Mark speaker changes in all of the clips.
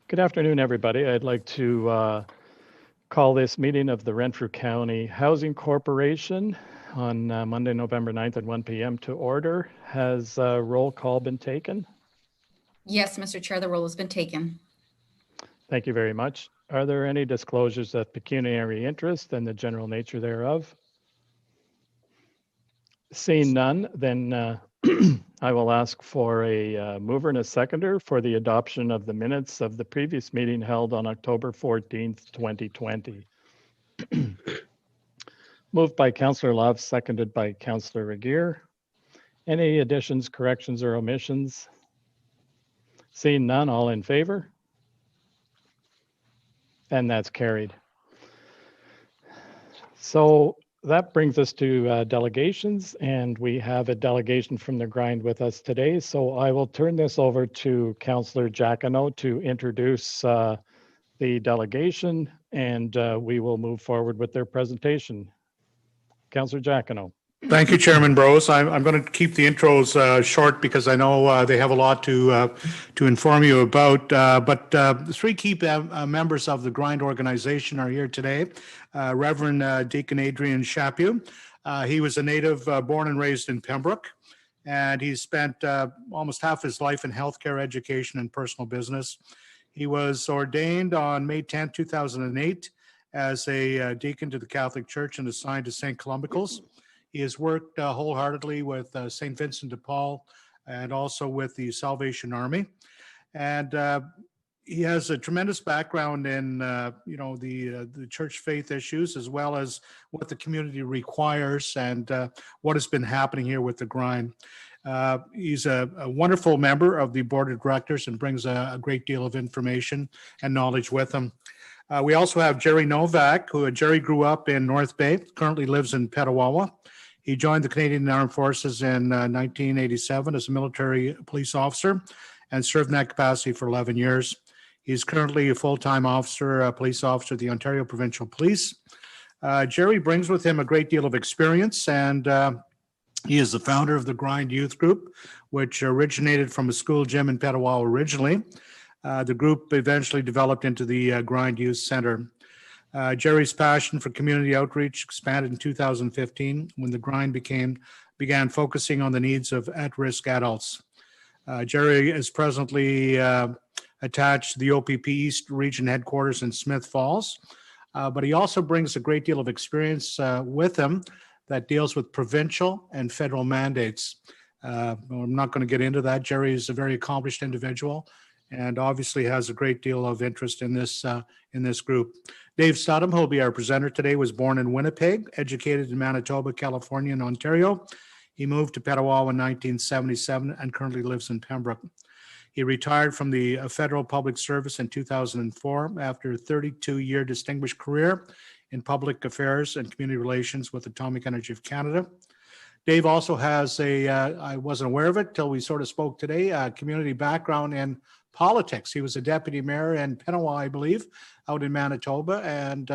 Speaker 1: Good afternoon, everybody. I'd like to call this meeting of the Renfrew County Housing Corporation on Monday, November 9th at 1 p.m. to order. Has roll call been taken?
Speaker 2: Yes, Mr. Chair, the roll has been taken.
Speaker 1: Thank you very much. Are there any disclosures of pecuniary interest and the general nature thereof? Seeing none, then I will ask for a mover and a seconder for the adoption of the minutes of the previous meeting held on October 14th, 2020. Moved by Councillor Love, seconded by Councillor Regier. Any additions, corrections, or omissions? Seeing none, all in favor? And that's carried. So that brings us to delegations, and we have a delegation from the grind with us today. So I will turn this over to Councillor Giacono to introduce the delegation, and we will move forward with their presentation. Councillor Giacono.
Speaker 3: Thank you, Chairman Brose. I'm going to keep the intros short because I know they have a lot to inform you about. But the three key members of the Grind organization are here today. Reverend Deacon Adrian Chaput. He was a native born and raised in Pembroke, and he spent almost half his life in healthcare, education, and personal business. He was ordained on May 10, 2008 as a deacon to the Catholic Church and assigned to St. Columbicals. He has worked wholeheartedly with St. Vincent de Paul and also with the Salvation Army. And he has a tremendous background in, the church faith issues, as well as what the community requires and what has been happening here with the grind. He's a wonderful member of the board of directors and brings a great deal of information and knowledge with him. We also have Jerry Novak, who Jerry grew up in North Bay, currently lives in Petawawa. He joined the Canadian Armed Forces in 1987 as a military police officer and served in that capacity for 11 years. He's currently a full-time officer, police officer at the Ontario Provincial Police. Jerry brings with him a great deal of experience, and he is the founder of the Grind Youth Group, which originated from a school gym in Petawawa originally. The group eventually developed into the Grind Youth Center. Jerry's passion for community outreach expanded in 2015 when the Grind began focusing on the needs of at-risk adults. Jerry is presently attached to the OPP East Region headquarters in Smith Falls, but he also brings a great deal of experience with him that deals with provincial and federal mandates. I'm not going to get into that. Jerry is a very accomplished individual and obviously has a great deal of interest in this group. Dave Studham, who will be our presenter today, was born in Winnipeg, educated in Manitoba, California, and Ontario. He moved to Petawawa in 1977 and currently lives in Pembroke. He retired from the federal public service in 2004 after a 32-year distinguished career in public affairs and community relations with Atomic Energy of Canada. Dave also has I wasn't aware of it till we sort of spoke today, a community background in politics. He was a deputy mayor in Petawawa, I believe, out in Manitoba, and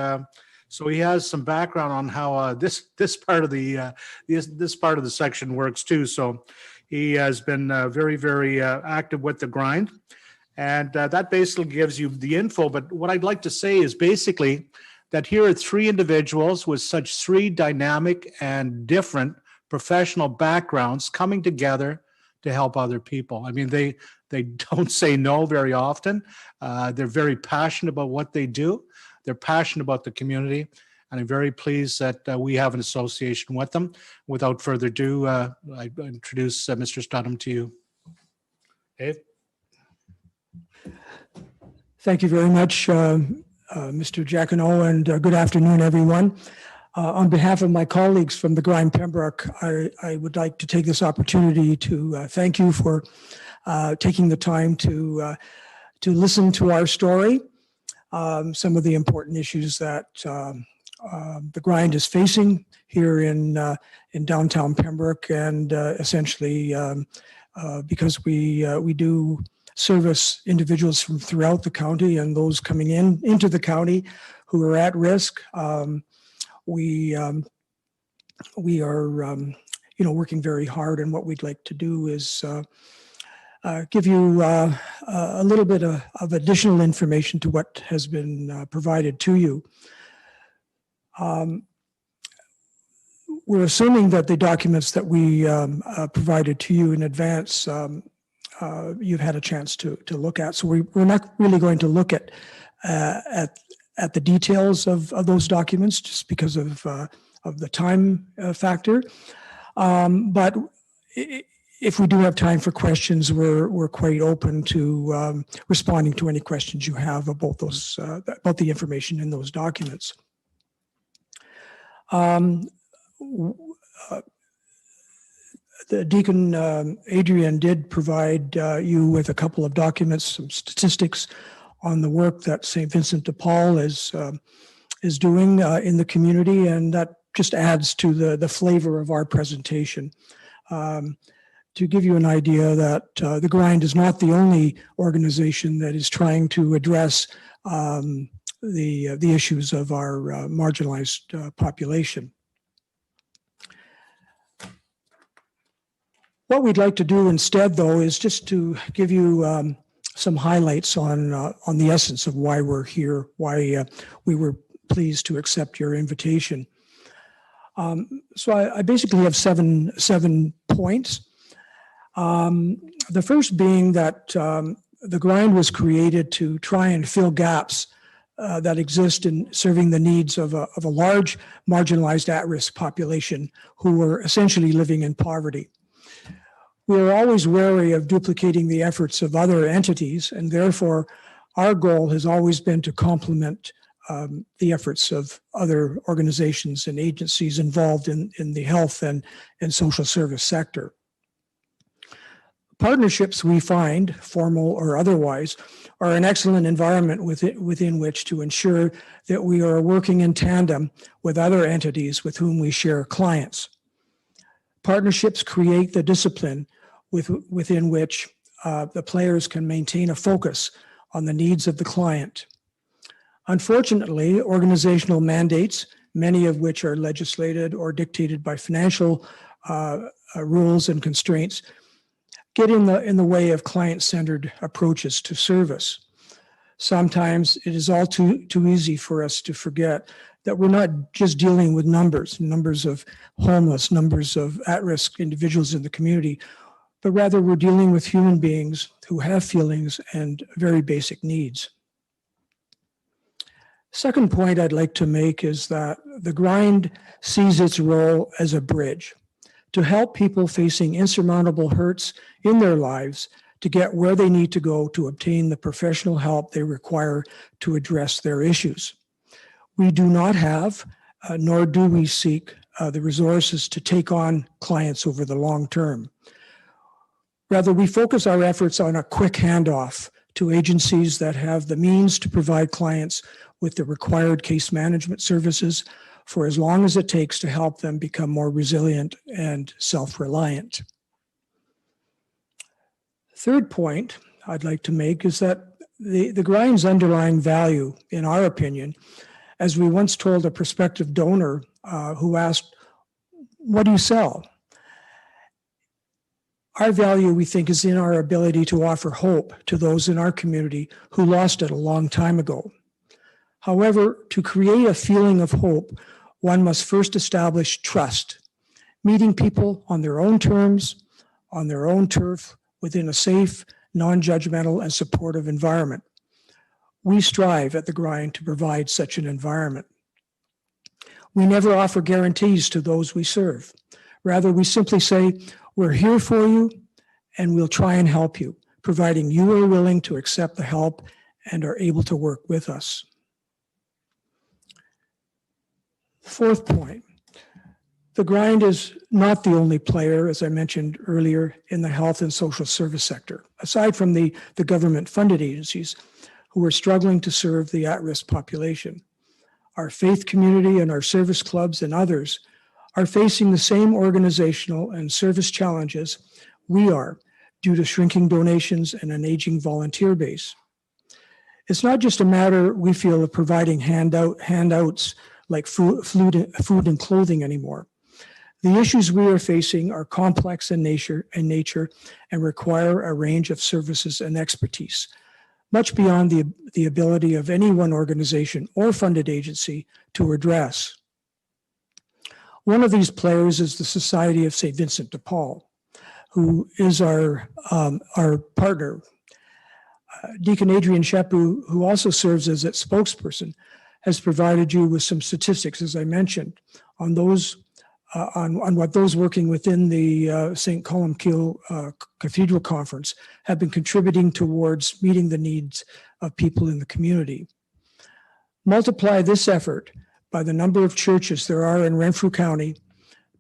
Speaker 3: so he has some background on how this part of the section works too. So he has been very, very active with the grind, and that basically gives you the info. But what I'd like to say is basically that here are three individuals with such three dynamic and different professional backgrounds coming together to help other people. I mean, they don't say no very often. They're very passionate about what they do. They're passionate about the community, and I'm very pleased that we have an association with them. Without further ado, I introduce Mr. Studham to you. Dave?
Speaker 4: Thank you very much, Mr. Giacono, and good afternoon, everyone. On behalf of my colleagues from the Grind Pembroke, I would like to take this opportunity to thank you for taking the time to listen to our story, some of the important issues that the Grind is facing here in downtown Pembroke, and essentially because we do service individuals from throughout the county and those coming into the county who are at risk. We are, working very hard, and what we'd like to do is give you a little bit of additional information to what has been provided to you. We're assuming that the documents that we provided to you in advance, you've had a chance to look at. So we're not really going to look at the details of those documents just because of the time factor. But if we do have time for questions, we're quite open to responding to any questions you have about those about the information in those documents. The Deacon Adrian did provide you with a couple of documents, some statistics on the work that St. Vincent de Paul is doing in the community, and that just adds to the flavor of our presentation. To give you an idea that the Grind is not the only organization that is trying to address the issues of our marginalized population. What we'd like to do instead, though, is just to give you some highlights on the essence of why we're here, why we were pleased to accept your invitation. So I basically have seven points. The first being that the Grind was created to try and fill gaps that exist in serving the needs of a large marginalized at-risk population who are essentially living in poverty. We are always wary of duplicating the efforts of other entities, and therefore our goal has always been to complement the efforts of other organizations and agencies involved in the health and social service sector. Partnerships, we find, formal or otherwise, are an excellent environment within which to ensure that we are working in tandem with other entities with whom we share clients. Partnerships create the discipline within which the players can maintain a focus on the needs of the client. Unfortunately, organizational mandates, many of which are legislated or dictated by financial rules and constraints, get in the way of client-centered approaches to service. Sometimes it is all too easy for us to forget that we're not just dealing with numbers of homeless, numbers of at-risk individuals in the community, but rather we're dealing with human beings who have feelings and very basic needs. Second point I'd like to make is that the Grind sees its role as a bridge to help people facing insurmountable hurts in their lives to get where they need to go to obtain the professional help they require to address their issues. We do not have, nor do we seek the resources to take on clients over the long term. Rather, we focus our efforts on a quick handoff to agencies that have the means to provide clients with the required case management services for as long as it takes to help them become more resilient and self-reliant. Third point I'd like to make is that the Grind's underlying value, in our opinion, as we once told a prospective donor who asked, "What do you sell?" Our value, we think, is in our ability to offer hope to those in our community who lost it a long time ago. However, to create a feeling of hope, one must first establish trust, meeting people on their own terms, on their own turf, within a safe, non-judgmental, and supportive environment. We strive at the Grind to provide such an environment. We never offer guarantees to those we serve. Rather, we simply say, "We're here for you, and we'll try and help you," providing you are willing to accept the help and are able to work with us. Fourth point, the Grind is not the only player, as I mentioned earlier, in the health and social service sector, aside from the government-funded agencies who are struggling to serve the at-risk population. Our faith community and our service clubs and others are facing the same organizational and service challenges we are due to shrinking donations and an aging volunteer base. It's not just a matter, we feel, of providing handouts like food and clothing anymore. The issues we are facing are complex in nature and require a range of services and expertise, much beyond the ability of any one organization or funded agency to address. One of these players is the Society of St. Vincent de Paul, who is our partner. Deacon Adrian Shepu, who also serves as its spokesperson, has provided you with some statistics, as I mentioned, on those on what those working within the St. Columcille Cathedral Conference have been contributing towards meeting the needs of people in the community. Multiply this effort by the number of churches there are in Renfrew County,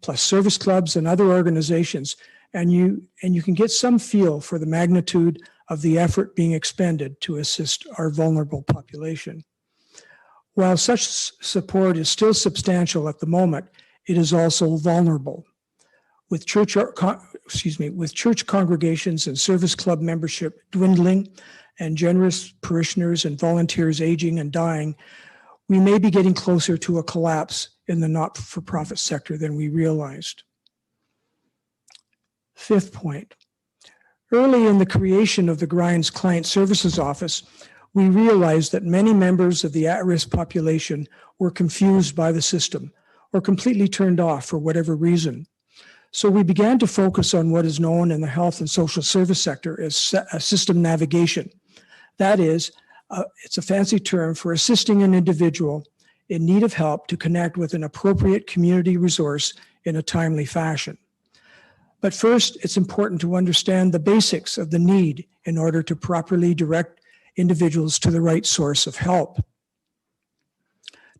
Speaker 4: plus service clubs and other organizations, and you can get some feel for the magnitude of the effort being expended to assist our vulnerable population. While such support is still substantial at the moment, it is also vulnerable. With church congregations and service club membership dwindling and generous parishioners and volunteers aging and dying, we may be getting closer to a collapse in the not-for-profit sector than we realized. Fifth point. Early in the creation of the Grind's Client Services Office, we realized that many members of the at-risk population were confused by the system or completely turned off for whatever reason. So we began to focus on what is known in the health and social service sector as system navigation. That is, it's a fancy term for assisting an individual in need of help to connect with an appropriate community resource in a timely fashion. But first, it's important to understand the basics of the need in order to properly direct individuals to the right source of help.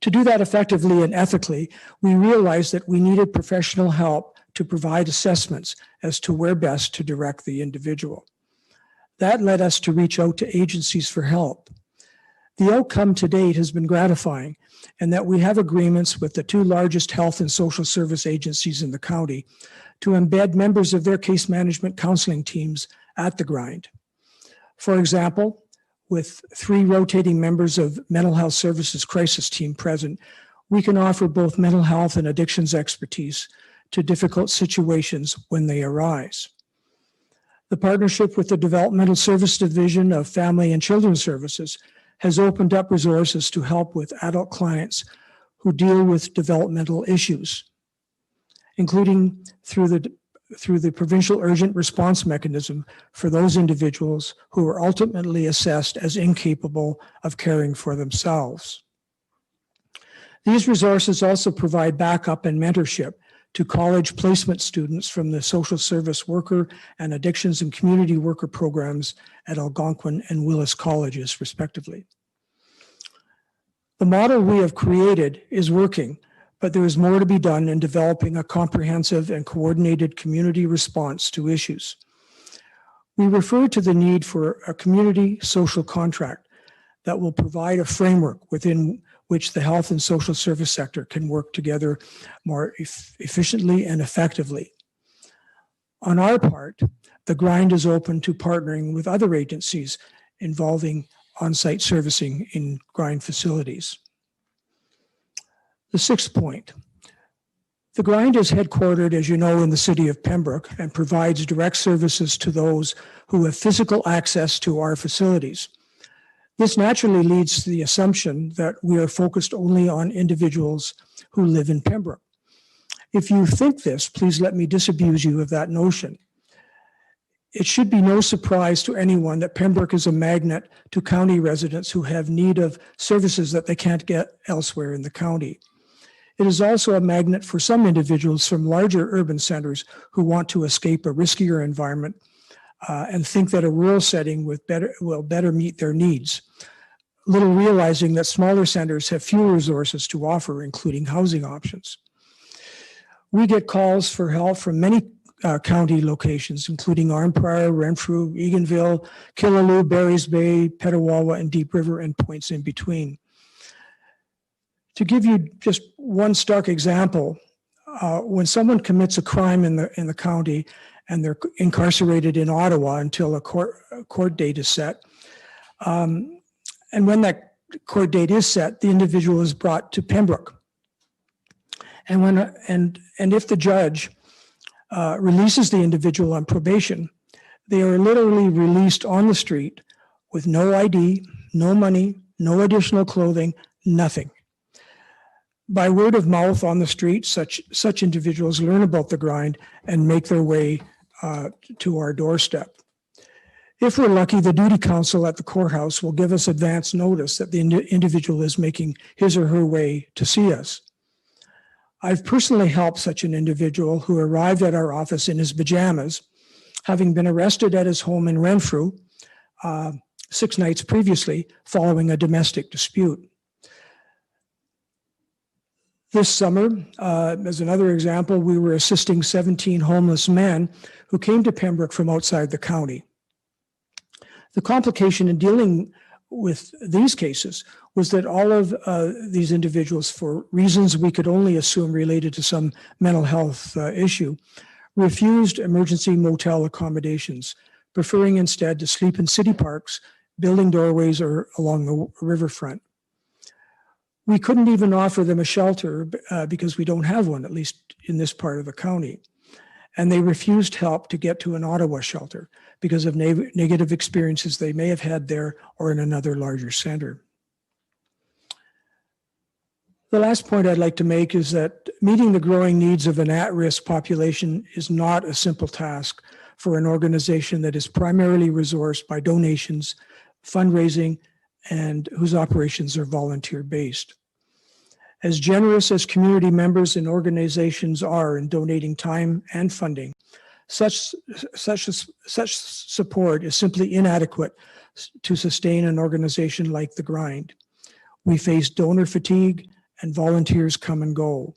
Speaker 4: To do that effectively and ethically, we realized that we needed professional help to provide assessments as to where best to direct the individual. That led us to reach out to agencies for help. The outcome to date has been gratifying in that we have agreements with the two largest health and social service agencies in the county to embed members of their case management counseling teams at the Grind. For example, with 3 rotating members of Mental Health Services Crisis Team present, we can offer both mental health and addictions expertise to difficult situations when they arise. The partnership with the Developmental Service Division of Family and Children's Services has opened up resources to help with adult clients who deal with developmental issues, including through the provincial urgent response mechanism for those individuals who are ultimately assessed as incapable of caring for themselves. These resources also provide backup and mentorship to college placement students from the social service worker and addictions and community worker programs at Algonquin and Willis colleges, respectively. The model we have created is working, but there is more to be done in developing a comprehensive and coordinated community response to issues. We refer to the need for a community social contract that will provide a framework within which the health and social service sector can work together more efficiently and effectively. On our part, the Grind is open to partnering with other agencies involving on-site servicing in Grind facilities. The sixth point, the Grind is headquartered, as you know, in the city of Pembroke and provides direct services to those who have physical access to our facilities. This naturally leads to the assumption that we are focused only on individuals who live in Pembroke. If you think this, please let me disabuse you of that notion. It should be no surprise to anyone that Pembroke is a magnet to county residents who have need of services that they can't get elsewhere in the county. It is also a magnet for some individuals from larger urban centers who want to escape a riskier environment and think that a rural setting will better meet their needs, little realizing that smaller centers have fewer resources to offer, including housing options. We get calls for help from many county locations, including Arnprior, Renfrew, Eganville, Killaloe, Barry's Bay, Petawawa, and Deep River, and points in between. To give you just one stark example, when someone commits a crime in the county and they're incarcerated in Ottawa until a court date is set, and when that court date is set, the individual is brought to Pembroke. And if the judge releases the individual on probation, they are literally released on the street with no ID, no money, no additional clothing, nothing. By word of mouth on the street, such individuals learn about the grind and make their way to our doorstep. If we're lucky, the duty council at the courthouse will give us advance notice that the individual is making his or her way to see us. I've personally helped such an individual who arrived at our office in his pajamas, having been arrested at his home in Renfrew 6 nights previously following a domestic dispute. This summer, as another example, we were assisting 17 homeless men who came to Pembroke from outside the county. The complication in dealing with these cases was that all of these individuals, for reasons we could only assume related to some mental health issue, refused emergency motel accommodations, preferring instead to sleep in city parks, building doorways, or along the riverfront. We couldn't even offer them a shelter because we don't have one, at least in this part of the county. And they refused help to get to an Ottawa shelter because of negative experiences they may have had there or in another larger center. The last point I'd like to make is that meeting the growing needs of an at-risk population is not a simple task for an organization that is primarily resourced by donations, fundraising, and whose operations are volunteer-based. As generous as community members and organizations are in donating time and funding, such support is simply inadequate to sustain an organization like the Grind. We face donor fatigue and volunteers come and go.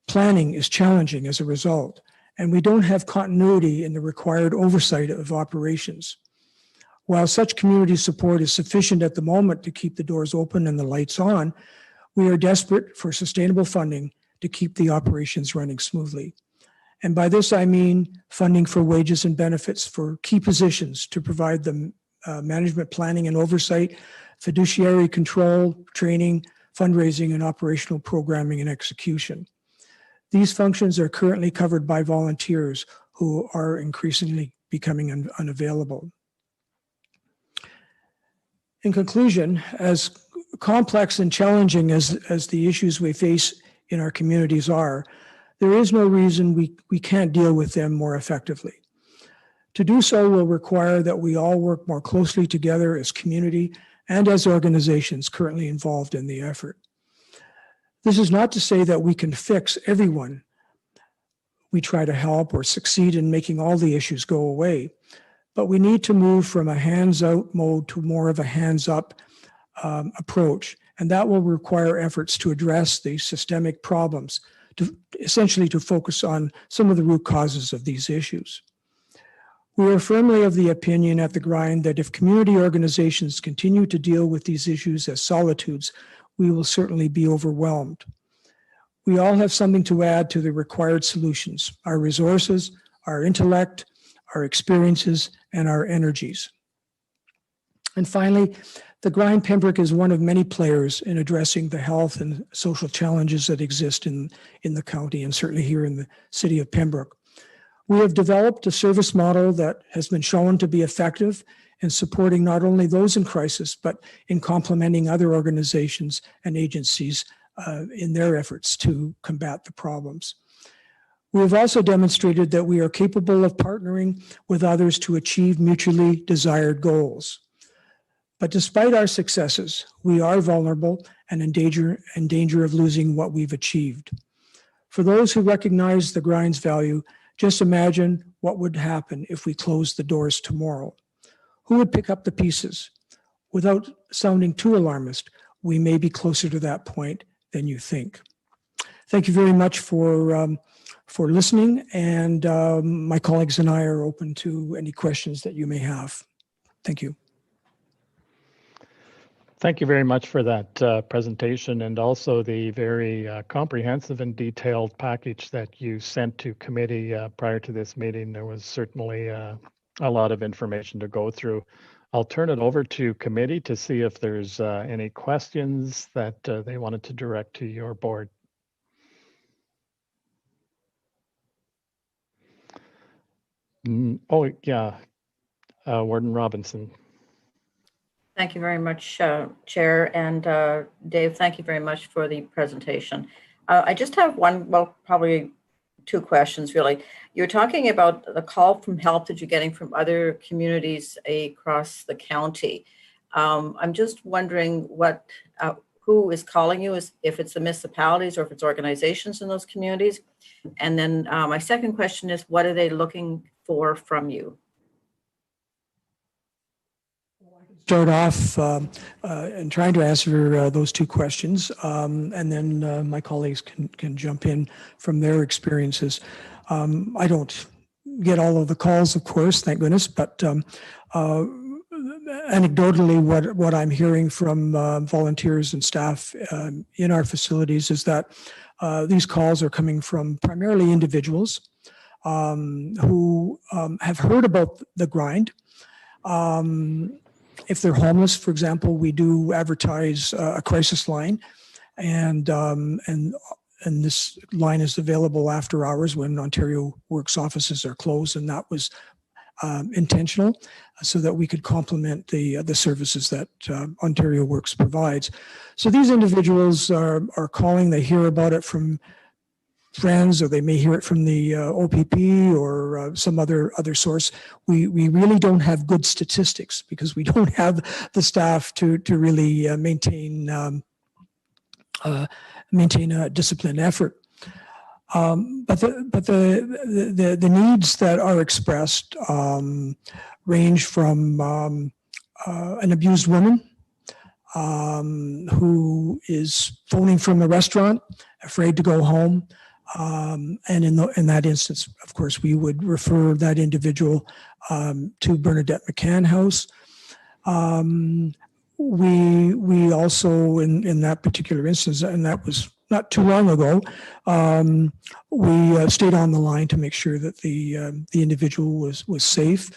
Speaker 4: Planning is challenging as a result, and we don't have continuity in the required oversight of operations. While such community support is sufficient at the moment to keep the doors open and the lights on, we are desperate for sustainable funding to keep the operations running smoothly. And by this, I mean funding for wages and benefits for key positions to provide the management planning and oversight, fiduciary control, training, fundraising, and operational programming and execution. These functions are currently covered by volunteers who are increasingly becoming unavailable. In conclusion, as complex and challenging as the issues we face in our communities are, there is no reason we can't deal with them more effectively. To do so will require that we all work more closely together as community and as organizations currently involved in the effort. This is not to say that we can fix everyone we try to help or succeed in making all the issues go away, but we need to move from a hands-out mode to more of a hands-up approach, and that will require efforts to address the systemic problems, essentially to focus on some of the root causes of these issues. We are firmly of the opinion at the Grind that if community organizations continue to deal with these issues as solitudes, we will certainly be overwhelmed. We all have something to add to the required solutions: our resources, our intellect, our experiences, and our energies. And finally, the Grind Pembroke is one of many players in addressing the health and social challenges that exist in the county and certainly here in the city of Pembroke. We have developed a service model that has been shown to be effective in supporting not only those in crisis, but in complementing other organizations and agencies in their efforts to combat the problems. We have also demonstrated that we are capable of partnering with others to achieve mutually desired goals. But despite our successes, we are vulnerable and in danger of losing what we've achieved. For those who recognize the Grind's value, just imagine what would happen if we closed the doors tomorrow. Who would pick up the pieces? Without sounding too alarmist, we may be closer to that point than you think. Thank you very much for listening, and my colleagues and I are open to any questions that you may have. Thank you.
Speaker 1: Thank you very much for that presentation and also the very comprehensive and detailed package that you sent to committee prior to this meeting. There was certainly a lot of information to go through. I'll turn it over to committee to see if there's any questions that they wanted to direct to your board. Oh, yeah, Warden Robinson.
Speaker 5: Thank you very much, Chair. And Dave, thank you very much for the presentation. I just have one, well, probably two questions, really. You're talking about the call from help that you're getting from other communities across the county. I'm just wondering who is calling you, if it's the municipalities or if it's organizations in those communities. And then my second question is, what are they looking for from you?
Speaker 4: Start off and trying to answer those two questions, and then my colleagues can jump in from their experiences. I don't get all of the calls, of course, thank goodness, but anecdotally, what I'm hearing from volunteers and staff in our facilities is that these calls are coming from primarily individuals who have heard about the grind. If they're homeless, for example, we do advertise a crisis line, and this line is available after hours when Ontario Works offices are closed, and that was intentional so that we could complement the services that Ontario Works provides. So these individuals are calling, they hear about it from friends, or they may hear it from the OPP or some other source. We really don't have good statistics because we don't have the staff to really maintain a disciplined effort. But the needs that are expressed range from an abused woman who is phoning from a restaurant, afraid to go home. And in that instance, of course, we would refer that individual to Bernadette McCann House. We also, in that particular instance, and that was not too long ago, we stayed on the line to make sure that the individual was safe,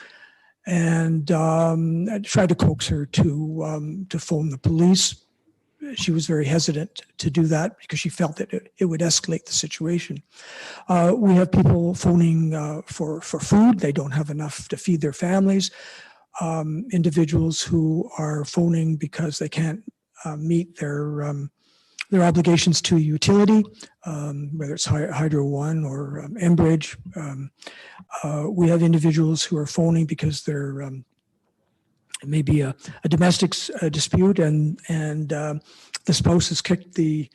Speaker 4: and I tried to coax her to phone the police. She was very hesitant to do that because she felt that it would escalate the situation. We have people phoning for food. They don't have enough to feed their families. Individuals who are phoning because they can't meet their obligations to utility, whether it's Hydro One or Enbridge. We have individuals who are phoning because they're maybe a domestic dispute, and the spouse has kicked the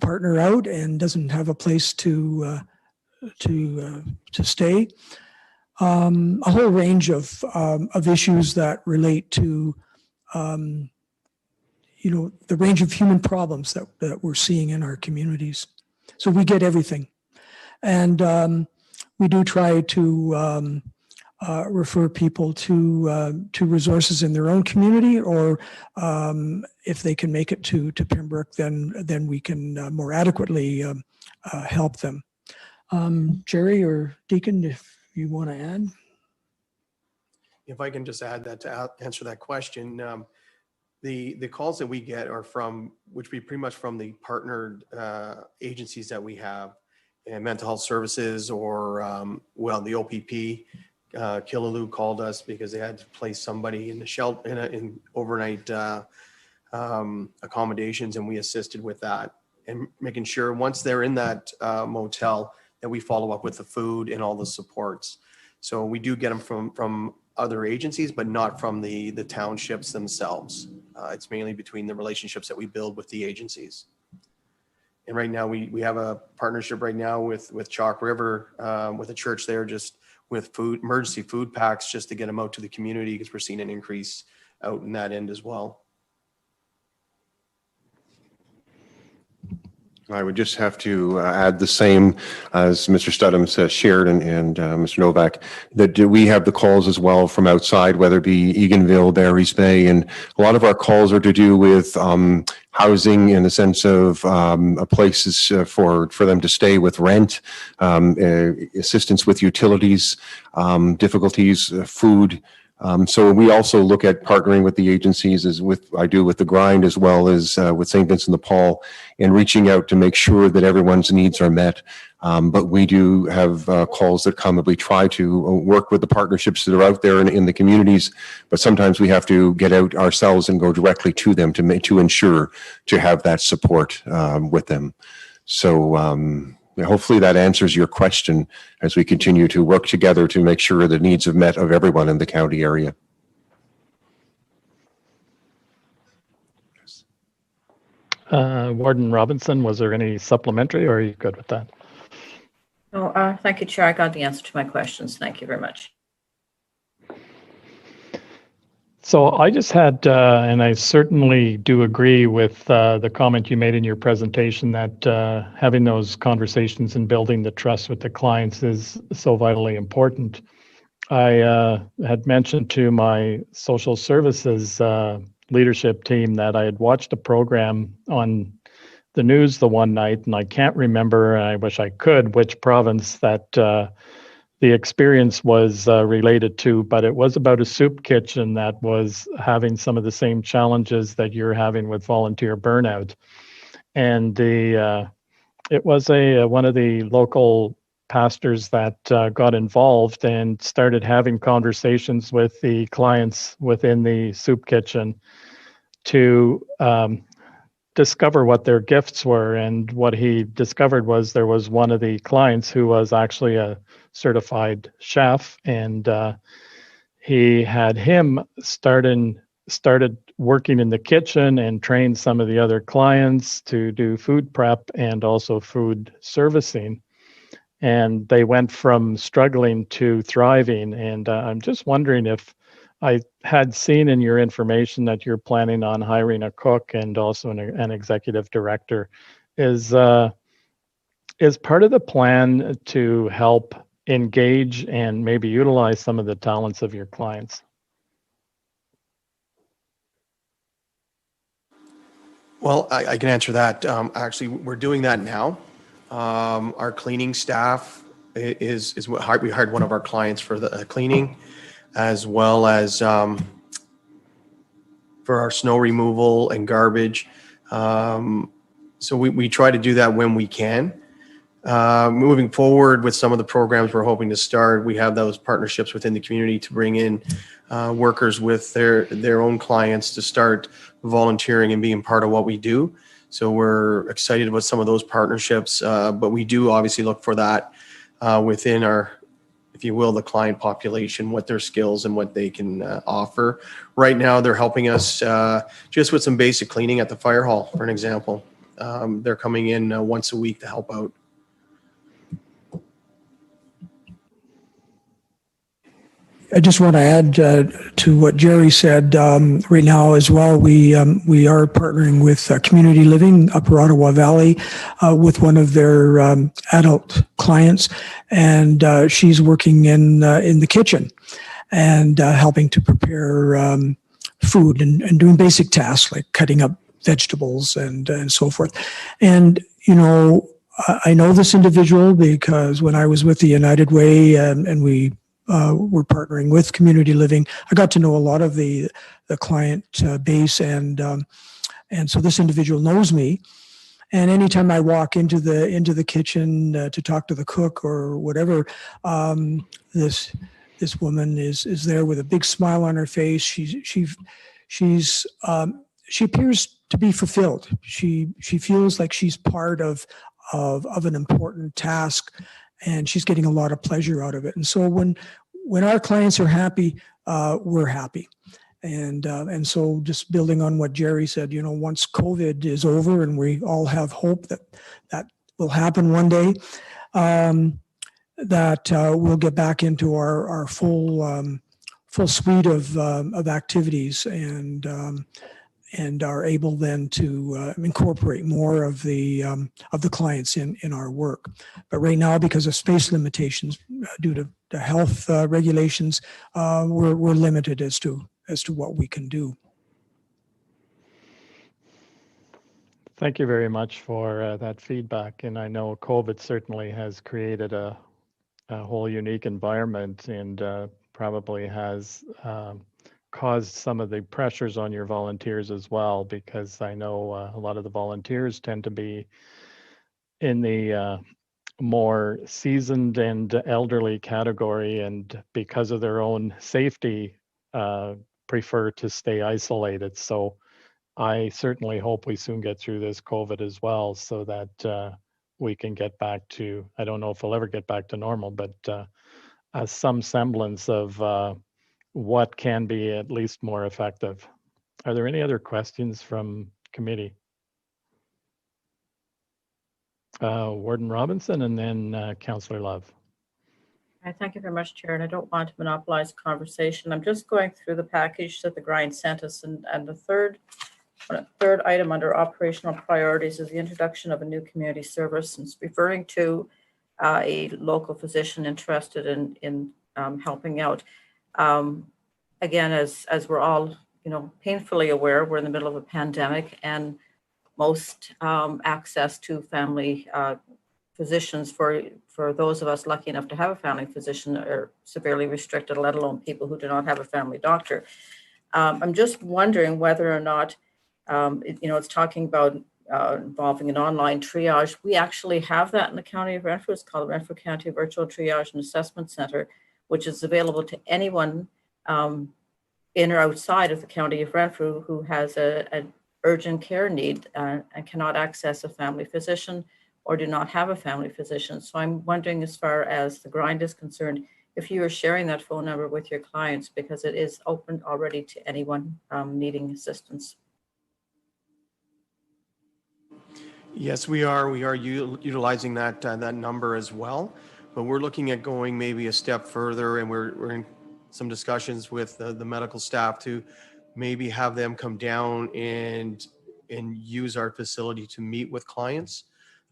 Speaker 4: partner out and doesn't have a place to stay. A whole range of issues that relate to the range of human problems that we're seeing in our communities. So we get everything, and we do try to refer people to resources in their own community, or if they can make it to Pembroke, then we can more adequately help them. Jerry or Deacon, if you want to add.
Speaker 6: If I can just add that to answer that question, the calls that we get are which be pretty much from the partnered agencies that we have, and mental health services, or the OPP. Killaloe called us because they had to place somebody in the shelter in overnight accommodations, and we assisted with that and making sure once they're in that motel that we follow up with the food and all the supports. So we do get them from other agencies, but not from the townships themselves. It's mainly between the relationships that we build with the agencies. And right now we have a partnership right now with Chalk River, with a church there, just with emergency food packs, just to get them out to the community, because we're seeing an increase out in that end as well.
Speaker 7: I would just have to add the same as Mr. Studham shared and Mr. Novak, that we have the calls as well from outside, whether it be Eganville, Barry's Bay, and a lot of our calls are to do with housing in the sense of places for them to stay with rent, assistance with utilities, difficulties, food, So we also look at partnering with the agencies I do with the Grind as well as with St. Vincent de Paul, and reaching out to make sure that everyone's needs are met. But we do have calls that come and we try to work with the partnerships that are out there in the communities, but sometimes we have to get out ourselves and go directly to them to ensure to have that support with them. So hopefully that answers your question as we continue to work together to make sure the needs are met of everyone in the county area.
Speaker 1: Warden Robinson, was there any supplementary or are you good with that?
Speaker 5: No, thank you, Chair. I got the answer to my questions. Thank you very much.
Speaker 1: So I just had, and I certainly do agree with the comment you made in your presentation that having those conversations and building the trust with the clients is so vitally important. I had mentioned to my social services leadership team that I had watched a program on the news the one night, and I can't remember, and I wish I could, which province that the experience was related to, but it was about a soup kitchen that was having some of the same challenges that you're having with volunteer burnout. And it was one of the local pastors that got involved and started having conversations with the clients within the soup kitchen to discover what their gifts were. And what he discovered was there was one of the clients who was actually a certified chef, and he had him started working in the kitchen and trained some of the other clients to do food prep and also food servicing. And they went from struggling to thriving. And I'm just wondering if I had seen in your information that you're planning on hiring a cook and also an executive director. Is part of the plan to help engage and maybe utilize some of the talents of your clients?
Speaker 6: Well, I can answer that. Actually, we're doing that now. Our cleaning staff is what we hired one of our clients for the cleaning, as well as for our snow removal and garbage. So we try to do that when we can. Moving forward with some of the programs we're hoping to start, we have those partnerships within the community to bring in workers with their own clients to start volunteering and being part of what we do. So we're excited about some of those partnerships, but we do obviously look for that within our, if you will, the client population, what their skills and what they can offer. Right now, they're helping us just with some basic cleaning at the fire hall, for an example. They're coming in once a week to help out.
Speaker 4: I just want to add to what Jerry said. Right now as well, we are partnering with Community Living, Upper Ottawa Valley, with one of their adult clients, and she's working in the kitchen and helping to prepare food and doing basic tasks like cutting up vegetables and so forth. And I know this individual because when I was with the United Way and we we're partnering with Community Living, I got to know a lot of the client base, and so this individual knows me. And anytime I walk into the kitchen to talk to the cook or whatever, this woman is there with a big smile on her face. She appears to be fulfilled. She feels like she's part of an important task, and she's getting a lot of pleasure out of it. And so when our clients are happy, we're happy. And so just building on what Jerry said, once COVID is over and we all have hope that will happen one day, that we'll get back into our full suite of activities and are able then to incorporate more of the clients in our work. But right now, because of space limitations due to the health regulations, we're limited as to what we can do.
Speaker 1: Thank you very much for that feedback. And I know COVID certainly has created a whole unique environment, and probably has caused some of the pressures on your volunteers as well, because I know a lot of the volunteers tend to be in the more seasoned and elderly category, and because of their own safety, prefer to stay isolated. So I certainly hope we soon get through this COVID as well, so that we can get back to, I don't know if we'll ever get back to normal, but some semblance of what can be at least more effective. Are there any other questions from committee? Warden Robinson and then Councillor Love.
Speaker 5: Thank you very much, Chair, and I don't want to monopolize the conversation. I'm just going through the package that the Grind sent us, and the third item under operational priorities is the introduction of a new community service, and it's referring to a local physician interested in helping out. Again, as we're all painfully aware, we're in the middle of a pandemic, and most access to family physicians for those of us lucky enough to have a family physician are severely restricted, let alone people who do not have a family doctor. I'm just wondering whether or not, it's talking about involving an online triage. We actually have that in the County of Renfrew. It's called the Renfrew County Virtual Triage and Assessment Center, which is available to anyone in or outside of the County of Renfrew who has an urgent care need and cannot access a family physician or do not have a family physician. So I'm wondering, as far as the Grind is concerned, if you are sharing that phone number with your clients, because it is open already to anyone needing assistance.
Speaker 6: Yes, we are utilizing that number as well, but we're looking at going maybe a step further, and we're in some discussions with the medical staff to maybe have them come down and use our facility to meet with clients.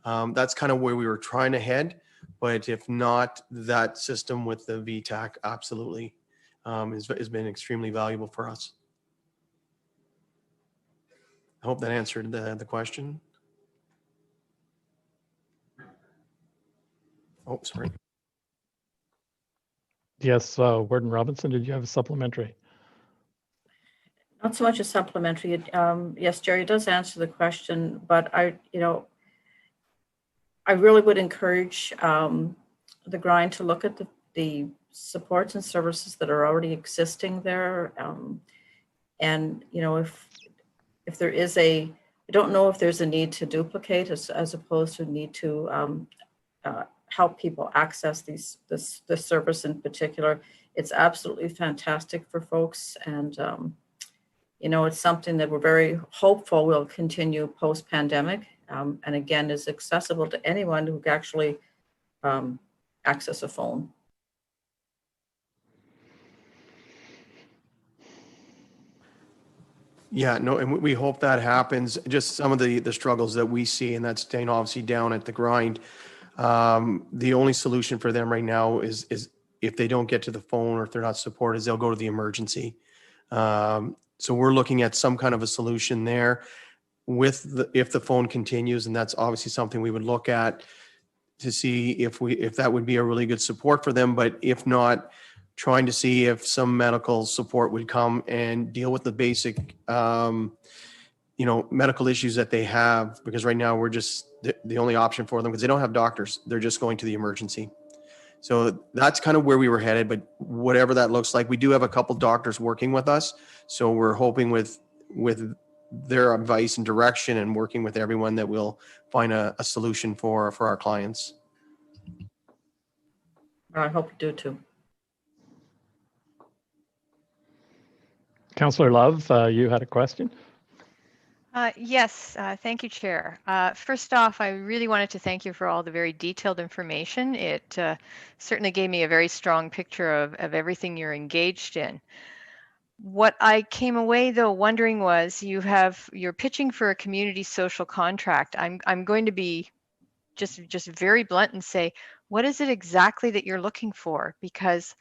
Speaker 6: That's kind of where we were trying to head, but if not, that system with the VTAC absolutely has been extremely valuable for us. I hope that answered the question. Oh, sorry.
Speaker 1: Yes, Warden Robinson, did you have a supplementary?
Speaker 5: Not so much a supplementary. Yes, Jerry does answer the question, but I really would encourage the Grind to look at the supports and services that are already existing there. And, if there is I don't know if there's a need to duplicate as opposed to need to help people access this service in particular. It's absolutely fantastic for folks. And, it's something that we're very hopeful will continue post-pandemic. And again, is accessible to anyone who can actually access a phone.
Speaker 6: Yeah, no, and we hope that happens. Just some of the struggles that we see, and that's staying obviously down at the Grind. The only solution for them right now is if they don't get to the phone or if they're not supported, is they'll go to the emergency. So we're looking at some kind of a solution there if the phone continues, and that's obviously something we would look at to see if that would be a really good support for them. But if not, trying to see if some medical support would come and deal with the basic, medical issues that they have, because right now we're just the only option for them because they don't have doctors. They're just going to the emergency. So that's kind of where we were headed, but whatever that looks like, we do have a couple doctors working with us. So we're hoping with their advice and direction and working with everyone that we'll find a solution for our clients.
Speaker 5: I hope you do too.
Speaker 1: Councillor Love, you had a question?
Speaker 8: Yes, thank you, Chair. First off, I really wanted to thank you for all the very detailed information. It certainly gave me a very strong picture of everything you're engaged in. What I came away though wondering was you're pitching for a community social contract. I'm going to be just very blunt and say, what is it exactly that you're looking for? Because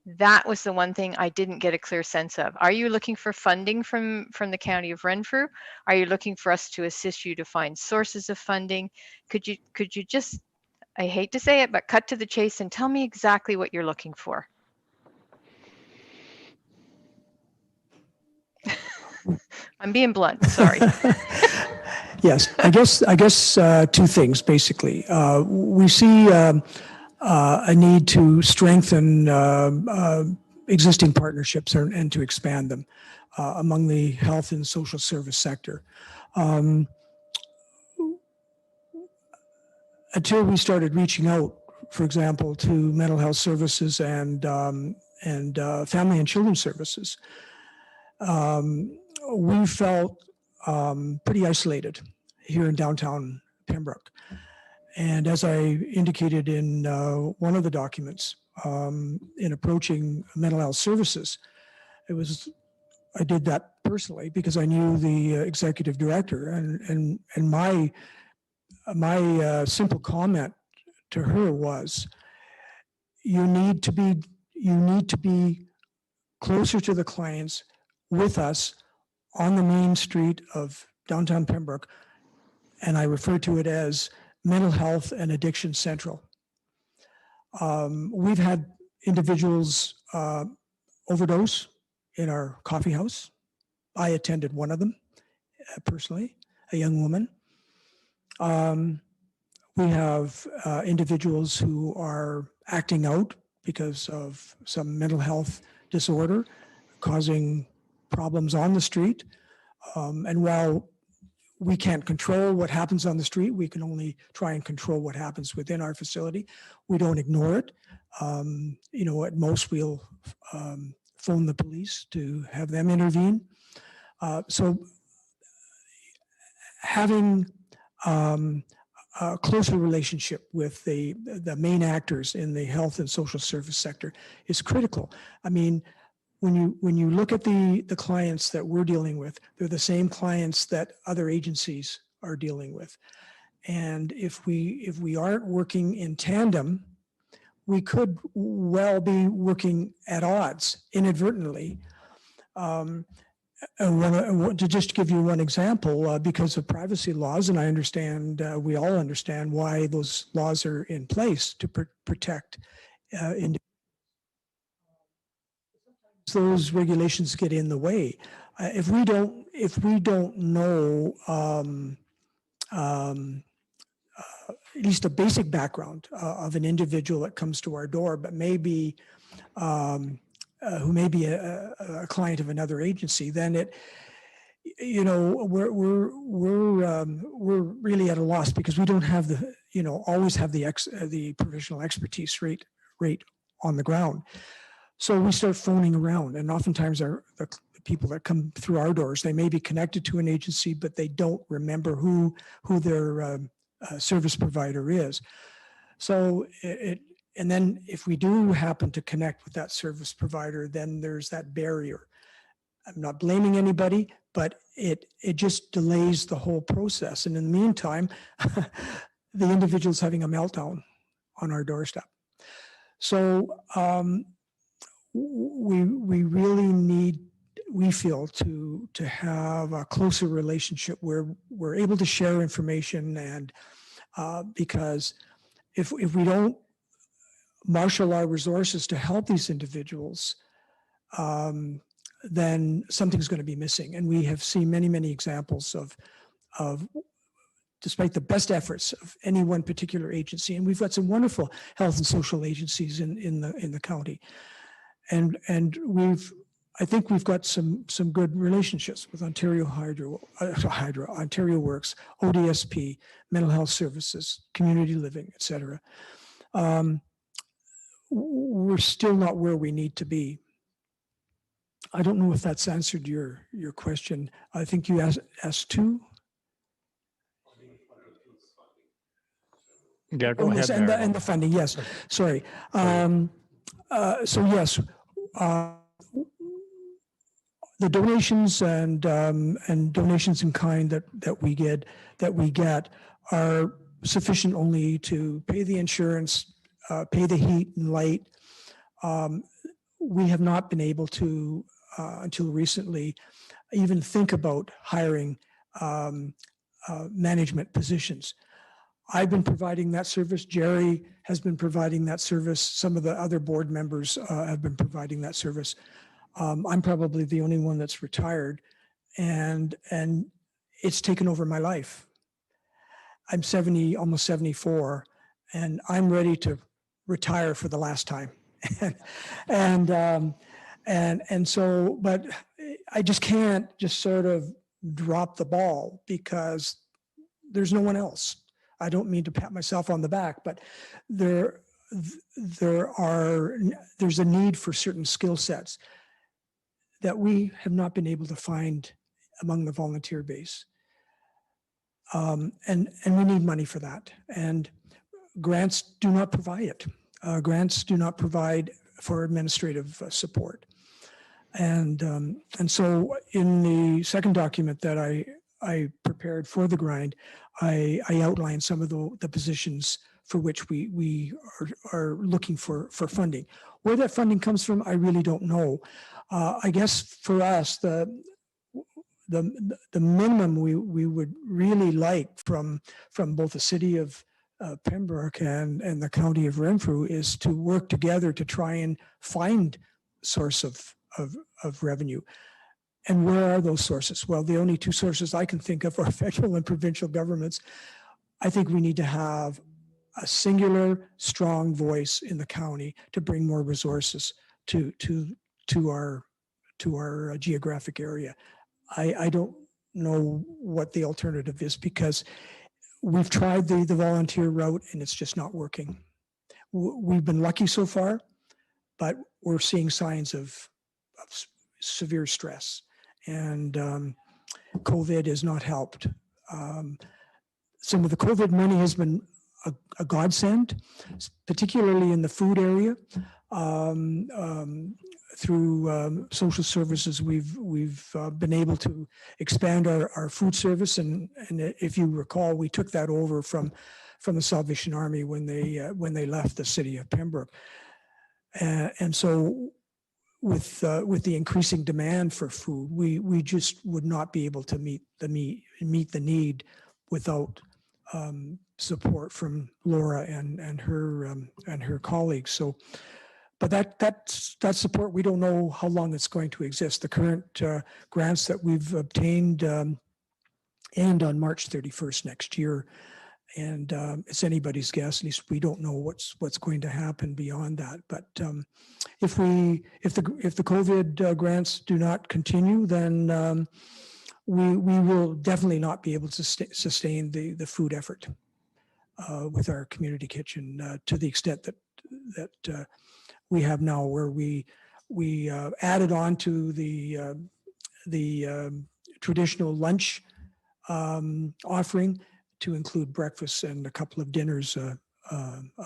Speaker 8: that was the one thing I didn't get a clear sense of. Are you looking for funding from the County of Renfrew? Are you looking for us to assist you to find sources of funding? Could you just, I hate to say it, but cut to the chase and tell me exactly what you're looking for? I'm being blunt, sorry.
Speaker 4: Yes, I guess two things basically. We see a need to strengthen existing partnerships and to expand them among the health and social service sector. Until we started reaching out, for example, to mental health services and family and children's services, we felt pretty isolated here in downtown Pembroke. And as I indicated in one of the documents, in approaching mental health services, I did that personally because I knew the executive director, and my simple comment to her was, you need to be closer to the clients with us on the main street of downtown Pembroke, and I refer to it as Mental Health and Addiction Central. We've had individuals overdose in our coffee house. I attended one of them personally, a young woman. We have individuals who are acting out because of some mental health disorder, causing problems on the street. And while we can't control what happens on the street, we can only try and control what happens within our facility. We don't ignore it. At most we'll phone the police to have them intervene. So having a closer relationship with the main actors in the health and social service sector is critical. I mean, when you look at the clients that we're dealing with, they're the same clients that other agencies are dealing with. And if we aren't working in tandem, we could well be working at odds inadvertently. To just give you one example, because of privacy laws, and I understand, we all understand why those laws are in place to protect individuals. Those regulations get in the way. If we don't know at least a basic background of an individual that comes to our door, but maybe who may be a client of another agency, then we're really at a loss because we don't have always have the professional expertise rate on the ground. So we start phoning around, and oftentimes the people that come through our doors, they may be connected to an agency, but they don't remember who their service provider is. So and then if we do happen to connect with that service provider, then there's that barrier. I'm not blaming anybody, but it just delays the whole process. And in the meantime, the individual's having a meltdown on our doorstep. So we really need, we feel, to have a closer relationship where we're able to share information, and because if we don't marshal our resources to help these individuals, then something's going to be missing. And we have seen many examples of despite the best efforts of any one particular agency, and we've got some wonderful health and social agencies in the county. And I think we've got some good relationships with Ontario Ontario Works, ODSP, Mental Health Services, Community Living, etc. We're still not where we need to be. I don't know if that's answered your question. I think you asked two.
Speaker 1: Yeah, go ahead.
Speaker 4: And the funding, yes. Sorry. So yes, the donations and donations in kind that we get are sufficient only to pay the insurance, pay the heat and light. We have not been able to until recently even think about hiring management positions. I've been providing that service. Jerry has been providing that service. Some of the other board members have been providing that service. I'm probably the only one that's retired. and it's taken over my life. I'm 70, almost 74, and I'm ready to retire for the last time. and so, but I just can't just sort of drop the ball because there's no one else. I don't mean to pat myself on the back, but there's a need for certain skill sets that we have not been able to find among the volunteer base. And we need money for that. And grants do not provide it. Grants do not provide for administrative support. And so in the second document that I prepared for the grind, I outlined some of the positions for which we are looking for funding. Where that funding comes from, I really don't know. I guess for us, the minimum we would really like from both the city of Pembroke and the county of Renfrew is to work together to try and find source of revenue. And where are those sources? Well, the only two sources I can think of are federal and provincial governments. I think we need to have a singular, strong voice in the county to bring more resources to our geographic area. I don't know what the alternative is because we've tried the volunteer route and it's just not working. We've been lucky so far, but we're seeing signs of severe stress, and COVID has not helped. Some of the COVID money has been a godsend, particularly in the food area. Through social services, we've been able to expand our food service, and if you recall, we took that over from the Salvation Army when they left the city of Pembroke, and so with the increasing demand for food, we just would not be able to meet the need without support from Laura and her colleagues. So. But that support, we don't know how long it's going to exist. The current grants that we've obtained end on March 31st next year, and it's anybody's guess. At least we don't know what's going to happen beyond that. But if the COVID grants do not continue, then we will definitely not be able to sustain the food effort with our community kitchen to the extent that we have now, where we added on to the traditional lunch offering to include breakfast and a couple of dinners a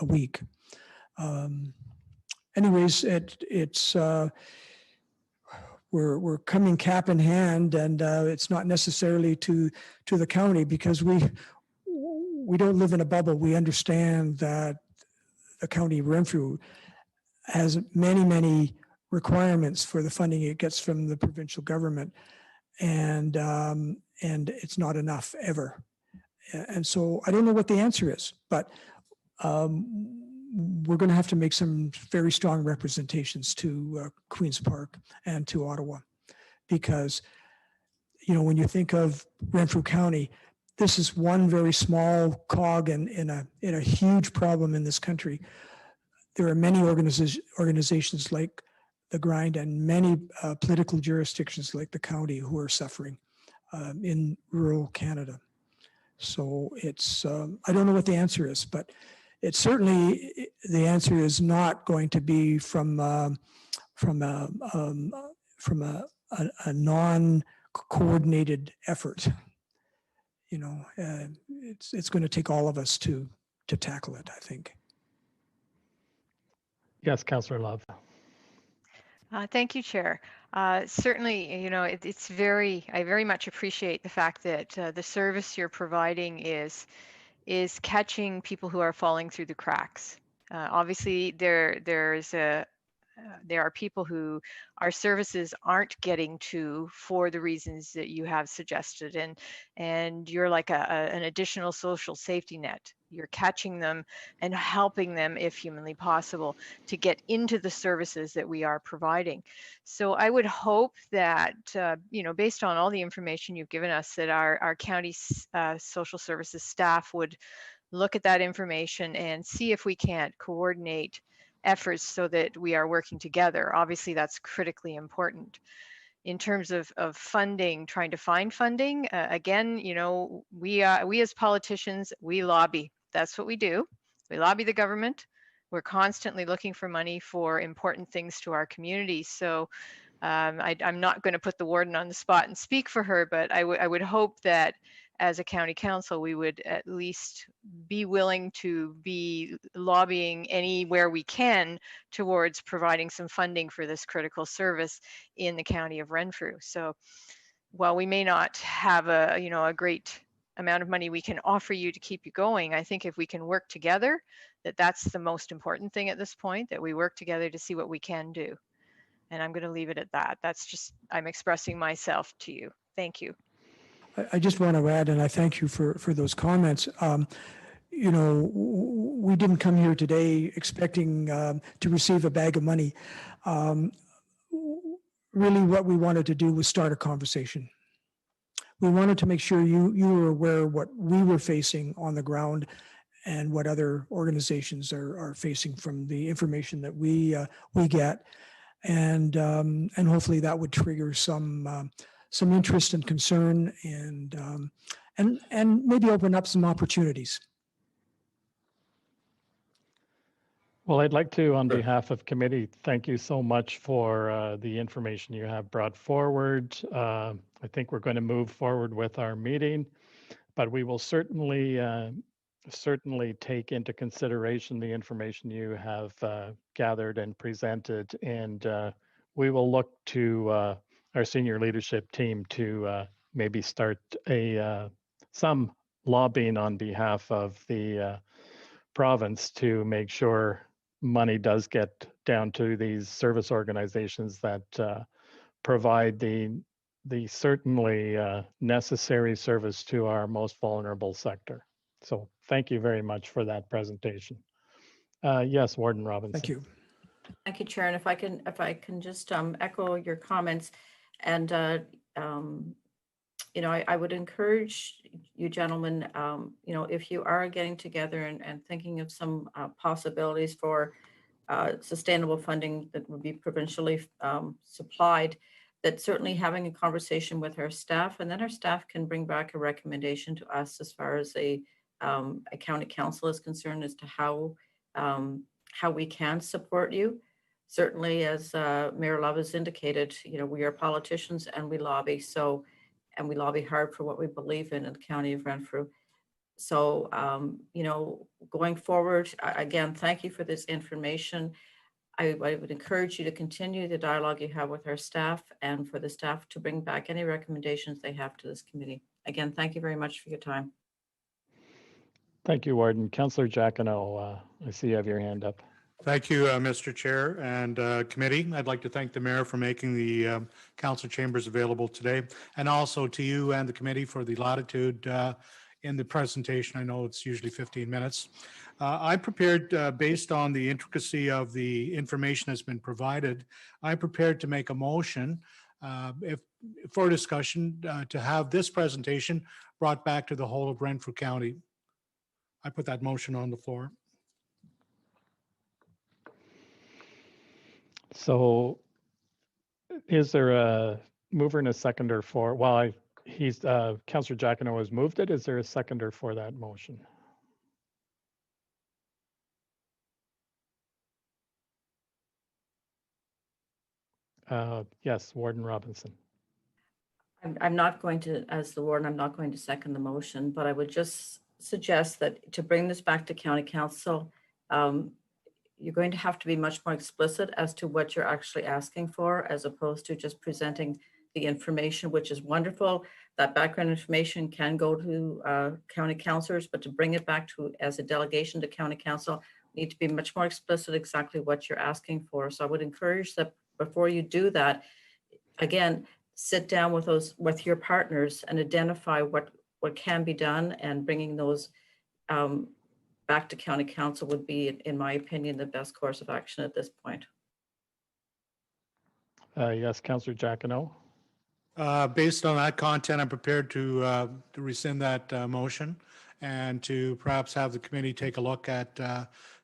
Speaker 4: week. Anyways, it's we're coming cap in hand, and it's not necessarily to the county because we don't live in a bubble. We understand that the county of Renfrew has many requirements for the funding it gets from the provincial government, and it's not enough ever. And so I don't know what the answer is, but we're going to have to make some very strong representations to Queen's Park and to Ottawa, because when you think of Renfrew County, this is one very small cog in a huge problem in this country. There are many organizations like the Grind and many political jurisdictions like the county who are suffering in rural Canada. So it's I don't know what the answer is, but it's certainly the answer is not going to be from a non-coordinated effort. It's going to take all of us to tackle it, I think.
Speaker 1: Yes, Councillor Love.
Speaker 8: Thank you, Chair. Certainly, I very much appreciate the fact that the service you're providing is catching people who are falling through the cracks. Obviously, there's a there are people who our services aren't getting to for the reasons that you have suggested, and you're like an additional social safety net. You're catching them and helping them, if humanly possible, to get into the services that we are providing. So I would hope that, based on all the information you've given us, that our county social services staff would look at that information and see if we can't coordinate efforts so that we are working together. Obviously, that's critically important. In terms of funding, trying to find funding, again, we as politicians, we lobby. That's what we do. We lobby the government. We're constantly looking for money for important things to our community. So I'm not going to put the warden on the spot and speak for her, but I would hope that as a county council, we would at least be willing to be lobbying anywhere we can towards providing some funding for this critical service in the county of Renfrew. So while we may not have a great amount of money we can offer you to keep you going, I think if we can work together, that's the most important thing at this point, that we work together to see what we can do. And I'm going to leave it at that. That's just, I'm expressing myself to you. Thank you.
Speaker 4: I just want to add, and I thank you for those comments. We didn't come here today expecting to receive a bag of money. Really, what we wanted to do was start a conversation. We wanted to make sure you were aware of what we were facing on the ground and what other organizations are facing from the information that we get, and hopefully that would trigger some interest and concern, and maybe open up some opportunities.
Speaker 1: Well, I'd like to, on behalf of committee, thank you so much for the information you have brought forward. I think we're going to move forward with our meeting, but we will certainly take into consideration the information you have gathered and presented, and we will look to our senior leadership team to maybe start some lobbying on behalf of the province to make sure money does get down to these service organizations that provide the certainly necessary service to our most vulnerable sector. So thank you very much for that presentation. Yes, Warden Robinson.
Speaker 4: Thank you.
Speaker 5: Thank you, Chair. And if I can just echo your comments, and I would encourage you gentlemen, if you are getting together and thinking of some possibilities for sustainable funding that would be provincially supplied, that certainly having a conversation with our staff, and then our staff can bring back a recommendation to us as far as a county council is concerned as to how we can support you. Certainly, as Mayor Love has indicated, we are politicians and we lobby. And we lobby hard for what we believe in the county of Renfrew. So, going forward, again, thank you for this information. I would encourage you to continue the dialogue you have with our staff, and for the staff to bring back any recommendations they have to this committee. Again, thank you very much for your time.
Speaker 1: Thank you, Warden. Councillor Giacono, I see you have your hand up.
Speaker 3: Thank you, Mr. Chair and committee. I'd like to thank the mayor for making the council chambers available today, and also to you and the committee for the latitude in the presentation. I know it's usually 15 minutes. I prepared, based on the intricacy of the information that's been provided, I prepared to make a motion for discussion to have this presentation brought back to the whole of Renfrew County. I put that motion on the floor. So is there a mover and a seconder for, well, Councillor Giacono has moved it. Is there a seconder for that motion? Yes, Warden Robinson.
Speaker 5: I'm not going to, as the warden, I'm not going to second the motion, but I would just suggest that to bring this back to County Council, you're going to have to be much more explicit as to what you're actually asking for, as opposed to just presenting the information, which is wonderful. That background information can go to county councilors, but to bring it back to as a delegation to County Council, need to be much more explicit exactly what you're asking for. So I would encourage that before you do that, again, sit down with your partners and identify what can be done, and bringing those back to County Council would be, in my opinion, the best course of action at this point.
Speaker 1: Yes, Councillor Giacono.
Speaker 3: Based on that content, I'm prepared to rescind that motion and to perhaps have the committee take a look at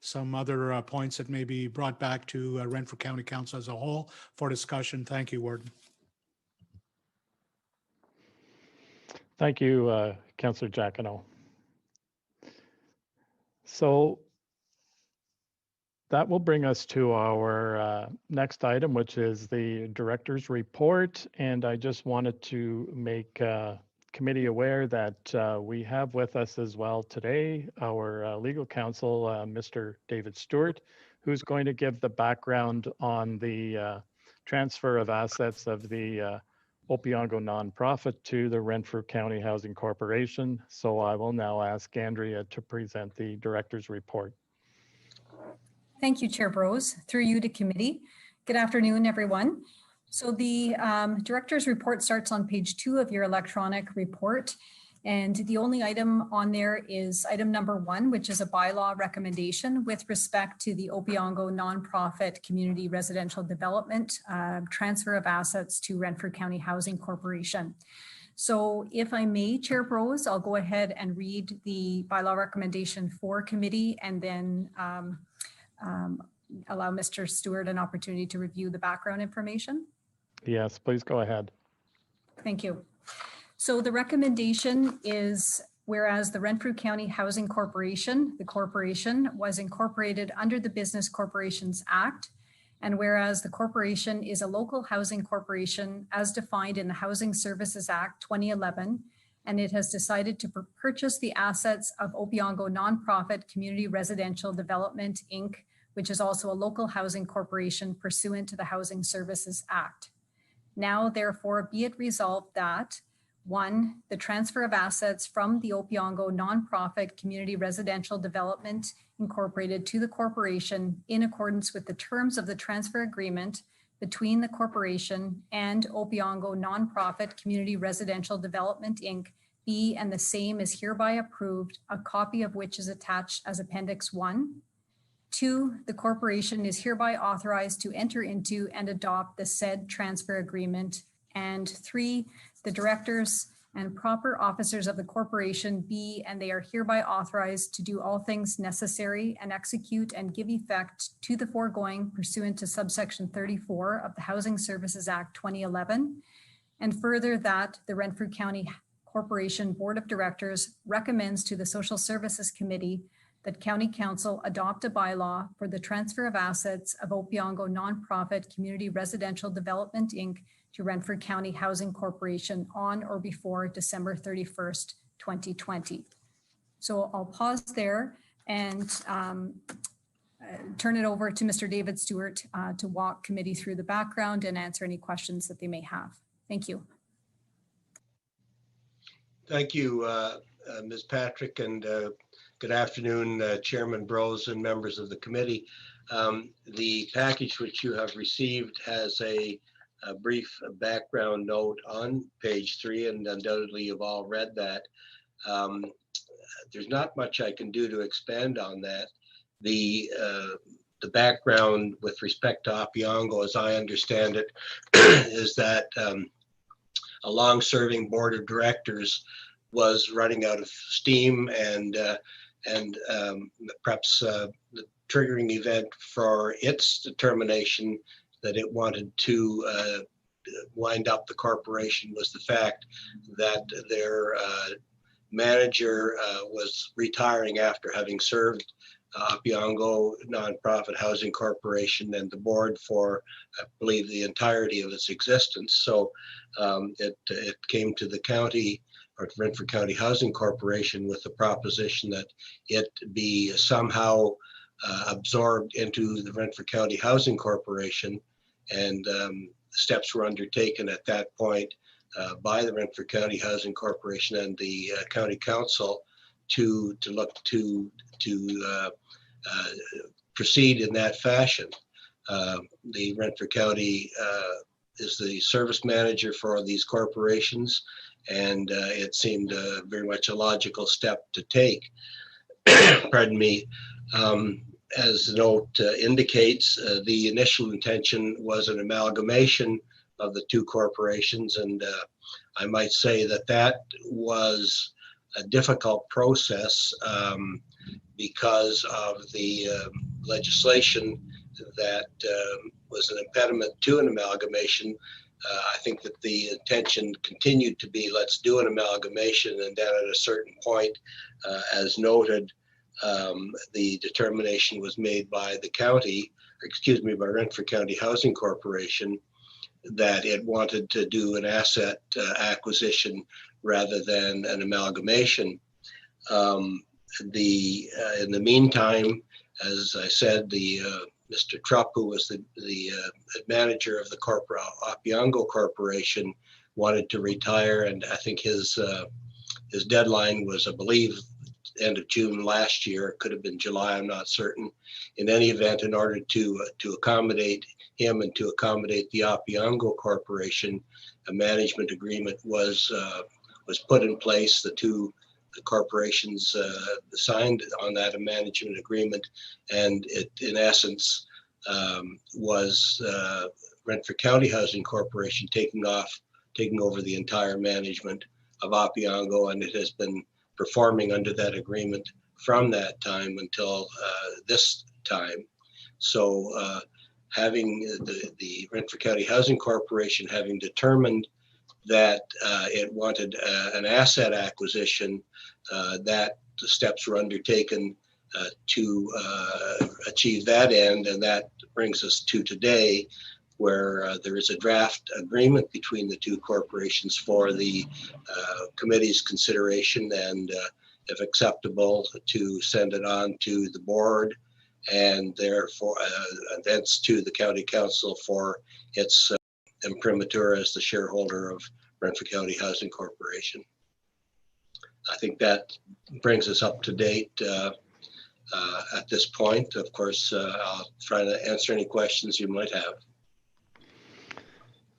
Speaker 3: some other points that may be brought back to Renfrew County Council as a whole for discussion. Thank you, Warden.
Speaker 1: Thank you, Councillor Giacono. So that will bring us to our next item, which is the director's report. And I just wanted to make committee aware that we have with us as well today our legal counsel, Mr. David Stewart, who's going to give the background on the transfer of assets of the Opeongo nonprofit to the Renfrew County Housing Corporation. So I will now ask Andrea to present the director's report.
Speaker 2: Thank you, Chair Brose. Through you to committee. Good afternoon, everyone. So the director's report starts on page 2 of your electronic report. And the only item on there is item number 1, which is a bylaw recommendation with respect to the Opeongo nonprofit community residential development transfer of assets to Renfrew County Housing Corporation. So if I may, Chair Brose, I'll go ahead and read the bylaw recommendation for committee, and then allow Mr. Stewart an opportunity to review the background information.
Speaker 1: Yes, please go ahead.
Speaker 2: Thank you. So the recommendation is, whereas the Renfrew County Housing Corporation, the corporation, was incorporated under the Business Corporations Act, and whereas the corporation is a local housing corporation as defined in the Housing Services Act 2011, and it has decided to purchase the assets of Opeongo Nonprofit Community Residential Development, Inc., which is also a local housing corporation pursuant to the Housing Services Act. Now, therefore, be it resolved that 1, the transfer of assets from the Opeongo Nonprofit Community Residential Development Incorporated to the corporation in accordance with the terms of the transfer agreement between the corporation and Opeongo Nonprofit Community Residential Development, Inc., be and the same is hereby approved, a copy of which is attached as Appendix 1. 2, the corporation is hereby authorized to enter into and adopt the said transfer agreement. And 3, the directors and proper officers of the corporation be and they are hereby authorized to do all things necessary and execute and give effect to the foregoing pursuant to subsection 34 of the Housing Services Act 2011. And further, that the Renfrew County Corporation Board of Directors recommends to the Social Services Committee that County Council adopt a bylaw for the transfer of assets of Opeongo Nonprofit Community Residential Development, Inc. to Renfrew County Housing Corporation on or before December 31st, 2020. So I'll pause there and turn it over to Mr. David Stewart to walk committee through the background and answer any questions that they may have. Thank you.
Speaker 9: Thank you, Ms. Patrick, and good afternoon, Chairman Brose and members of the committee. The package which you have received has a brief background note on page 3, and undoubtedly you've all read that. There's not much I can do to expand on that. The background with respect to Opeongo, as I understand it, is that a long-serving board of directors was running out of steam, and perhaps the triggering event for its determination that it wanted to wind up the corporation was the fact that their manager was retiring after having served Opeongo Nonprofit Housing Corporation and the board for, I believe, the entirety of its existence. So it came to the county, or to Renfrew County Housing Corporation, with the proposition that it be somehow absorbed into the Renfrew County Housing Corporation, and steps were undertaken at that point by the Renfrew County Housing Corporation and the County Council to look to proceed in that fashion. The Renfrew County is the service manager for these corporations, and it seemed very much a logical step to take. Pardon me. As the note indicates, the initial intention was an amalgamation of the two corporations, and I might say that that was a difficult process because of the legislation that was an impediment to an amalgamation. I think that the intention continued to be, let's do an amalgamation, and then at a certain point, as noted, the determination was made by the county, by Renfrew County Housing Corporation, that it wanted to do an asset acquisition rather than an amalgamation. In the meantime, as I said, Mr. Trupp, who was the manager of the Opeongo Corporation, wanted to retire, and I think his deadline was, I believe, end of June last year. It could have been July, I'm not certain. In any event, in order to accommodate him and to accommodate the Opeongo Corporation, a management agreement was put in place. The corporations signed on that management agreement, and it, in essence, was Renfrew County Housing Corporation taking over the entire management of Opeongo, and it has been performing under that agreement from that time until this time. So having the Renfrew County Housing Corporation having determined that it wanted an asset acquisition, that the steps were undertaken to achieve that end, and that brings us to today, where there is a draft agreement between the two corporations for the committee's consideration, and if acceptable, to send it on to the board, and therefore thence to the county council for its imprimatur as the shareholder of Renfrew County Housing Corporation. I think that brings us up to date at this point. Of course, I'll try to answer any questions you might have.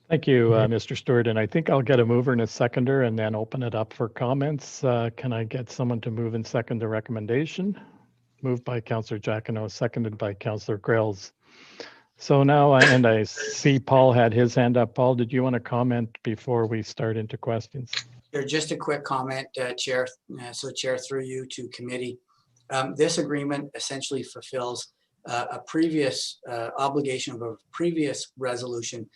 Speaker 1: Thank you, Mr. Stewart. And I think I'll get a mover and a seconder and then open it up for comments. Can I get someone to move and second the recommendation? Moved by Councillor Jacquinot, seconded by Councillor Grills. So now, and I see Paul had his hand up. Paul, did you want to comment before we start into questions?
Speaker 10: Sure, just a quick comment, Chair. So Chair, through you to committee. This agreement essentially fulfills a previous obligation of a previous resolution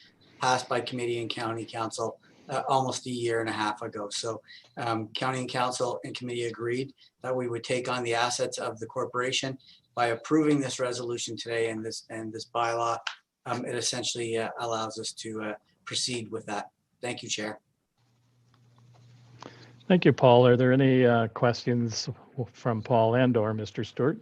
Speaker 10: passed by committee and county council almost a year and a half ago. So county and council and committee agreed that we would take on the assets of the corporation. By approving this resolution today and this bylaw, it essentially allows us to proceed with that. Thank you, Chair.
Speaker 1: Thank you, Paul. Are there any questions from Paul and or Mr. Stewart?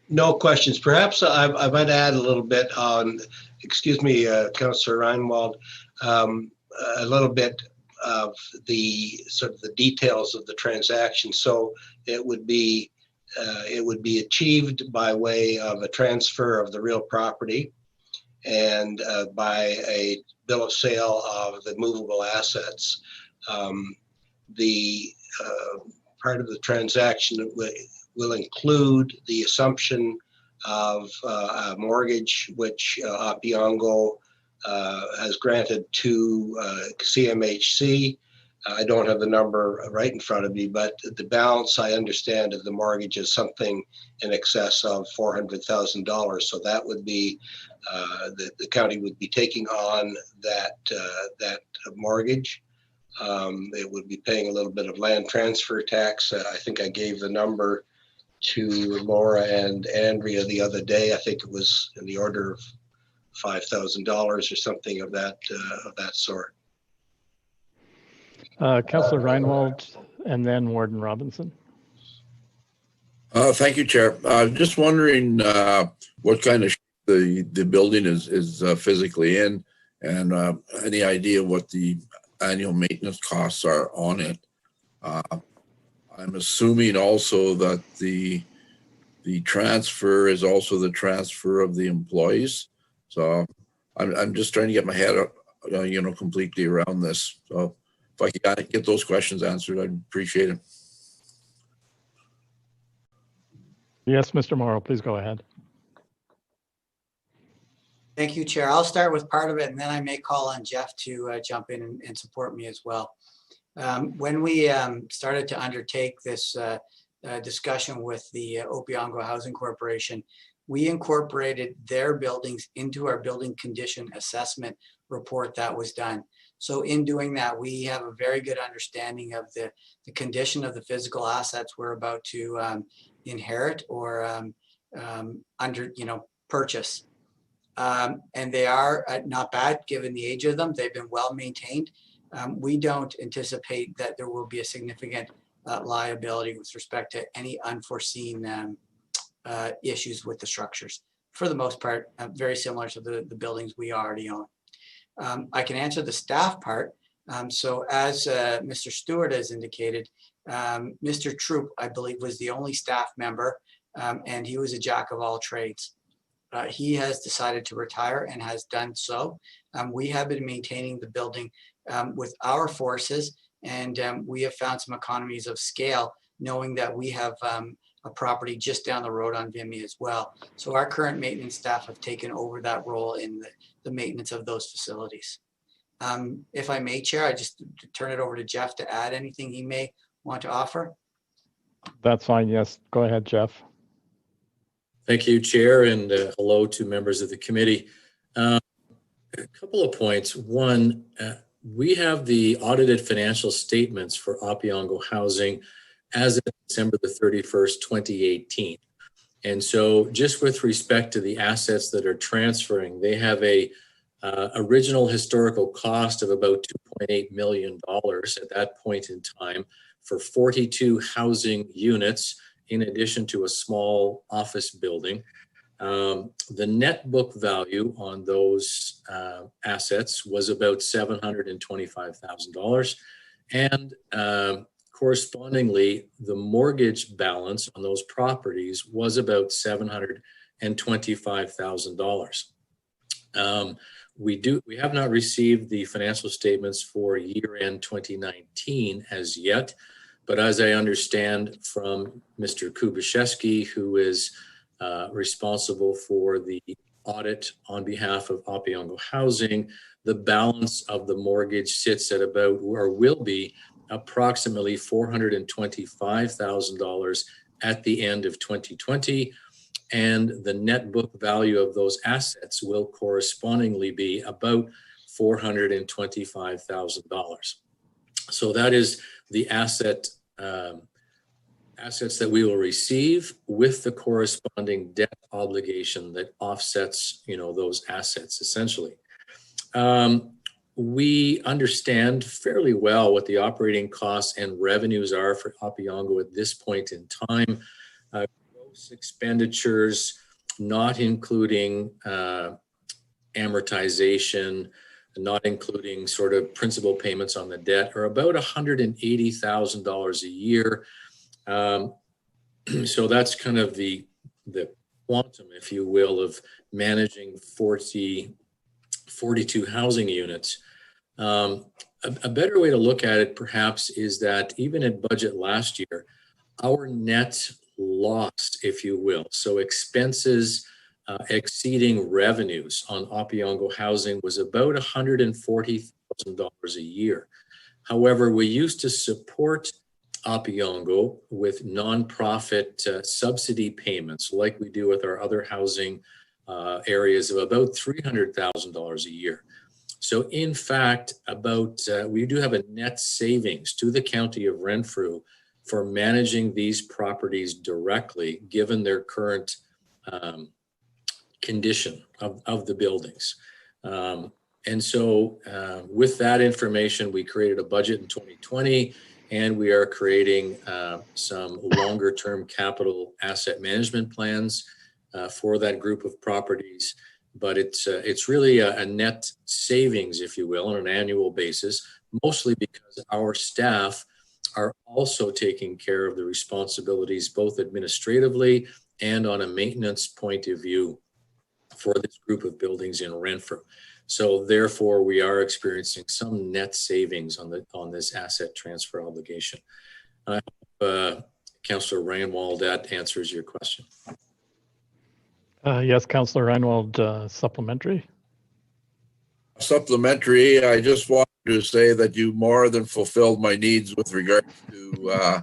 Speaker 9: No questions. Perhaps I might add a little bit on, Councillor Reinwald, a little bit of the sort of the details of the transaction. So it would be achieved by way of a transfer of the real property and by a bill of sale of the movable assets. The part of the transaction will include the assumption of a mortgage which Opeongo has granted to CMHC. I don't have the number right in front of me, but the balance, I understand, of the mortgage is something in excess of $400,000. So that would be, the county would be taking on that mortgage. It would be paying a little bit of land transfer tax. I think I gave the number to Laura and Andrea the other day. I think it was in the order of $5,000 or something of that sort.
Speaker 1: Councillor Reinwald and then Warden Robinson.
Speaker 11: Thank you, Chair. Just wondering what kind of shape the building is physically in, and any idea what the annual maintenance costs are on it. I'm assuming also that the the transfer is also the transfer of the employees. So I'm just trying to get my head, completely around this. So if I could get those questions answered, I'd appreciate it.
Speaker 1: Yes, Mr. Morrow, please go ahead.
Speaker 10: Thank you, Chair. I'll start with part of it, and then I may call on Jeff to jump in and support me as well. When we started to undertake this discussion with the Opeongo Housing Corporation, we incorporated their buildings into our building condition assessment report that was done. So in doing that, we have a very good understanding of the condition of the physical assets we're about to inherit or purchase. And they are not bad given the age of them. They've been well maintained. We don't anticipate that there will be a significant liability with respect to any unforeseen issues with the structures. For the most part, very similar to the buildings we already own. I can answer the staff part. So as Mr. Stewart has indicated, Mr. Troop, I believe, was the only staff member, and he was a jack of all trades. He has decided to retire and has done so. We have been maintaining the building with our forces, and we have found some economies of scale, knowing that we have a property just down the road on Vimy as well. So our current maintenance staff have taken over that role in the maintenance of those facilities. If I may, Chair, I just turn it over to Jeff to add anything he may want to offer.
Speaker 1: That's fine. Yes, go ahead, Jeff.
Speaker 12: Thank you, Chair, and hello to members of the committee. A couple of points. One, we have the audited financial statements for Opeongo Housing as of December the 31st, 2018. And so just with respect to the assets that are transferring, they have a original historical cost of about $2.8 million at that point in time for 42 housing units, in addition to a small office building. The net book value on those assets was about $725,000. And correspondingly, the mortgage balance on those properties was about $725,000. We have not received the financial statements for year-end 2019 as yet. But as I understand from Mr. Kubaszewski, who is responsible for the audit on behalf of Opeongo Housing, the balance of the mortgage sits at about, or will be, approximately $425,000 at the end of 2020. And the net book value of those assets will correspondingly be about $425,000. So that is the assets that we will receive with the corresponding debt obligation that offsets, those assets essentially. We understand fairly well what the operating costs and revenues are for Opeongo at this point in time. Gross expenditures, not including amortization, not including sort of principal payments on the debt, are about $180,000 a year. So that's kind of the quantum, if you will, of managing 42 housing units. A better way to look at it perhaps is that even at budget last year, our net loss, if you will, so expenses exceeding revenues on Opeongo Housing was about $140,000 a year. However, we used to support Opeongo with nonprofit subsidy payments like we do with our other housing areas of about $300,000 a year. So in fact, we do have a net savings to the County of Renfrew for managing these properties directly, given their current condition of the buildings. And so with that information, we created a budget in 2020, and we are creating some longer term capital asset management plans for that group of properties. But it's really a net savings, if you will, on an annual basis, mostly because our staff are also taking care of the responsibilities both administratively and on a maintenance point of view for this group of buildings in Renfrew. So therefore, we are experiencing some net savings on this asset transfer obligation. I hope, Councillor Reinwald, that answers your question.
Speaker 1: Yes, Councillor Reinwald, supplementary.
Speaker 11: Supplementary, I just wanted to say that you more than fulfilled my needs with regard to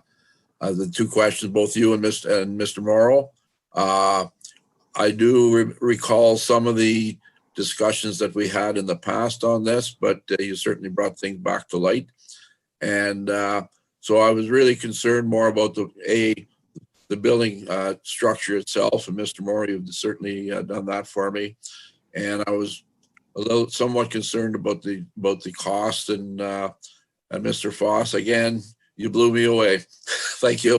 Speaker 11: the two questions, both you and Mr. Morrow. I do recall some of the discussions that we had in the past on this, but you certainly brought things back to light. And so I was really concerned more about the building structure itself. And Mr. Morrow, you've certainly done that for me. And I was somewhat concerned about the cost. And Mr. Foss, again, you blew me away. Thank you.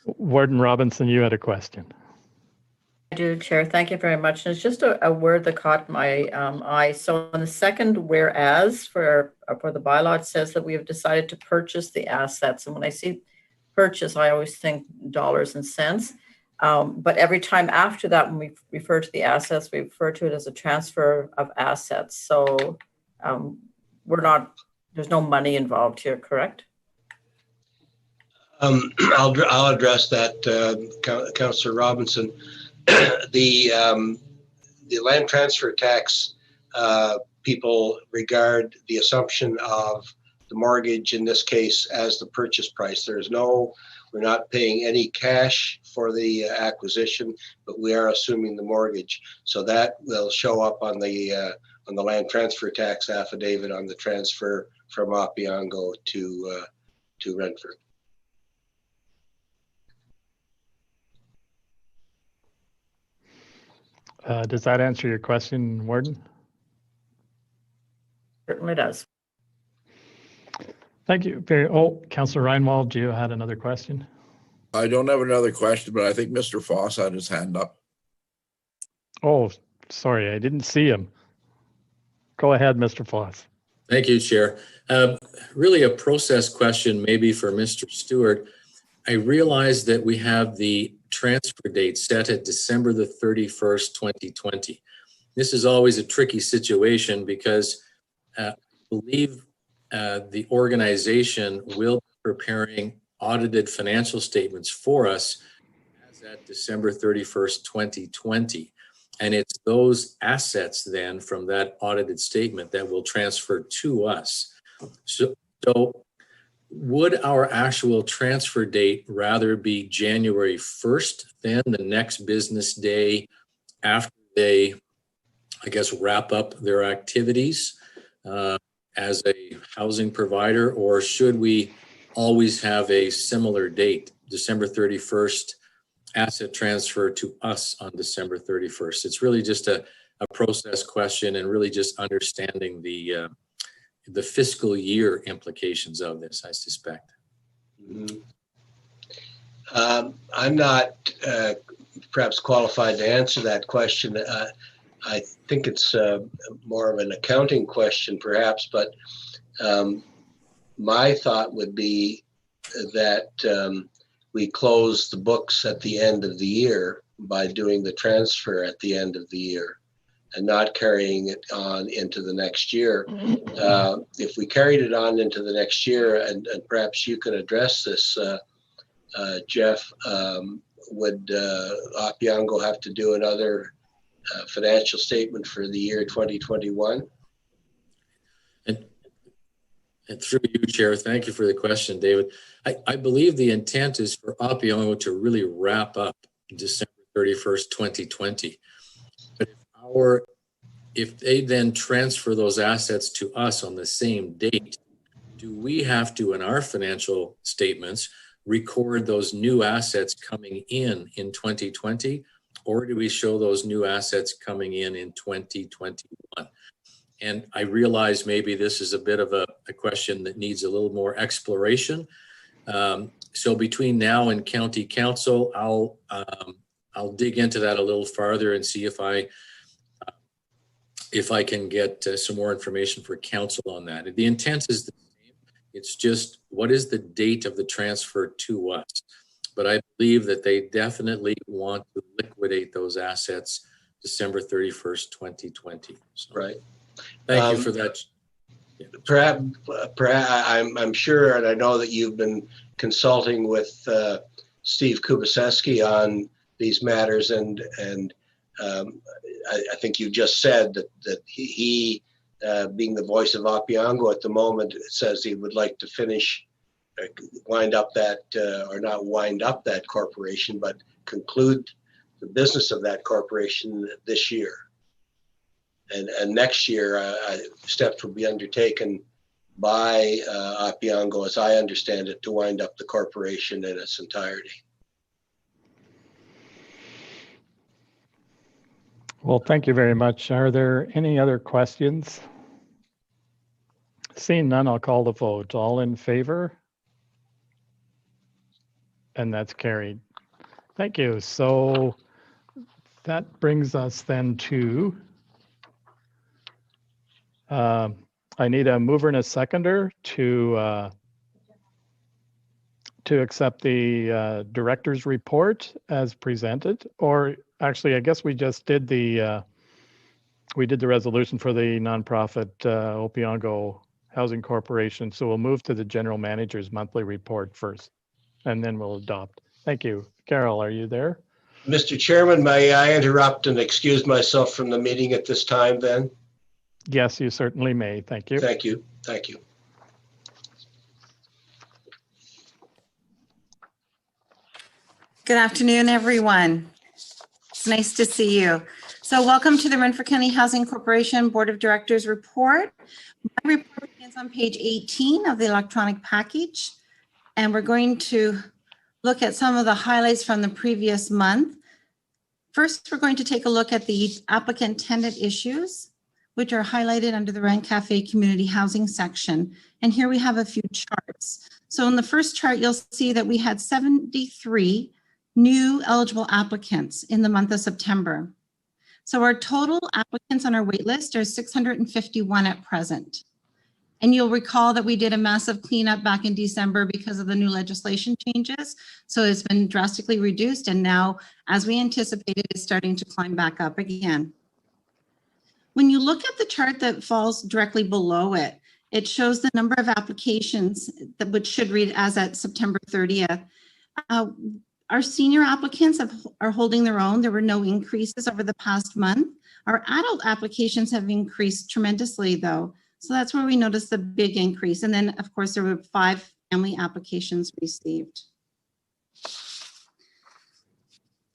Speaker 1: Warden Robinson, you had a question.
Speaker 5: I do, Chair. Thank you very much. And it's just a word that caught my eye. So in the second whereas for the bylaw, it says that we have decided to purchase the assets. And when I see purchase, I always think dollars and cents. But every time after that, when we refer to the assets, we refer to it as a transfer of assets. So there's no money involved here, correct?
Speaker 9: I'll address that, Councillor Robinson. The land transfer tax people regard the assumption of the mortgage in this case as the purchase price. We're not paying any cash for the acquisition, but we are assuming the mortgage. So that will show up on the land transfer tax affidavit on the transfer from Opeongo to Renfrew.
Speaker 1: Does that answer your question, Warden?
Speaker 5: Certainly does.
Speaker 1: Thank you. Councillor Reinwald, you had another question?
Speaker 11: I don't have another question, but I think Mr. Foss had his hand up.
Speaker 1: Oh, sorry, I didn't see him. Go ahead, Mr. Foss.
Speaker 12: Thank you, Chair. Really a process question maybe for Mr. Stewart. I realize that we have the transfer date set at December the 31st, 2020. This is always a tricky situation because I believe the organization will be preparing audited financial statements for us as at December 31st, 2020. And it's those assets then from that audited statement that will transfer to us. So would our actual transfer date rather be January 1st, then the next business day after they, I guess, wrap up their activities as a housing provider, or should we always have a similar date, December 31st, asset transfer to us on December 31st? It's really just a process question and really just understanding the fiscal year implications of this, I suspect.
Speaker 9: Mm-hmm. I'm not perhaps qualified to answer that question. I think it's more of an accounting question perhaps, but my thought would be that we close the books at the end of the year by doing the transfer at the end of the year and not carrying it on into the next year. If we carried it on into the next year, and perhaps you can address this, Jeff, would Opeongo have to do another financial statement for the year 2021?
Speaker 12: And through you, Chair, thank you for the question, David. I believe the intent is for Opeongo to really wrap up December 31st, 2020. But if they then transfer those assets to us on the same date, do we have to, in our financial statements, record those new assets coming in 2020, or do we show those new assets coming in 2021? And I realize maybe this is a bit of a question that needs a little more exploration. So between now and County Council, I'll dig into that a little farther and see if I can get some more information for Council on that. The intent is the same. It's just what is the date of the transfer to us? but I believe that they definitely want to liquidate those assets December 31st, 2020. So,
Speaker 9: Right.
Speaker 12: thank you for that. Yeah.
Speaker 9: Perhaps I'm sure, and I know that you've been consulting with Steve Kubiseski on these matters, and I think you just said that he being the voice of Opeongo at the moment, says he would like to finish, wind up that, or not wind up that corporation, but conclude the business of that corporation this year. And next year, steps will be undertaken by Opeongo, as I understand it, to wind up the corporation in its entirety.
Speaker 1: Well, thank you very much. Are there any other questions? Seeing none, I'll call the vote. All in favor? And that's carried. Thank you. So that brings us then to, I need a mover and a seconder to accept the director's report as presented, or actually, I guess we just did the resolution for the nonprofit Opeongo Housing Corporation. So we'll move to the general manager's monthly report first, and then we'll adopt. Thank you. Carol, are you there?
Speaker 9: Mr. Chairman, may I interrupt and excuse myself from the meeting at this time then?
Speaker 1: Yes, you certainly may. Thank you.
Speaker 9: Thank you. Thank you.
Speaker 13: Good afternoon, everyone. It's nice to see you. So welcome to the Renfrew County Housing Corporation Board of Directors report. My report begins on page 18 of the electronic package, and we're going to look at some of the highlights from the previous month. First, we're going to take a look at the applicant tenant issues, which are highlighted under the Rent Cafe Community Housing section. And here we have a few charts. So in the first chart, you'll see that we had 73 new eligible applicants in the month of September. So our total applicants on our wait list are 651 at present. And you'll recall that we did a massive cleanup back in December because of the new legislation changes. So it's been drastically reduced, and now, as we anticipated, it's starting to climb back up again. When you look at the chart that falls directly below it, it shows the number of applications that which should read as at September 30th. Our senior applicants are holding their own. There were no increases over the past month. Our adult applications have increased tremendously though. So that's where we noticed the big increase. And then of course there were 5 family applications received.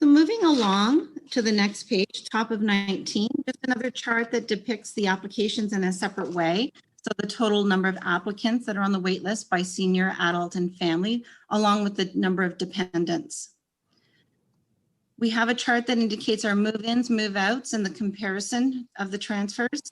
Speaker 13: So moving along to the next page, top of 19, just another chart that depicts the applications in a separate way. So the total number of applicants that are on the wait list by senior, adult, and family, along with the number of dependents. We have a chart that indicates our move-ins, move-outs, and the comparison of the transfers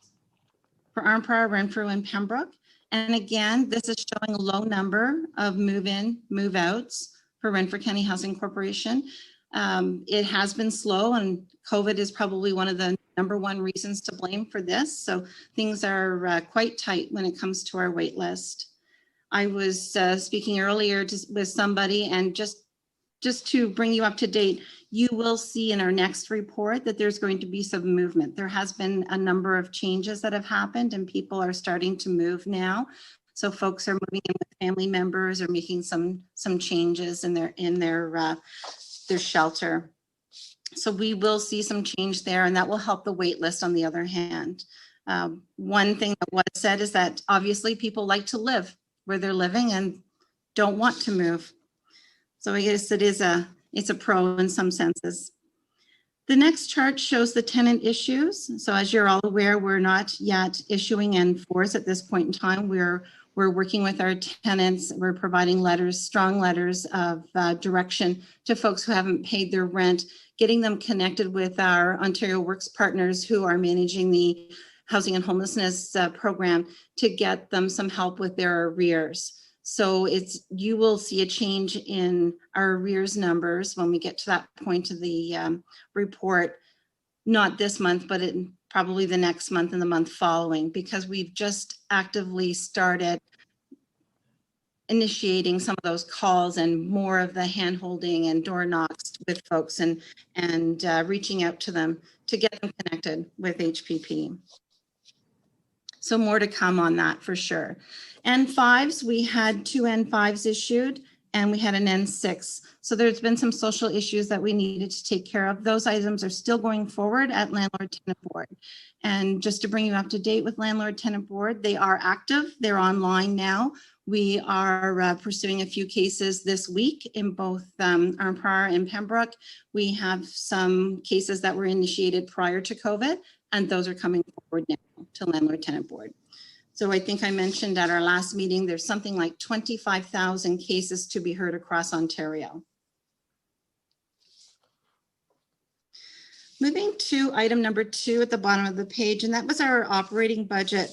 Speaker 13: for Arnprior, Renfrew, and Pembroke. And again, this is showing a low number of move-in, move-outs for Renfrew County Housing Corporation. It has been slow, and COVID is probably one of the #1 reasons to blame for this. So things are quite tight when it comes to our wait list. I was speaking earlier with somebody, and just to bring you up to date, you will see in our next report that there's going to be some movement. There has been a number of changes that have happened, and people are starting to move now. So folks are moving in with family members or making some changes in their shelter. So we will see some change there, and that will help the wait list on the other hand. One thing that was said is that obviously people like to live where they're living and don't want to move. So I guess it's a pro in some senses. The next chart shows the tenant issues. So as you're all aware, we're not yet issuing N4s at this point in time. We're working with our tenants. We're providing letters, strong letters of direction to folks who haven't paid their rent, getting them connected with our Ontario Works partners who are managing the housing and homelessness program to get them some help with their arrears. So you will see a change in our arrears numbers when we get to that point of the report, not this month, but probably the next month and the month following, because we've just actively started initiating some of those calls and more of the hand holding and door knocks with folks and reaching out to them to get them connected with HPP. So more to come on that for sure. N5s, we had 2 N5s issued and we had an N6. So there's been some social issues that we needed to take care of. Those items are still going forward at Landlord Tenant Board. And just to bring you up to date with Landlord Tenant Board, they are active. They're online now. We are pursuing a few cases this week in both Arnprior and Pembroke. We have some cases that were initiated prior to COVID, and those are coming forward now to Landlord Tenant Board. So I think I mentioned at our last meeting, there's something like 25,000 cases to be heard across Ontario. Moving to item number 2 at the bottom of the page, and that was our operating budget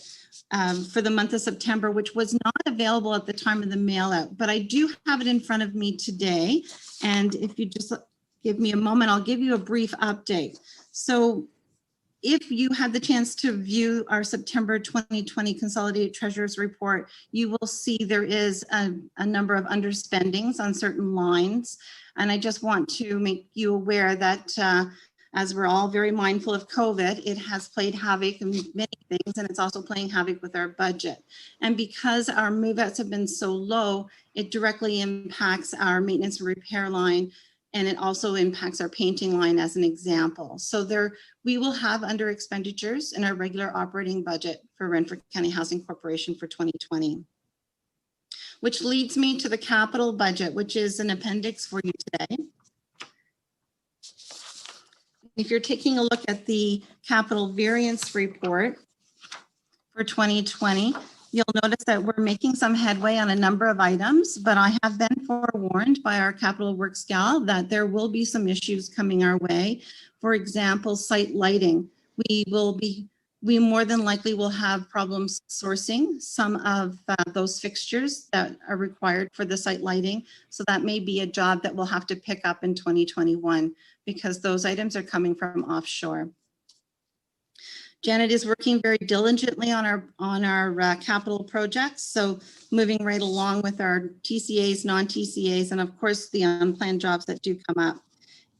Speaker 13: for the month of September, which was not available at the time of the mail out, but I do have it in front of me today. And if you just give me a moment, I'll give you a brief update. So if you had the chance to view our September 2020 Consolidated Treasurer's Report, you will see there is a number of underspendings on certain lines. And I just want to make you aware that as we're all very mindful of COVID, it has played havoc in many things, and it's also playing havoc with our budget. And because our move-outs have been so low, it directly impacts our maintenance and repair line, and it also impacts our painting line as an example. So we will have under expenditures in our regular operating budget for Renfrew County Housing Corporation for 2020. Which leads me to the capital budget, which is an appendix for you today. If you're taking a look at the capital variance report for 2020, you'll notice that we're making some headway on a number of items, but I have been forewarned by our capital works gal that there will be some issues coming our way. For example, site lighting. We more than likely will have problems sourcing some of those fixtures that are required for the site lighting. So that may be a job that we'll have to pick up in 2021 because those items are coming from offshore. Janet is working very diligently on our capital projects. So moving right along with our TCAs, non-TCAs, and of course the unplanned jobs that do come up.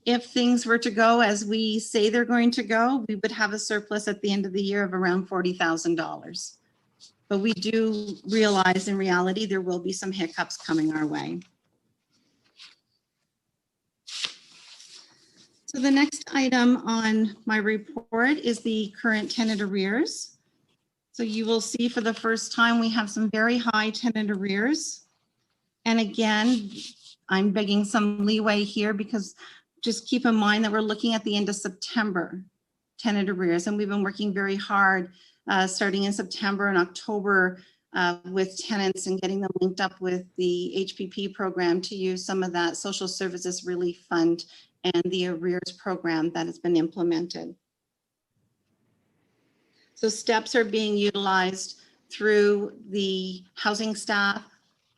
Speaker 13: If things were to go as we say they're going to go, we would have a surplus at the end of the year of around $40,000. But we do realize in reality, there will be some hiccups coming our way. So the next item on my report is the current tenant arrears. So you will see for the first time, we have some very high tenant arrears. And again, I'm begging some leeway here because just keep in mind that we're looking at the end of September tenant arrears, and we've been working very hard starting in September and October with tenants and getting them linked up with the HPP program to use some of that social services relief fund and the arrears program that has been implemented. So steps are being utilized through the housing staff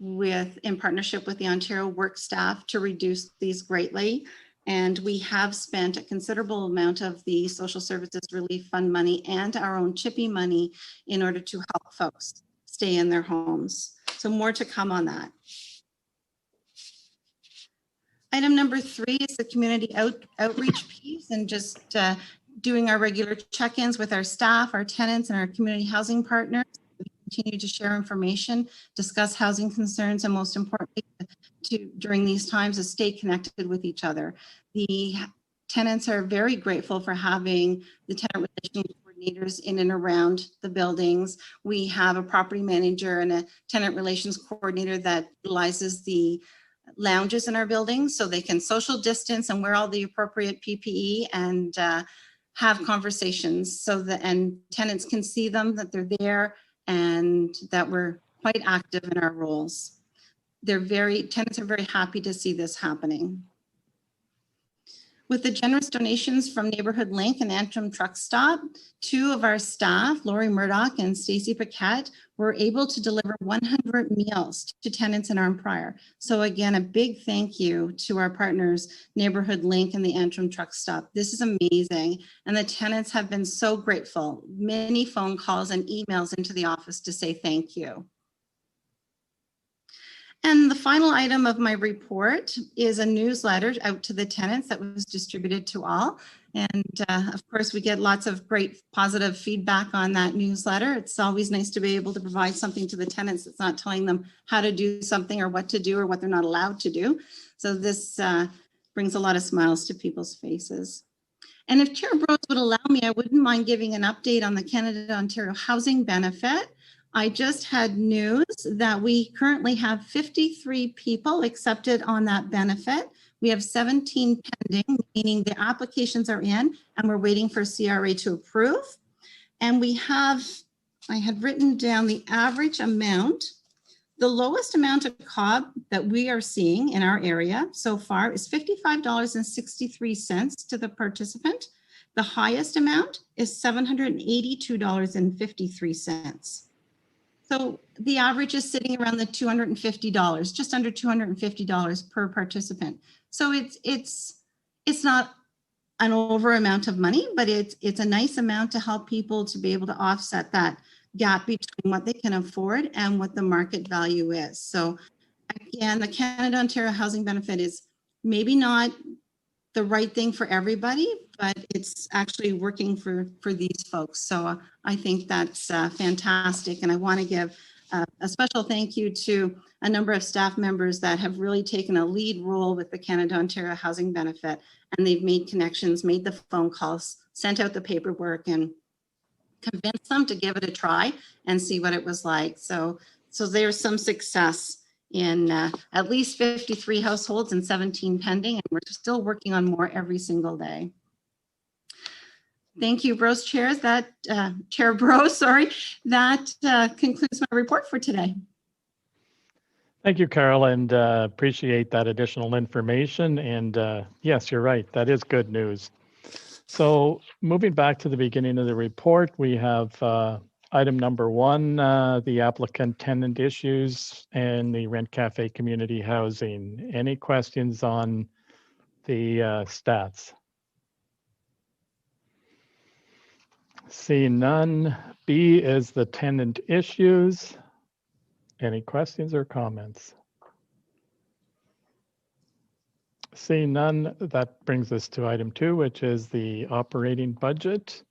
Speaker 13: in partnership with the Ontario work staff to reduce these greatly. And we have spent a considerable amount of the social services relief fund money and our own chippy money in order to help folks stay in their homes. So more to come on that. Item number 3 is the community outreach piece and just doing our regular check-ins with our staff, our tenants, and our community housing partners. We continue to share information, discuss housing concerns, and most importantly, during these times, to stay connected with each other. The tenants are very grateful for having the tenant relations coordinators in and around the buildings. We have a property manager and a tenant relations coordinator that utilizes the lounges in our buildings so they can social distance and wear all the appropriate PPE and have conversations so that tenants can see them, that they're there, and that we're quite active in our roles. Tenants are very happy to see this happening. With the generous donations from Neighborhood Link and Antrim Truck Stop, 2 of our staff, Lori Murdoch and Stacey Paquette, were able to deliver 100 meals to tenants in Arnprior. So again, a big thank you to our partners, Neighborhood Link and the Antrim Truck Stop. This is amazing. And the tenants have been so grateful. Many phone calls and emails into the office to say thank you. And the final item of my report is a newsletter out to the tenants that was distributed to all. And of course, we get lots of great positive feedback on that newsletter. It's always nice to be able to provide something to the tenants that's not telling them how to do something or what to do or what they're not allowed to do. So this brings a lot of smiles to people's faces. And if Chair Brose would allow me, I wouldn't mind giving an update on the Canada-Ontario housing benefit. I just had news that we currently have 53 people accepted on that benefit. We have 17 pending, meaning the applications are in and we're waiting for CRA to approve. And we have, I had written down the average amount. The lowest amount of COB that we are seeing in our area so far is $55.63 to the participant. The highest amount is $782.53. So the average is sitting around the $250, just under $250 per participant. So it's not an over amount of money, but it's a nice amount to help people to be able to offset that gap between what they can afford and what the market value is. So again, the Canada-Ontario housing benefit is maybe not the right thing for everybody, but it's actually working for these folks. So I think that's fantastic. And I want to give a special thank you to a number of staff members that have really taken a lead role with the Canada-Ontario housing benefit. And they've made connections, made the phone calls, sent out the paperwork, and convinced them to give it a try and see what it was like. So there's some success in at least 53 households and 17 pending, and we're still working on more every single day. Thank you, Brose Chair. Chair Brose, sorry. That concludes my report for today.
Speaker 1: Thank you, Carol, and appreciate that additional information. And yes, you're right. That is good news. So moving back to the beginning of the report, we have item number 1, the applicant tenant issues and the Rent Cafe community housing. Any questions on the stats? Seeing none. B is the tenant issues. Any questions or comments? Seeing none, that brings us to item 2, which is the operating budget.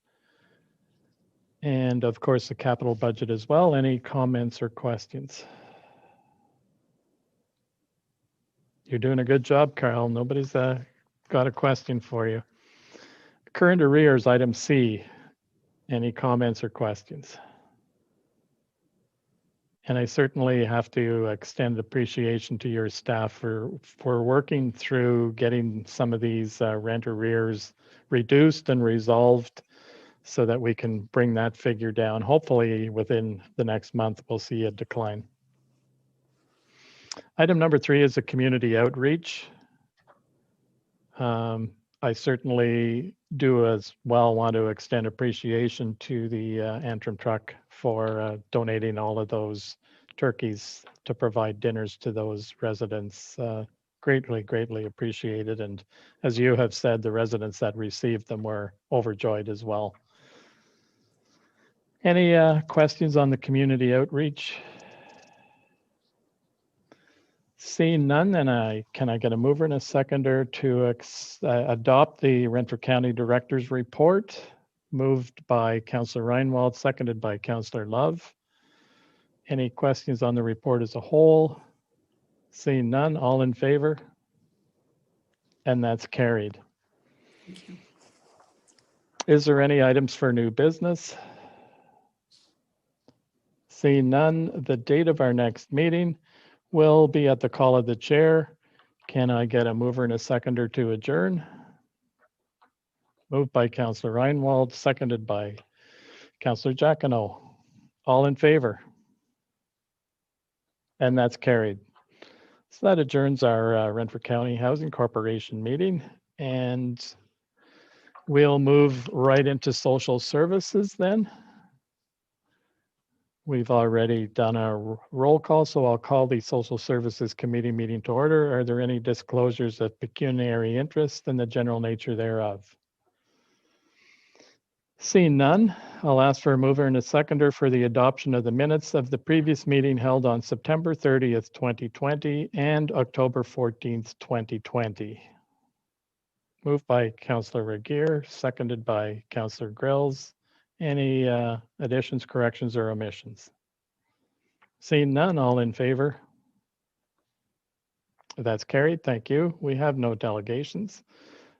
Speaker 1: And of course, the capital budget as well. Any comments or questions? You're doing a good job, Carl. Nobody's got a question for you. Current arrears, item C. Any comments or questions? And I certainly have to extend appreciation to your staff for working through getting some of these rent arrears reduced and resolved so that we can bring that figure down. Hopefully within the next month, we'll see a decline. Item number 3 is the community outreach. I certainly do as well want to extend appreciation to the Antrim Truck for donating all of those turkeys to provide dinners to those residents. Greatly, greatly appreciated. And as you have said, the residents that received them were overjoyed as well. Any questions on the community outreach? Seeing none, then can I get a mover and a seconder to adopt the Renfrew County Director's Report? Moved by Councillor Reinwald, seconded by Councillor Love. Any questions on the report as a whole? Seeing none, all in favor? And that's carried.
Speaker 13: Thank you.
Speaker 1: Is there any items for new business? Seeing none, the date of our next meeting will be at the call of the chair. Can I get a mover and a seconder to adjourn? Moved by Councillor Reinwald, seconded by Councillor Giacono. All in favor? And that's carried. So that adjourns our Renfrew County Housing Corporation meeting, and we'll move right into social services then. We've already done our roll call, so I'll call the Social Services Committee meeting to order. Are there any disclosures of pecuniary interest and the general nature thereof? Seeing none, I'll ask for a mover and a seconder for the adoption of the minutes of the previous meeting held on September 30th, 2020 and October 14th, 2020. Moved by Councillor Regier, seconded by Councillor Grills. Any additions, corrections, or omissions? Seeing none, all in favor? That's carried. Thank you. We have no delegations.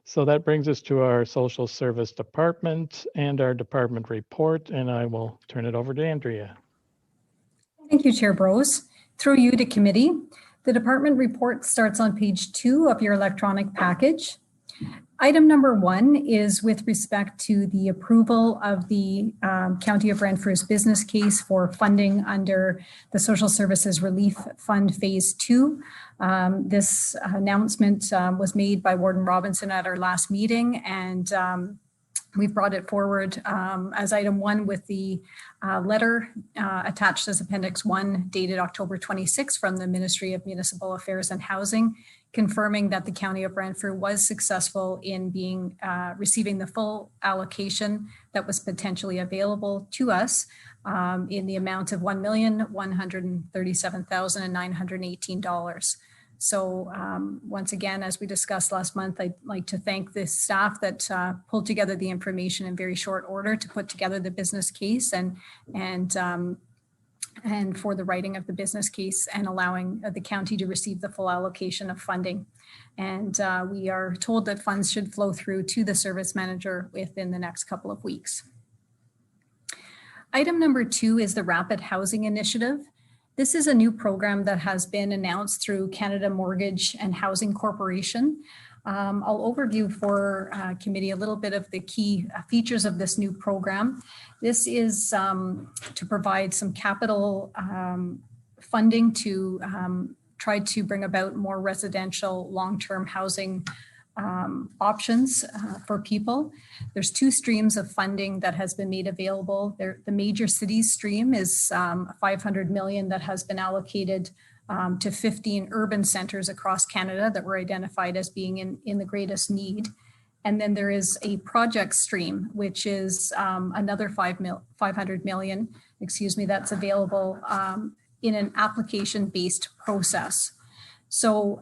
Speaker 1: So that brings us to our Social Service Department and our department report, and I will turn it over to Andrea.
Speaker 2: Thank you, Chair Brose. Through you to committee. The department report starts on page 2 of your electronic package. Item number 1 is with respect to the approval of the County of Renfrew's business case for funding under the Social Services Relief Fund Phase 2. This announcement was made by Warden Robinson at our last meeting, and we've brought it forward as item 1 with the letter attached as Appendix 1 dated October 26 from the Ministry of Municipal Affairs and Housing, confirming that the County of Renfrew was successful in receiving the full allocation that was potentially available to us in the amount of $1,137,918. So once again, as we discussed last month, I'd like to thank the staff that pulled together the information in very short order to put together the business case and for the writing of the business case and allowing the county to receive the full allocation of funding. And we are told that funds should flow through to the service manager within the next couple of weeks. Item number 2 is the Rapid Housing Initiative. This is a new program that has been announced through Canada Mortgage and Housing Corporation. I'll overview for committee a little bit of the key features of this new program. This is to provide some capital funding to try to bring about more residential long-term housing options for people. There's 2 streams of funding that has been made available. The major cities stream is $500 million that has been allocated to 15 urban centers across Canada that were identified as being in the greatest need. And then there is a project stream, which is another $500 million, that's available in an application-based process. So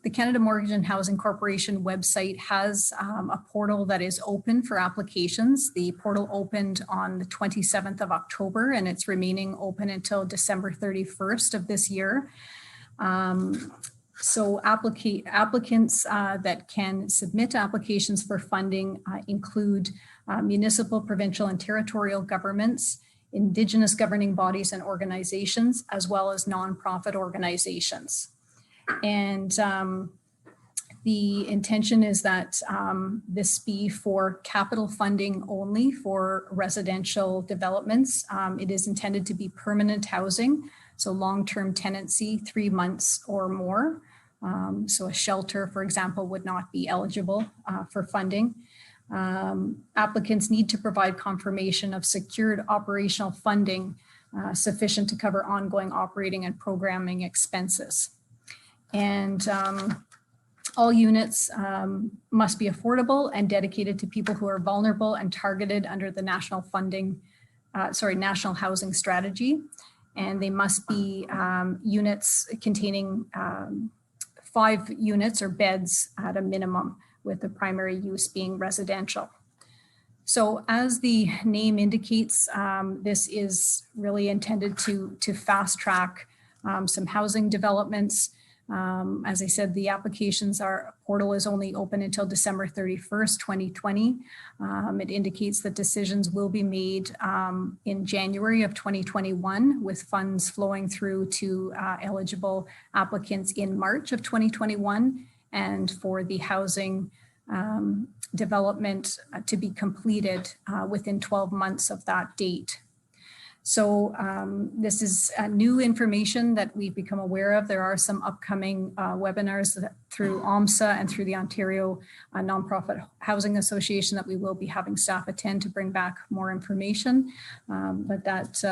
Speaker 2: the Canada Mortgage and Housing Corporation website has a portal that is open for applications. The portal opened on the 27th of October, and it's remaining open until December 31st of this year. So applicants that can submit applications for funding include municipal, provincial, and territorial governments, Indigenous governing bodies and organizations, as well as nonprofit organizations. And the intention is that this be for capital funding only for residential developments. It is intended to be permanent housing, so long-term tenancy, 3 months or more. So a shelter, for example, would not be eligible for funding. Applicants need to provide confirmation of secured operational funding sufficient to cover ongoing operating and programming expenses. And all units must be affordable and dedicated to people who are vulnerable and targeted under the National Housing Strategy. And they must be units containing 5 units or beds at a minimum, with the primary use being residential. So as the name indicates, this is really intended to fast track some housing developments. As I said, the portal is only open until December 31st, 2020. It indicates that decisions will be made in January of 2021, with funds flowing through to eligible applicants in March of 2021, and for the housing development to be completed within 12 months of that date. So this is new information that we've become aware of. There are some upcoming webinars through OMSA and through the Ontario Nonprofit Housing Association that we will be having staff attend to bring back more information. But that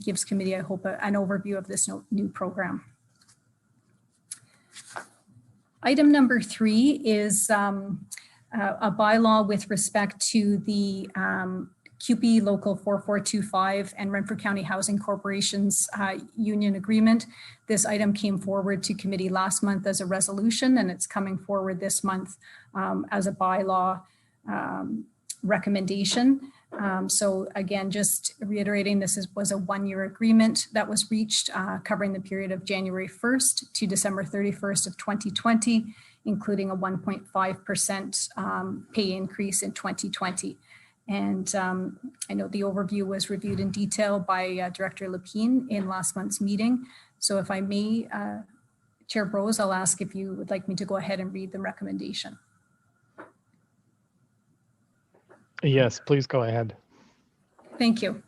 Speaker 2: gives committee, I hope, an overview of this new program. Item number 3 is a bylaw with respect to the QP Local 4425 and Renfrew County Housing Corporation's union agreement. This item came forward to committee last month as a resolution, and it's coming forward this month as a bylaw recommendation. So again, just reiterating, this was a one-year agreement that was reached covering the period of January 1st to December 31st of 2020, including a 1.5% pay increase in 2020. And I know the overview was reviewed in detail by Director Lapine in last month's meeting. So if I may, Chair Brose, I'll ask if you would like me to go ahead and read the recommendation.
Speaker 1: Yes, please go ahead.
Speaker 2: Thank you.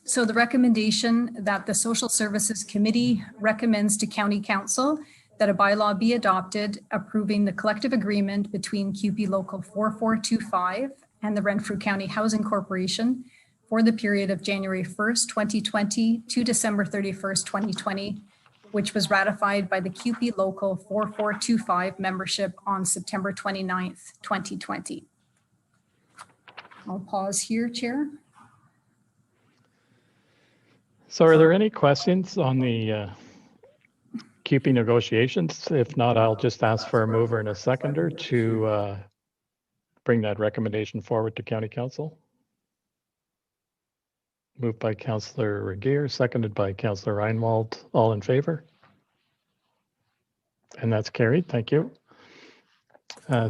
Speaker 2: So the recommendation that the Social Services Committee recommends to County Council that a bylaw be adopted approving the collective agreement between QP Local 4425 and the Renfrew County Housing Corporation for the period of January 1st, 2020 to December 31st, 2020, which was ratified by the QP Local 4425 membership on September 29th, 2020. I'll pause here, Chair.
Speaker 1: So are there any questions on the QP negotiations? If not, I'll just ask for a mover and a seconder to bring that recommendation forward to County Council. Moved by Councillor Regier, seconded by Councillor Reinwald. All in favor? And that's carried. Thank you.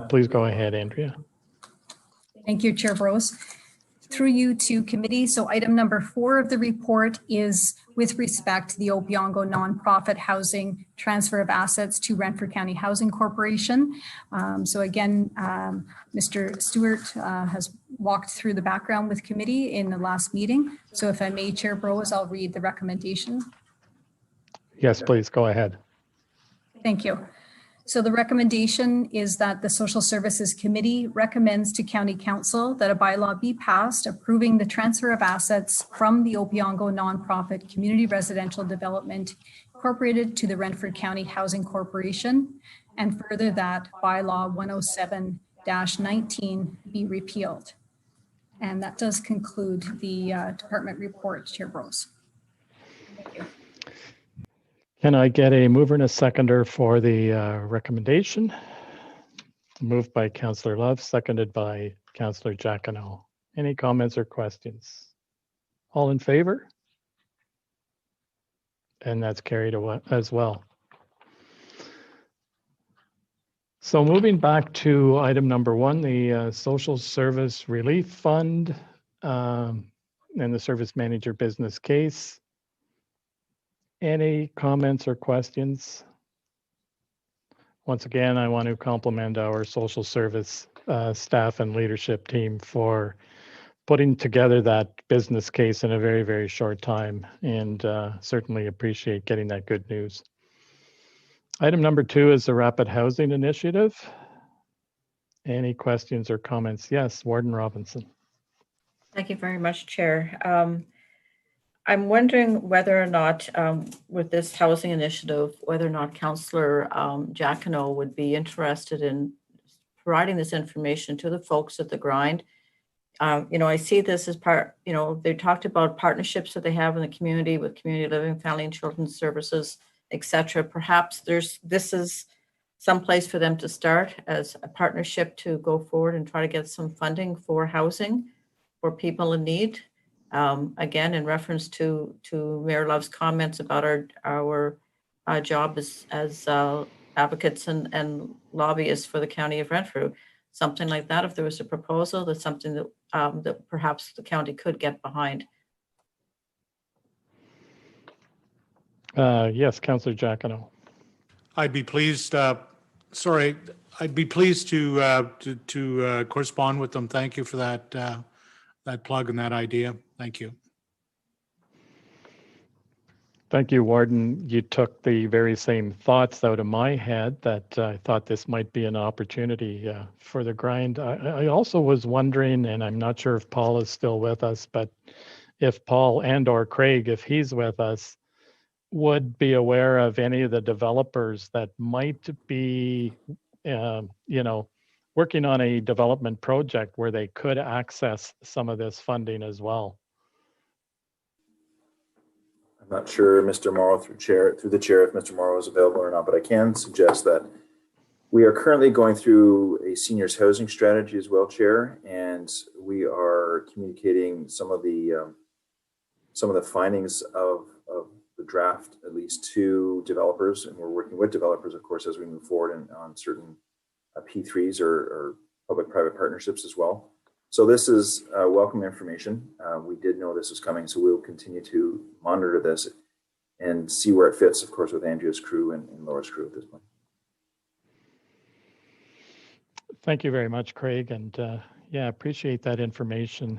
Speaker 1: Please go ahead, Andrea.
Speaker 2: Thank you, Chair Brose. Through you to committee. So item number 4 of the report is with respect to the Opeongo nonprofit housing transfer of assets to Renfrew County Housing Corporation. So again, Mr. Stewart has walked through the background with committee in the last meeting. So if I may, Chair Brose, I'll read the recommendation.
Speaker 1: Yes, please go ahead.
Speaker 2: Thank you. So the recommendation is that the Social Services Committee recommends to County Council that a bylaw be passed approving the transfer of assets from the Opeongo nonprofit community residential development incorporated to the Renfrew County Housing Corporation, and further that bylaw 107-19 be repealed. And that does conclude the department report, Chair Brose. Thank you.
Speaker 1: Can I get a mover and a seconder for the recommendation? Moved by Councillor Love, seconded by Councillor Giacono. Any comments or questions? All in favor? And that's carried as well. So moving back to item number 1, the Social Service Relief Fund and the Service Manager business case. Any comments or questions? Once again, I want to compliment our social service staff and leadership team for putting together that business case in a very, very short time, and certainly appreciate getting that good news. Item number 2 is the Rapid Housing Initiative. Any questions or comments? Yes, Warden Robinson.
Speaker 5: Thank you very much, Chair. I'm wondering whether or not with this housing initiative, whether or not Councillor Giacono would be interested in providing this information to the folks at the grind. I see this as part, they talked about partnerships that they have in the community with community living, family and children's services, etc. Perhaps this is some place for them to start as a partnership to go forward and try to get some funding for housing for people in need. Again, in reference to Mayor Love's comments about our job as advocates and lobbyists for the County of Renfrew, something like that. If there was a proposal, that's something that that perhaps the county could get behind.
Speaker 1: Yes, Councillor Giacono.
Speaker 3: I'd be pleased. I'd be pleased to correspond with them. Thank you for that plug and that idea. Thank you.
Speaker 1: Thank you, Warden. You took the very same thoughts out of my head that I thought this might be an opportunity for the grind. I also was wondering, and I'm not sure if Paul is still with us, but if Paul and or Craig, if he's with us, would be aware of any of the developers that might be, working on a development project where they could access some of this funding as well.
Speaker 14: I'm not sure, Mr. Morrow, through the chair, if Mr. Morrow is available or not, but I can suggest that we are currently going through a seniors housing strategy as well, Chair, and we are communicating some of the findings of the draft, at least to developers, and we're working with developers, of course, as we move forward on certain P3s or public-private partnerships as well. So this is welcome information. We did know this was coming, so we'll continue to monitor this and see where it fits, of course, with Andrea's crew and Laura's crew at this point.
Speaker 1: Thank you very much, Craig. And yeah, appreciate that information.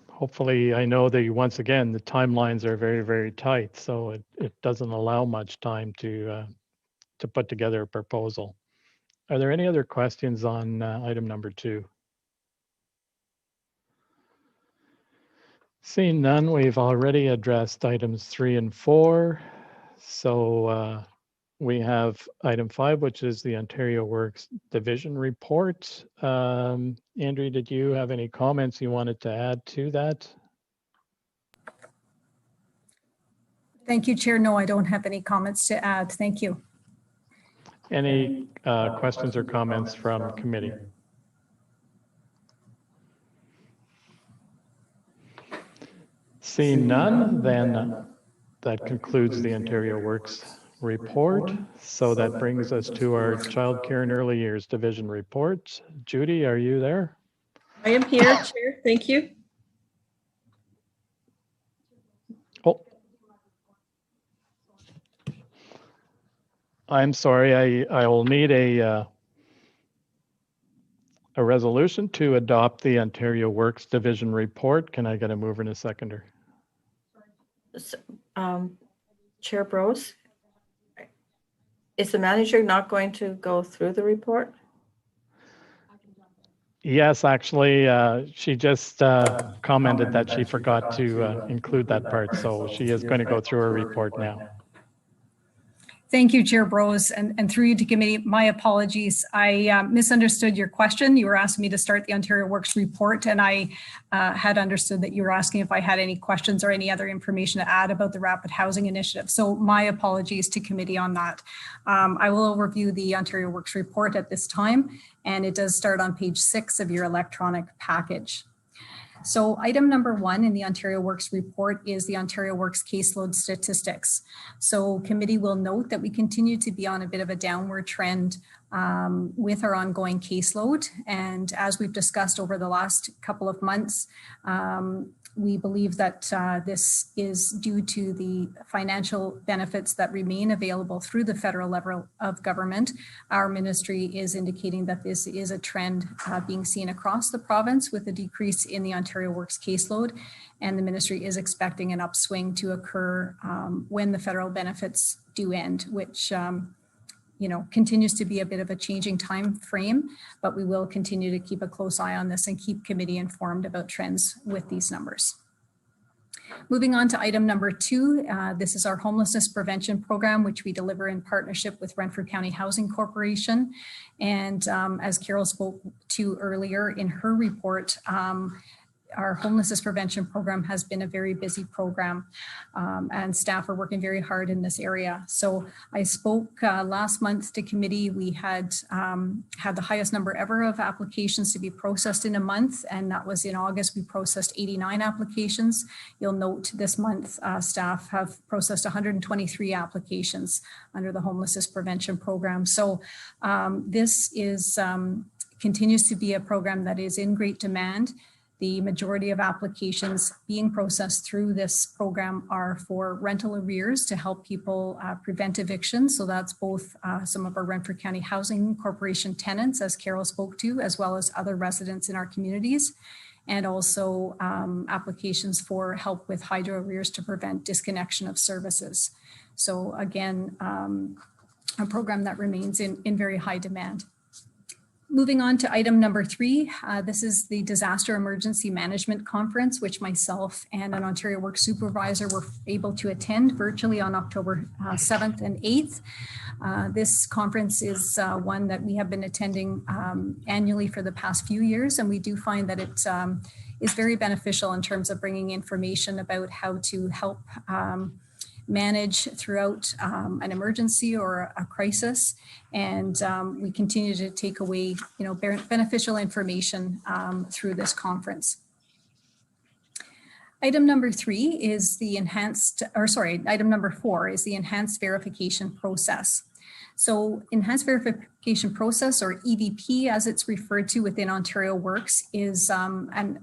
Speaker 1: Hopefully, I know that once again, the timelines are very, very tight, so it doesn't allow much time to put together a proposal. Are there any other questions on item number 2? Seeing none, we've already addressed items 3 and 4. So we have item 5, which is the Ontario Works Division report. Andrew, did you have any comments you wanted to add to that?
Speaker 2: Thank you, Chair. No, I don't have any comments to add. Thank you.
Speaker 1: Any questions or comments from committee? Seeing none, then that concludes the Ontario Works report. So that brings us to our Child Care and Early Years Division report. Judy, are you there?
Speaker 15: I am here, Chair. Thank you.
Speaker 1: Oh, I'm sorry. I will need a resolution to adopt the Ontario Works Division report. Can I get a mover and a seconder?
Speaker 5: Chair Brose, is the manager not going to go through the report?
Speaker 1: Yes, actually, she just commented that she forgot to include that part. So she is going to go through her report now.
Speaker 2: Thank you, Chair Brose, and through you to committee, my apologies. I misunderstood your question. You were asking me to start the Ontario Works report, and I had understood that you were asking if I had any questions or any other information to add about the Rapid Housing Initiative. So my apologies to committee on that. I will overview the Ontario Works report at this time, and it does start on page 6 of your electronic package. So item number 1 in the Ontario Works report is the Ontario Works caseload statistics. So committee will note that we continue to be on a bit of a downward trend with our ongoing caseload. And as we've discussed over the last couple of months, we believe that this is due to the financial benefits that remain available through the federal level of government. Our ministry is indicating that this is a trend being seen across the province with a decrease in the Ontario Works caseload, and the ministry is expecting an upswing to occur when the federal benefits do end, which continues to be a bit of a changing time frame, but we will continue to keep a close eye on this and keep committee informed about trends with these numbers. Moving on to item number 2, this is our homelessness prevention program, which we deliver in partnership with Renfrew County Housing Corporation. And as Carol spoke to earlier in her report, our homelessness prevention program has been a very busy program, and staff are working very hard in this area. So I spoke last month to committee. We had the highest number ever of applications to be processed in a month, and that was in August. We processed 89 applications. You'll note this month staff have processed 123 applications under the homelessness prevention program. So this is continues to be a program that is in great demand. The majority of applications being processed through this program are for rental arrears to help people prevent eviction. So that's both some of our Renfrew County Housing Corporation tenants, as Carol spoke to, as well as other residents in our communities, and also applications for help with hydro arrears to prevent disconnection of services. So again, a program that remains in very high demand. Moving on to item number 3, this is the Disaster Emergency Management Conference, which myself and an Ontario Work Supervisor were able to attend virtually on October 7th and 8th. This conference is one that we have been attending annually for the past few years, and we do find that it is very beneficial in terms of bringing information about how to help manage throughout an emergency or a crisis. And we continue to take away, beneficial information through this conference. Item number 3 is the item number 4 is the enhanced verification process. So enhanced verification process, or EVP as it's referred to within Ontario Works, is a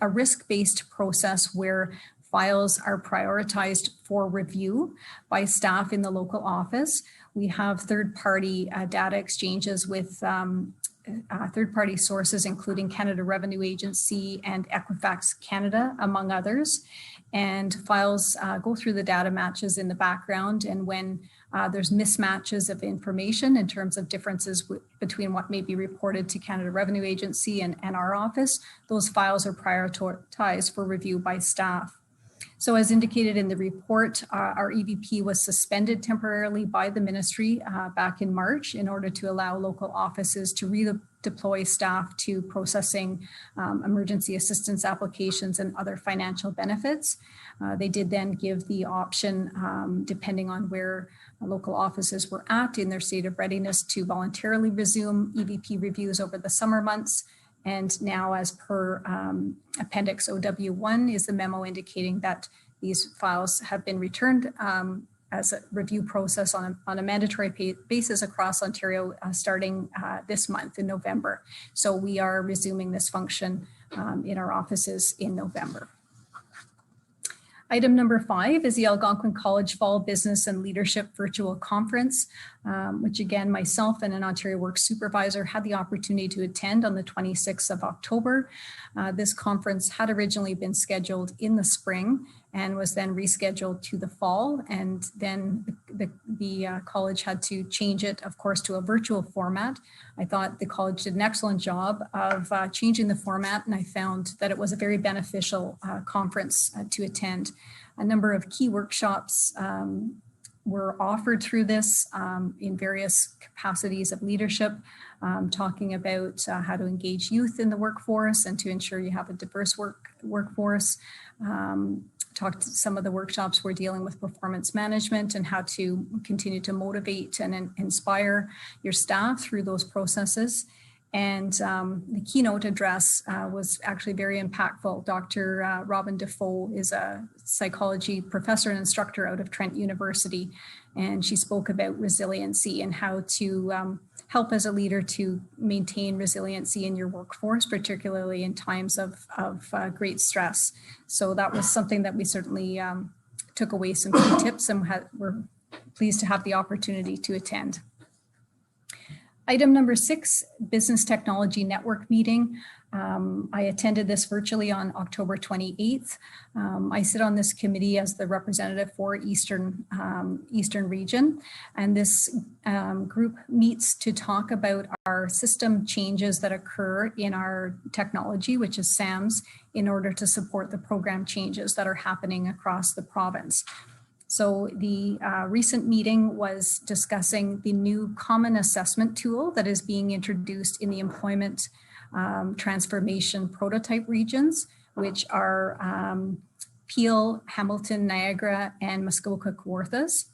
Speaker 2: risk-based process where files are prioritized for review by staff in the local office. We have third-party data exchanges with third-party sources, including Canada Revenue Agency and Equifax Canada, among others. And files go through the data matches in the background. And when there's mismatches of information in terms of differences between what may be reported to Canada Revenue Agency and our office, those files are prioritized for review by staff. So as indicated in the report, our EVP was suspended temporarily by the ministry back in March in order to allow local offices to redeploy staff to processing emergency assistance applications and other financial benefits. They did then give the option, depending on where local offices were at in their state of readiness, to voluntarily resume EVP reviews over the summer months. And now, as per Appendix OW1 is the memo indicating that these files have been returned as a review process on a mandatory basis across Ontario starting this month in November. So we are resuming this function in our offices in November. Item number 5 is the Algonquin College Fall Business and Leadership Virtual Conference, which again, myself and an Ontario Works Supervisor had the opportunity to attend on the 26th of October. This conference had originally been scheduled in the spring and was then rescheduled to the fall. And then the college had to change it, of course, to a virtual format. I thought the college did an excellent job of changing the format, and I found that it was a very beneficial conference to attend. A number of key workshops were offered through this in various capacities of leadership, talking about how to engage youth in the workforce and to ensure you have a diverse workforce. Some of the workshops were dealing with performance management and how to continue to motivate and inspire your staff through those processes. And the keynote address was actually very impactful. Dr. Robin Defoe is a psychology professor and instructor out of Trent University, and she spoke about resiliency and how to help as a leader to maintain resiliency in your workforce, particularly in times of great stress. So that was something that we certainly took away some key tips, and we're pleased to have the opportunity to attend. Item number 6, Business Technology Network meeting. I attended this virtually on October 28th. I sit on this committee as the representative for Eastern region, and this group meets to talk about our system changes that occur in our technology, which is SAMS, in order to support the program changes that are happening across the province. So the recent meeting was discussing the new common assessment tool that is being introduced in the employment transformation prototype regions, which are Peel, Hamilton, Niagara, and Muskoka-Kawarthas.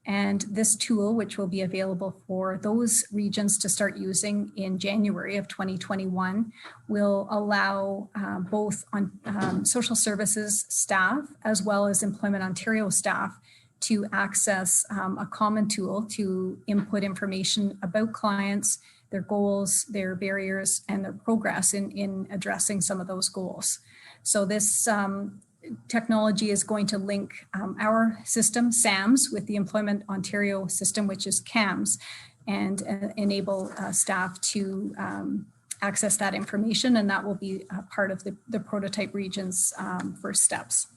Speaker 2: And this tool, which will be available for those regions to start using in January of 2021, will allow both social services staff as well as Employment Ontario staff to access a common tool to input information about clients, their goals, their barriers, and their progress in addressing some of those goals. So this technology is going to link our system, SAMS, with the Employment Ontario system, which is CAMS, and enable staff to access that information, and that will be part of the prototype region's first steps.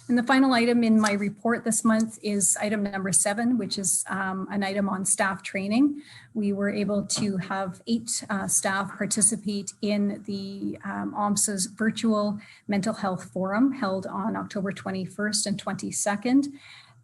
Speaker 2: And the final item in my report this month is item number 7, which is an item on staff training. We were able to have 8 staff participate in the OMSA's virtual mental health forum held on October 21st and 22nd.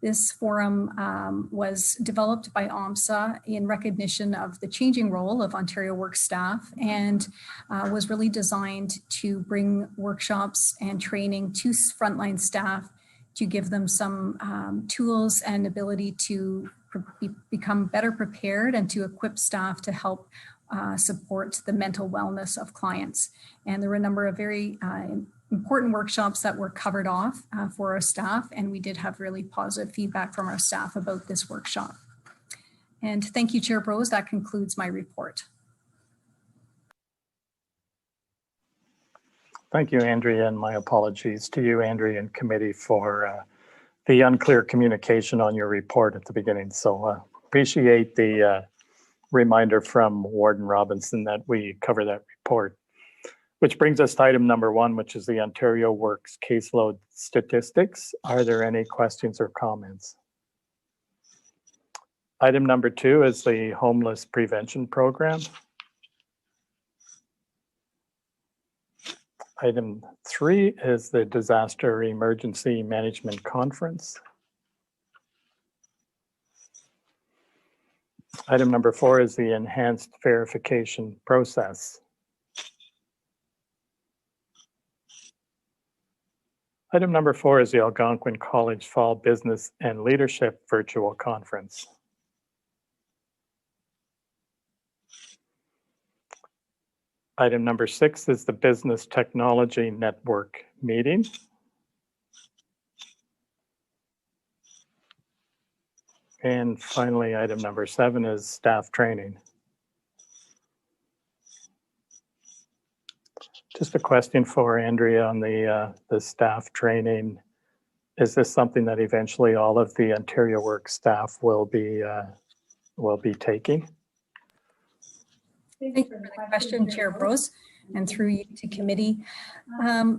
Speaker 2: This forum was developed by OMSA in recognition of the changing role of Ontario Work staff, and was really designed to bring workshops and training to frontline staff to give them some tools and ability to become better prepared and to equip staff to help support the mental wellness of clients. And there were a number of very important workshops that were covered off for our staff, and we did have really positive feedback from our staff about this workshop. And thank you, Chair Brose. That concludes my report.
Speaker 1: Thank you, Andrea, and my apologies to you, Andrea, and committee for the unclear communication on your report at the beginning. So appreciate the reminder from Warden Robinson that we cover that report. Which brings us to item number 1, which is the Ontario Works caseload statistics. Are there any questions or comments? Item number 2 is the homeless prevention program. Item 3 is the disaster emergency management conference. Item number 4 is the enhanced verification process. Item number 4 is the Algonquin College Fall Business and Leadership Virtual Conference. Item number 6 is the Business Technology Network meeting. And finally, item number 7 is staff training. Just a question for Andrea on the staff training. Is this something that eventually all of the Ontario Works staff will be taking?
Speaker 2: Thank you for the question, Chair Brose, and through you to committee.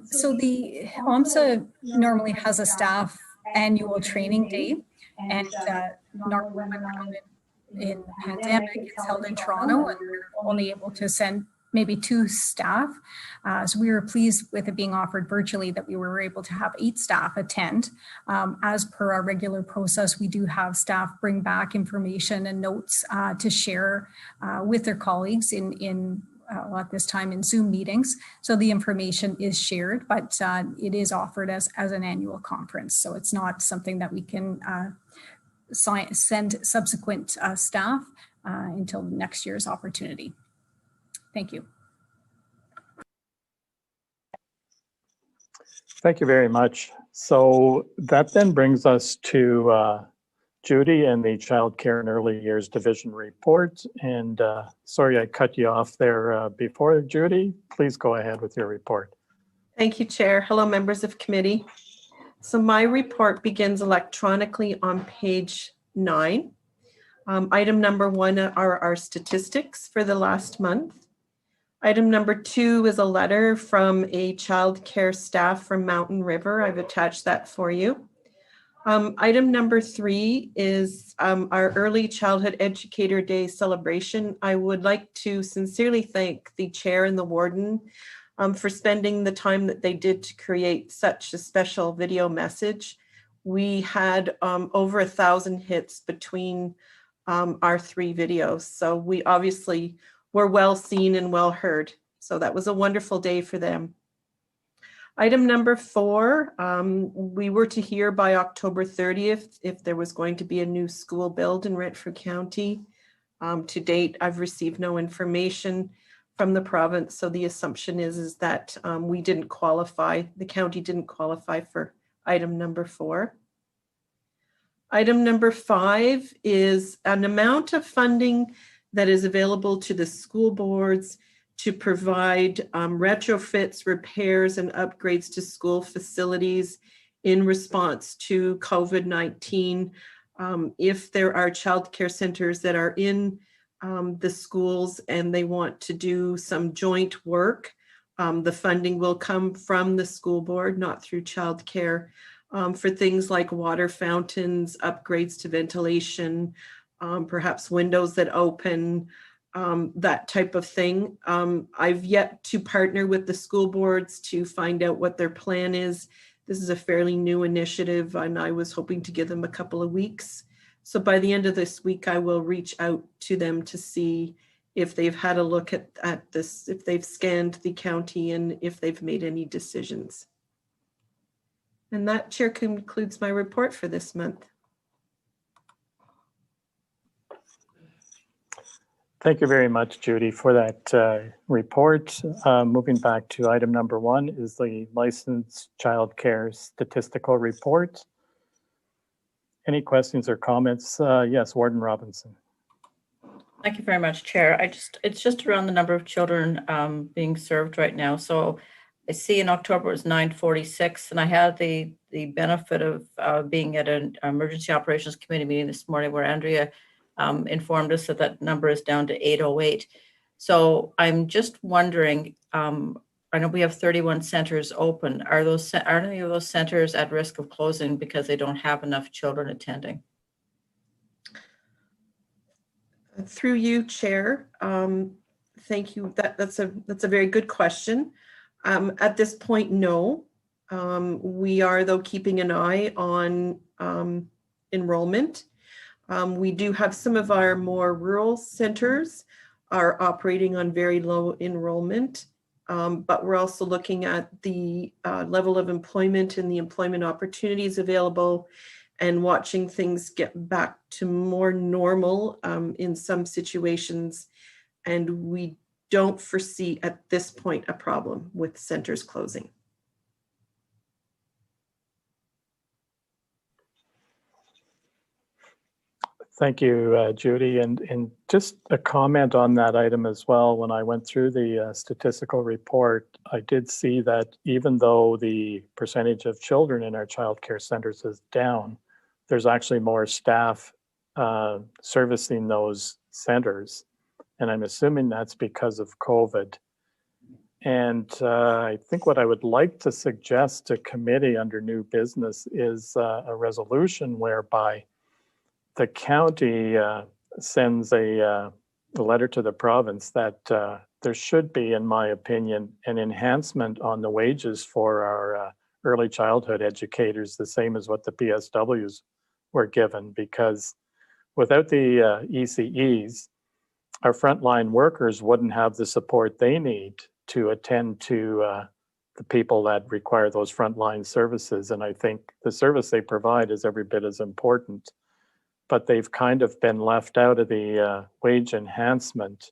Speaker 2: So the OMSA normally has a staff annual training day, and normally when we're in pandemic, it's held in Toronto, and we're only able to send maybe 2 staff. So we were pleased with it being offered virtually that we were able to have 8 staff attend. As per our regular process, we do have staff bring back information and notes to share with their colleagues in at this time in Zoom meetings. So the information is shared, but it is offered as an annual conference. So it's not something that we can send subsequent staff until next year's opportunity. Thank you.
Speaker 1: Thank you very much. So that then brings us to Judy and the Child Care and Early Years Division report. And sorry, I cut you off there before, Judy. Please go ahead with your report.
Speaker 15: Thank you, Chair. Hello, members of committee. So my report begins electronically on page 9. Item number 1 are our statistics for the last month. Item number 2 is a letter from a child care staff from Mountain River. I've attached that for you. Item number 3 is our Early Childhood Educator Day celebration. I would like to sincerely thank the chair and the warden for spending the time that they did to create such a special video message. We had over 1,000 hits between our 3 videos. So we obviously were well seen and well heard. So that was a wonderful day for them. Item number 4, we were to hear by October 30th if there was going to be a new school build in Renfrew County. To date, I've received no information from the province. So the assumption is that we didn't qualify, the county didn't qualify for item number 4. Item number 5 is an amount of funding that is available to the school boards to provide retrofits, repairs, and upgrades to school facilities in response to COVID-19. If there are child care centers that are in the schools and they want to do some joint work, the funding will come from the school board, not through child care. for things like water fountains, upgrades to ventilation, perhaps windows that open, that type of thing. I've yet to partner with the school boards to find out what their plan is. This is a fairly new initiative, and I was hoping to give them a couple of weeks. So by the end of this week, I will reach out to them to see if they've had a look at this, if they've scanned the county, and if they've made any decisions. And that, Chair, concludes my report for this month.
Speaker 1: Thank you very much, Judy, for that report. Moving back to item number 1 is the licensed childcare statistical report. Any questions or comments? Yes, Warden Robinson.
Speaker 5: Thank you very much, Chair. It's just around the number of children being served right now. So I see in October it was 946, and I had the benefit of being at an emergency operations committee meeting this morning where Andrea informed us that that number is down to 808. So I'm just wondering, I know we have 31 centers open. Are any of those centers at risk of closing because they don't have enough children attending?
Speaker 15: Through you, Chair. Thank you. That's a very good question. At this point, no. We are, though, keeping an eye on enrollment. We do have some of our more rural centers are operating on very low enrollment, but we're also looking at the level of employment and the employment opportunities available and watching things get back to more normal in some situations. And we don't foresee at this point a problem with centers closing.
Speaker 1: Thank you, Judy. And just a comment on that item as well. When I went through the statistical report, I did see that even though the percentage of children in our childcare centers is down, there's actually more staff servicing those centers. And I'm assuming that's because of COVID. And I think what I would like to suggest to committee under new business is a resolution whereby the county sends a letter to the province that there should be, in my opinion, an enhancement on the wages for our early childhood educators, the same as what the PSWs were given, because without the ECEs, our frontline workers wouldn't have the support they need to attend to the people that require those frontline services. And I think the service they provide is every bit as important, but they've kind of been left out of the wage enhancement.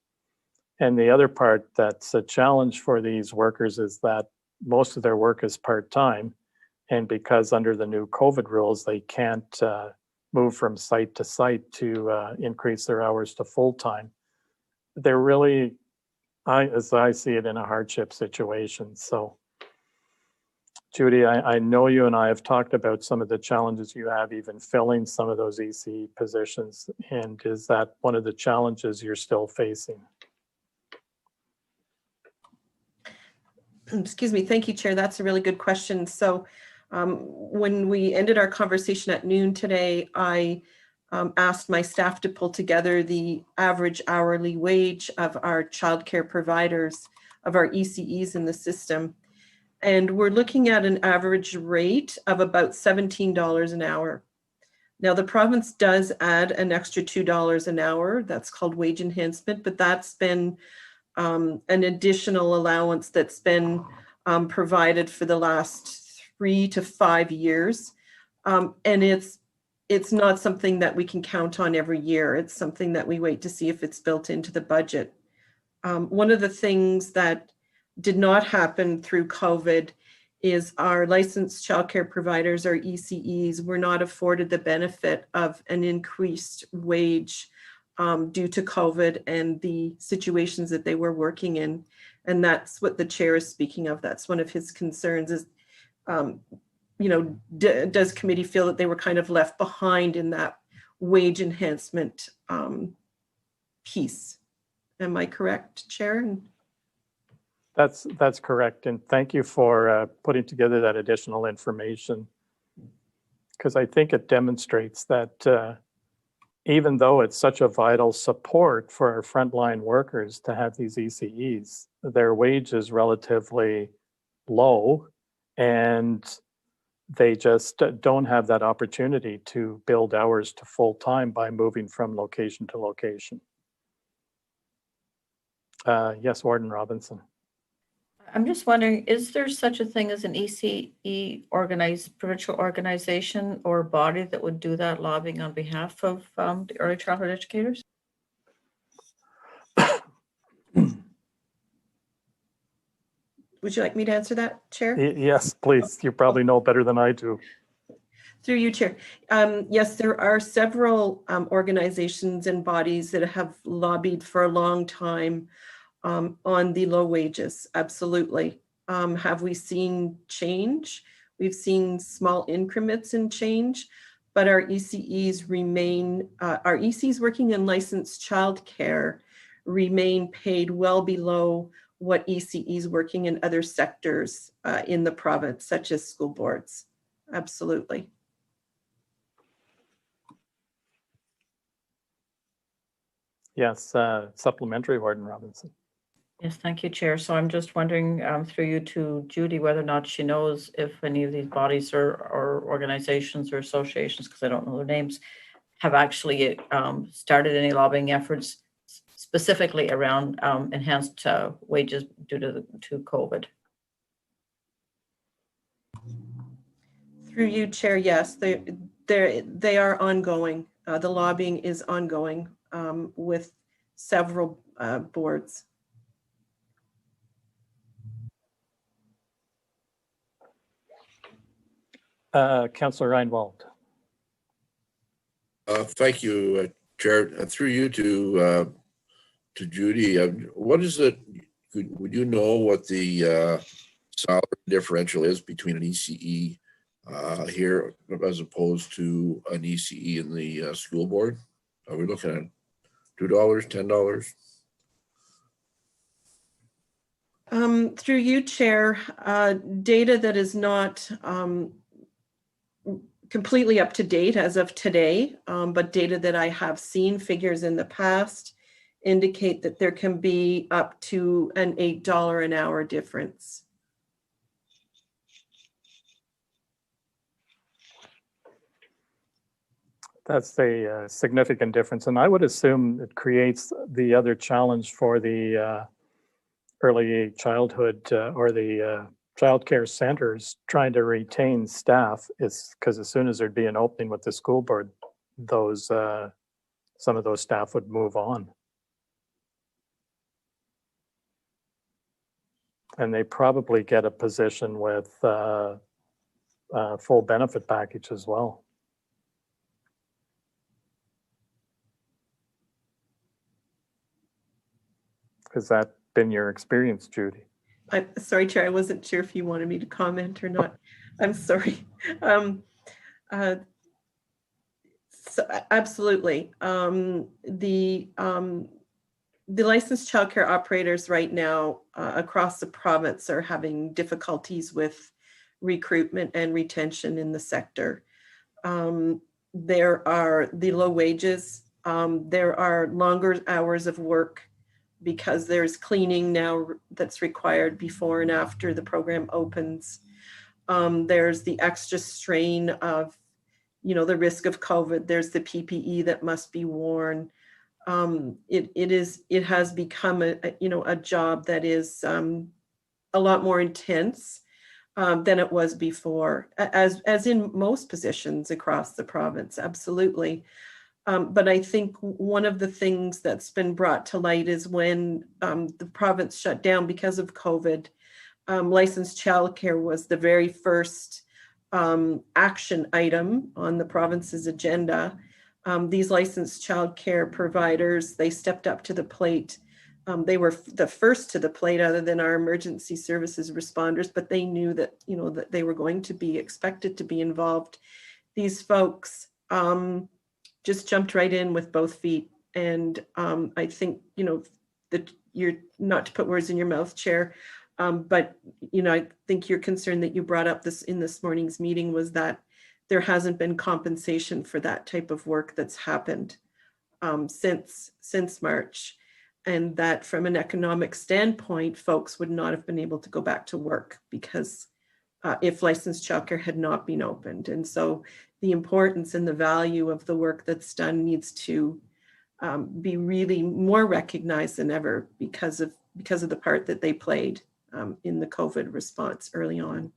Speaker 1: And the other part that's a challenge for these workers is that most of their work is part-time. And because under the new COVID rules, they can't move from site to site to increase their hours to full-time. They're really, as I see it, in a hardship situation. So, Judy, I know you and I have talked about some of the challenges you have even filling some of those EC positions. And is that one of the challenges you're still facing?
Speaker 15: Excuse me. Thank you, Chair. That's a really good question. So when we ended our conversation at noon today, I asked my staff to pull together the average hourly wage of our childcare providers, of our ECEs in the system. And we're looking at an average rate of about $17 an hour. Now, the province does add an extra $2 an hour. That's called wage enhancement, but that's been an additional allowance that's been provided for the last 3 to 5 years. And it's not something that we can count on every year. It's something that we wait to see if it's built into the budget. One of the things that did not happen through COVID is our licensed childcare providers, our ECEs, were not afforded the benefit of an increased wage due to COVID and the situations that they were working in. And that's what the chair is speaking of. That's one of his concerns is, does committee feel that they were kind of left behind in that wage enhancement piece? Am I correct, Chair?
Speaker 1: That's correct. And thank you for putting together that additional information. because I think it demonstrates that even though it's such a vital support for our frontline workers to have these ECEs, their wage is relatively low, and they just don't have that opportunity to build hours to full time by moving from location to location. Yes, Warden Robinson.
Speaker 5: I'm just wondering, is there such a thing as an ECE provincial organization or body that would do that lobbying on behalf of the early childhood educators?
Speaker 15: Would you like me to answer that, Chair?
Speaker 1: Yes, please. You probably know better than I do.
Speaker 15: Through you, Chair. Yes, there are several organizations and bodies that have lobbied for a long time on the low wages. Absolutely. Have we seen change? We've seen small increments in change, but our ECEs remain, our ECEs working in licensed childcare remain paid well below what ECEs working in other sectors in the province, such as school boards. Absolutely.
Speaker 1: Yes, supplementary, Warden Robinson.
Speaker 5: Yes, thank you, Chair. So I'm just wondering through you to Judy, whether or not she knows if any of these bodies or organizations or associations, because I don't know their names, have actually started any lobbying efforts specifically around enhanced wages due to COVID.
Speaker 15: Through you, Chair, yes, they are ongoing. The lobbying is ongoing with several boards.
Speaker 1: Councillor Reinwald.
Speaker 11: Thank you, Chair. Through you to Judy, what is it? Would you know what the salary differential is between an ECE here as opposed to an ECE in the school board? Are we looking at $2, $10?
Speaker 15: Through you, Chair, data that is not completely up to date as of today, but data that I have seen, figures in the past, indicate that there can be up to an $8 an hour difference.
Speaker 1: That's a significant difference. And I would assume it creates the other challenge for the early childhood or the childcare centers trying to retain staff, is because as soon as there'd be an opening with the school board, those some of those staff would move on. And they probably get a position with a full benefit package as well. Has that been your experience, Judy?
Speaker 15: I'm sorry, Chair, I wasn't sure if you wanted me to comment or not. I'm sorry. So absolutely. The licensed childcare operators right now across the province are having difficulties with recruitment and retention in the sector. There are the low wages. There are longer hours of work because there's cleaning now that's required before and after the program opens. There's the extra strain of, the risk of COVID. There's the PPE that must be worn. It has become a job that is a lot more intense than it was before, as in most positions across the province, absolutely. But I think one of the things that's been brought to light is when the province shut down because of COVID, licensed childcare was the very first action item on the province's agenda. These licensed childcare providers, they stepped up to the plate. They were the first to the plate other than our emergency services responders, but they knew that, that they were going to be expected to be involved. These folks just jumped right in with both feet. And I think, that you're not to put words in your mouth, Chair, but, I think your concern that you brought up in this morning's meeting was that there hasn't been compensation for that type of work that's happened since March, and that from an economic standpoint, folks would not have been able to go back to work because if licensed childcare had not been opened. And so the importance and the value of the work that's done needs to be really more recognized than ever because of the part that they played in the COVID response early on.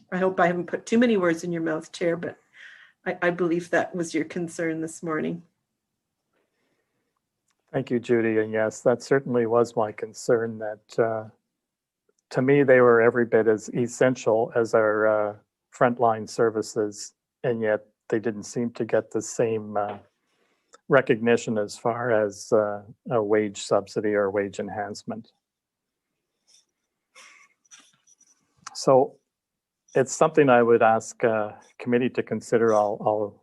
Speaker 15: I hope I haven't put too many words in your mouth, Chair, but I believe that was your concern this morning.
Speaker 1: Thank you, Judy. And yes, that certainly was my concern, that to me, they were every bit as essential as our frontline services, and yet they didn't seem to get the same recognition as far as a wage subsidy or wage enhancement. So it's something I would ask committee to consider. I'll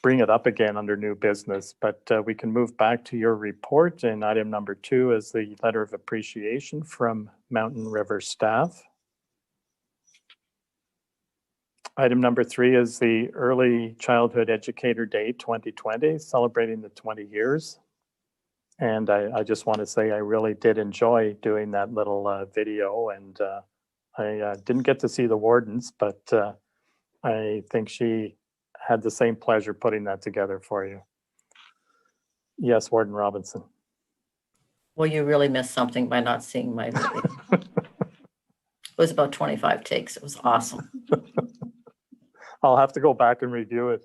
Speaker 1: bring it up again under new business, but we can move back to your report. And item number 2 is the letter of appreciation from Mountain River staff. Item number 3 is the Early Childhood Educator Day 2020, celebrating the 20 years. And I just want to say I really did enjoy doing that little video, and I didn't get to see the wardens, but I think she had the same pleasure putting that together for you. Yes, Warden Robinson.
Speaker 5: Well, you really missed something by not seeing my video. It was about 25 takes. It was awesome.
Speaker 1: I'll have to go back and review it.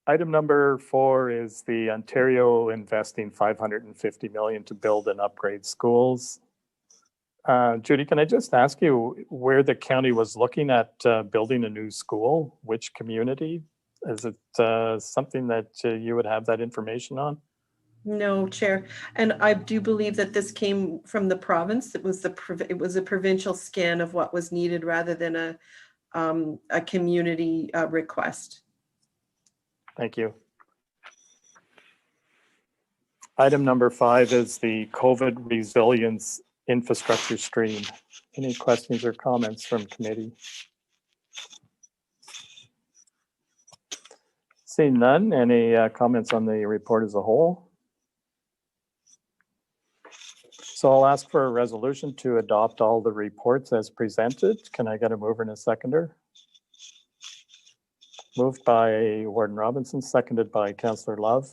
Speaker 1: Item number 4 is the Ontario investing $550 million to build and upgrade schools. Judy, can I just ask you where the county was looking at building a new school? Which community? Is it something that you would have that information on?
Speaker 15: No, Chair. And I do believe that this came from the province. It was a provincial scan of what was needed rather than a community request.
Speaker 1: Thank you. Item number 5 is the COVID resilience infrastructure stream. Any questions or comments from committee? Seeing none, any comments on the report as a whole? So I'll ask for a resolution to adopt all the reports as presented. Can I get a mover and a seconder? Moved by Warden Robinson, seconded by Councillor Love.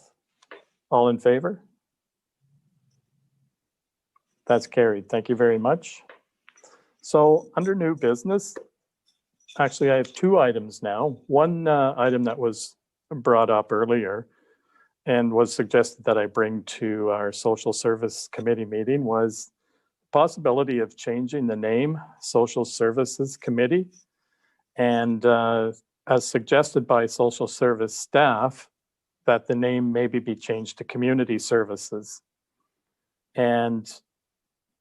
Speaker 1: All in favor? That's carried. Thank you very much. So under new business, actually I have 2 items now. One item that was brought up earlier and was suggested that I bring to our Social Service Committee meeting was possibility of changing the name Social Services Committee. And as suggested by social service staff, that the name maybe be changed to Community Services. And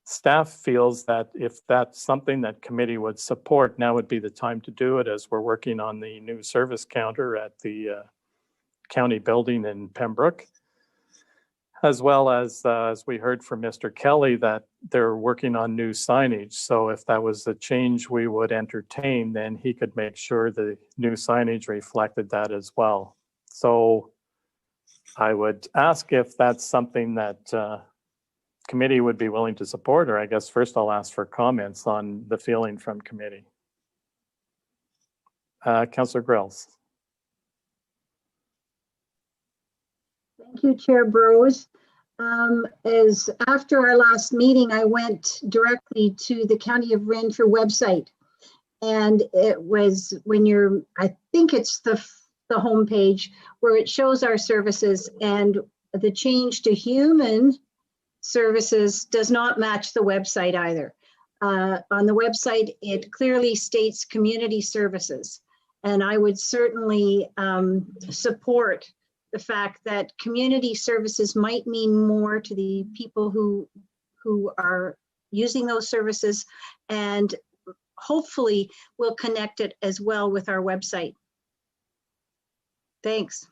Speaker 1: staff feels that if that's something that committee would support, now would be the time to do it, as we're working on the new service counter at the county building in Pembroke, as well as we heard from Mr. Kelly, that they're working on new signage. So if that was a change we would entertain, then he could make sure the new signage reflected that as well. So I would ask if that's something that committee would be willing to support, or I guess first I'll ask for comments on the feeling from committee. Councillor Grills.
Speaker 16: Thank you, Chair Brose. As after our last meeting, I went directly to the County of Renfrew website, and it was when you're, I think it's the homepage where it shows our services, and the change to human services does not match the website either. On the website, it clearly states community services, and I would certainly support the fact that community services might mean more to the people who are using those services, and hopefully we'll connect it as well with our website. Thanks.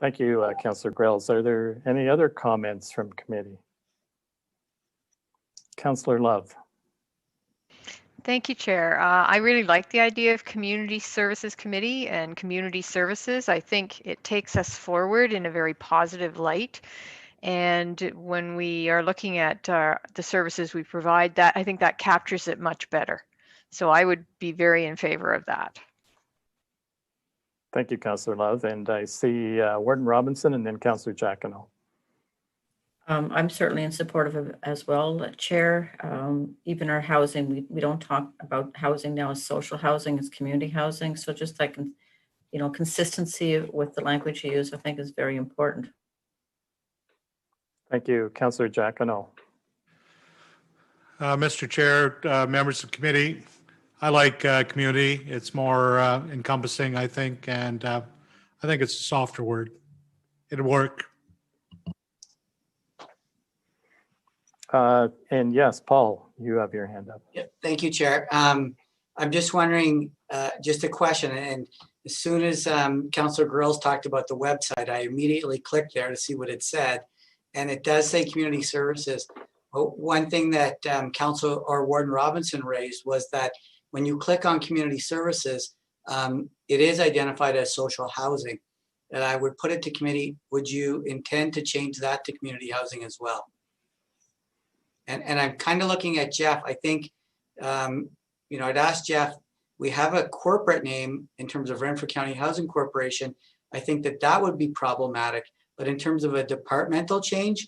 Speaker 1: Thank you, Councillor Grills. Are there any other comments from committee? Councillor Love.
Speaker 8: Thank you, Chair. I really like the idea of Community Services Committee and community services. I think it takes us forward in a very positive light. And when we are looking at the services we provide, that I think that captures it much better. So I would be very in favor of that.
Speaker 1: Thank you, Councillor Love. And I see Warden Robinson and then Councillor Giacono.
Speaker 5: I'm certainly in support of it as well, Chair. Even our housing, we don't talk about housing now as social housing, as community housing. So just like, consistency with the language you use, I think is very important.
Speaker 1: Thank you, Councillor Giacono.
Speaker 3: Mr. Chair, members of the committee, I like community. It's more encompassing, I think, and I think it's a softer word. It'll work.
Speaker 1: And yes, Paul, you have your hand up.
Speaker 10: Yeah, thank you, Chair. I'm just wondering, just a question, and as soon as Councillor Grills talked about the website, I immediately clicked there to see what it said, and it does say community services. One thing that Council or Warden Robinson raised was that when you click on community services, it is identified as social housing. And I would put it to committee, would you intend to change that to community housing as well? And I'm kind of looking at Jeff. I think, I'd ask Jeff, we have a corporate name in terms of Renfrew County Housing Corporation. I think that would be problematic. But in terms of a departmental change,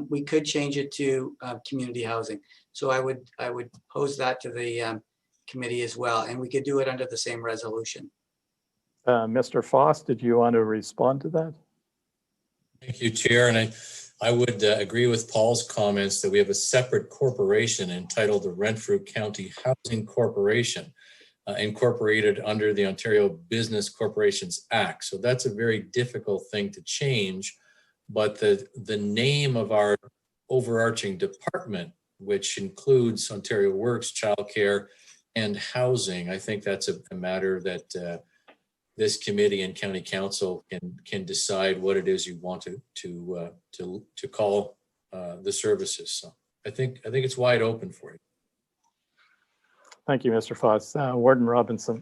Speaker 10: we could change it to community housing. So I would pose that to the committee as well. And we could do it under the same resolution.
Speaker 1: Mr. Foss, did you want to respond to that?
Speaker 12: Thank you, Chair. And I would agree with Paul's comments that we have a separate corporation entitled the Renfrew County Housing Corporation, incorporated under the Ontario Business Corporations Act. So that's a very difficult thing to change, but the name of our overarching department, which includes Ontario Works, childcare, and housing, I think that's a matter that this committee and county council can decide what it is you want to call the services. So I think it's wide open for you.
Speaker 1: Thank you, Mr. Foss. Warden Robinson.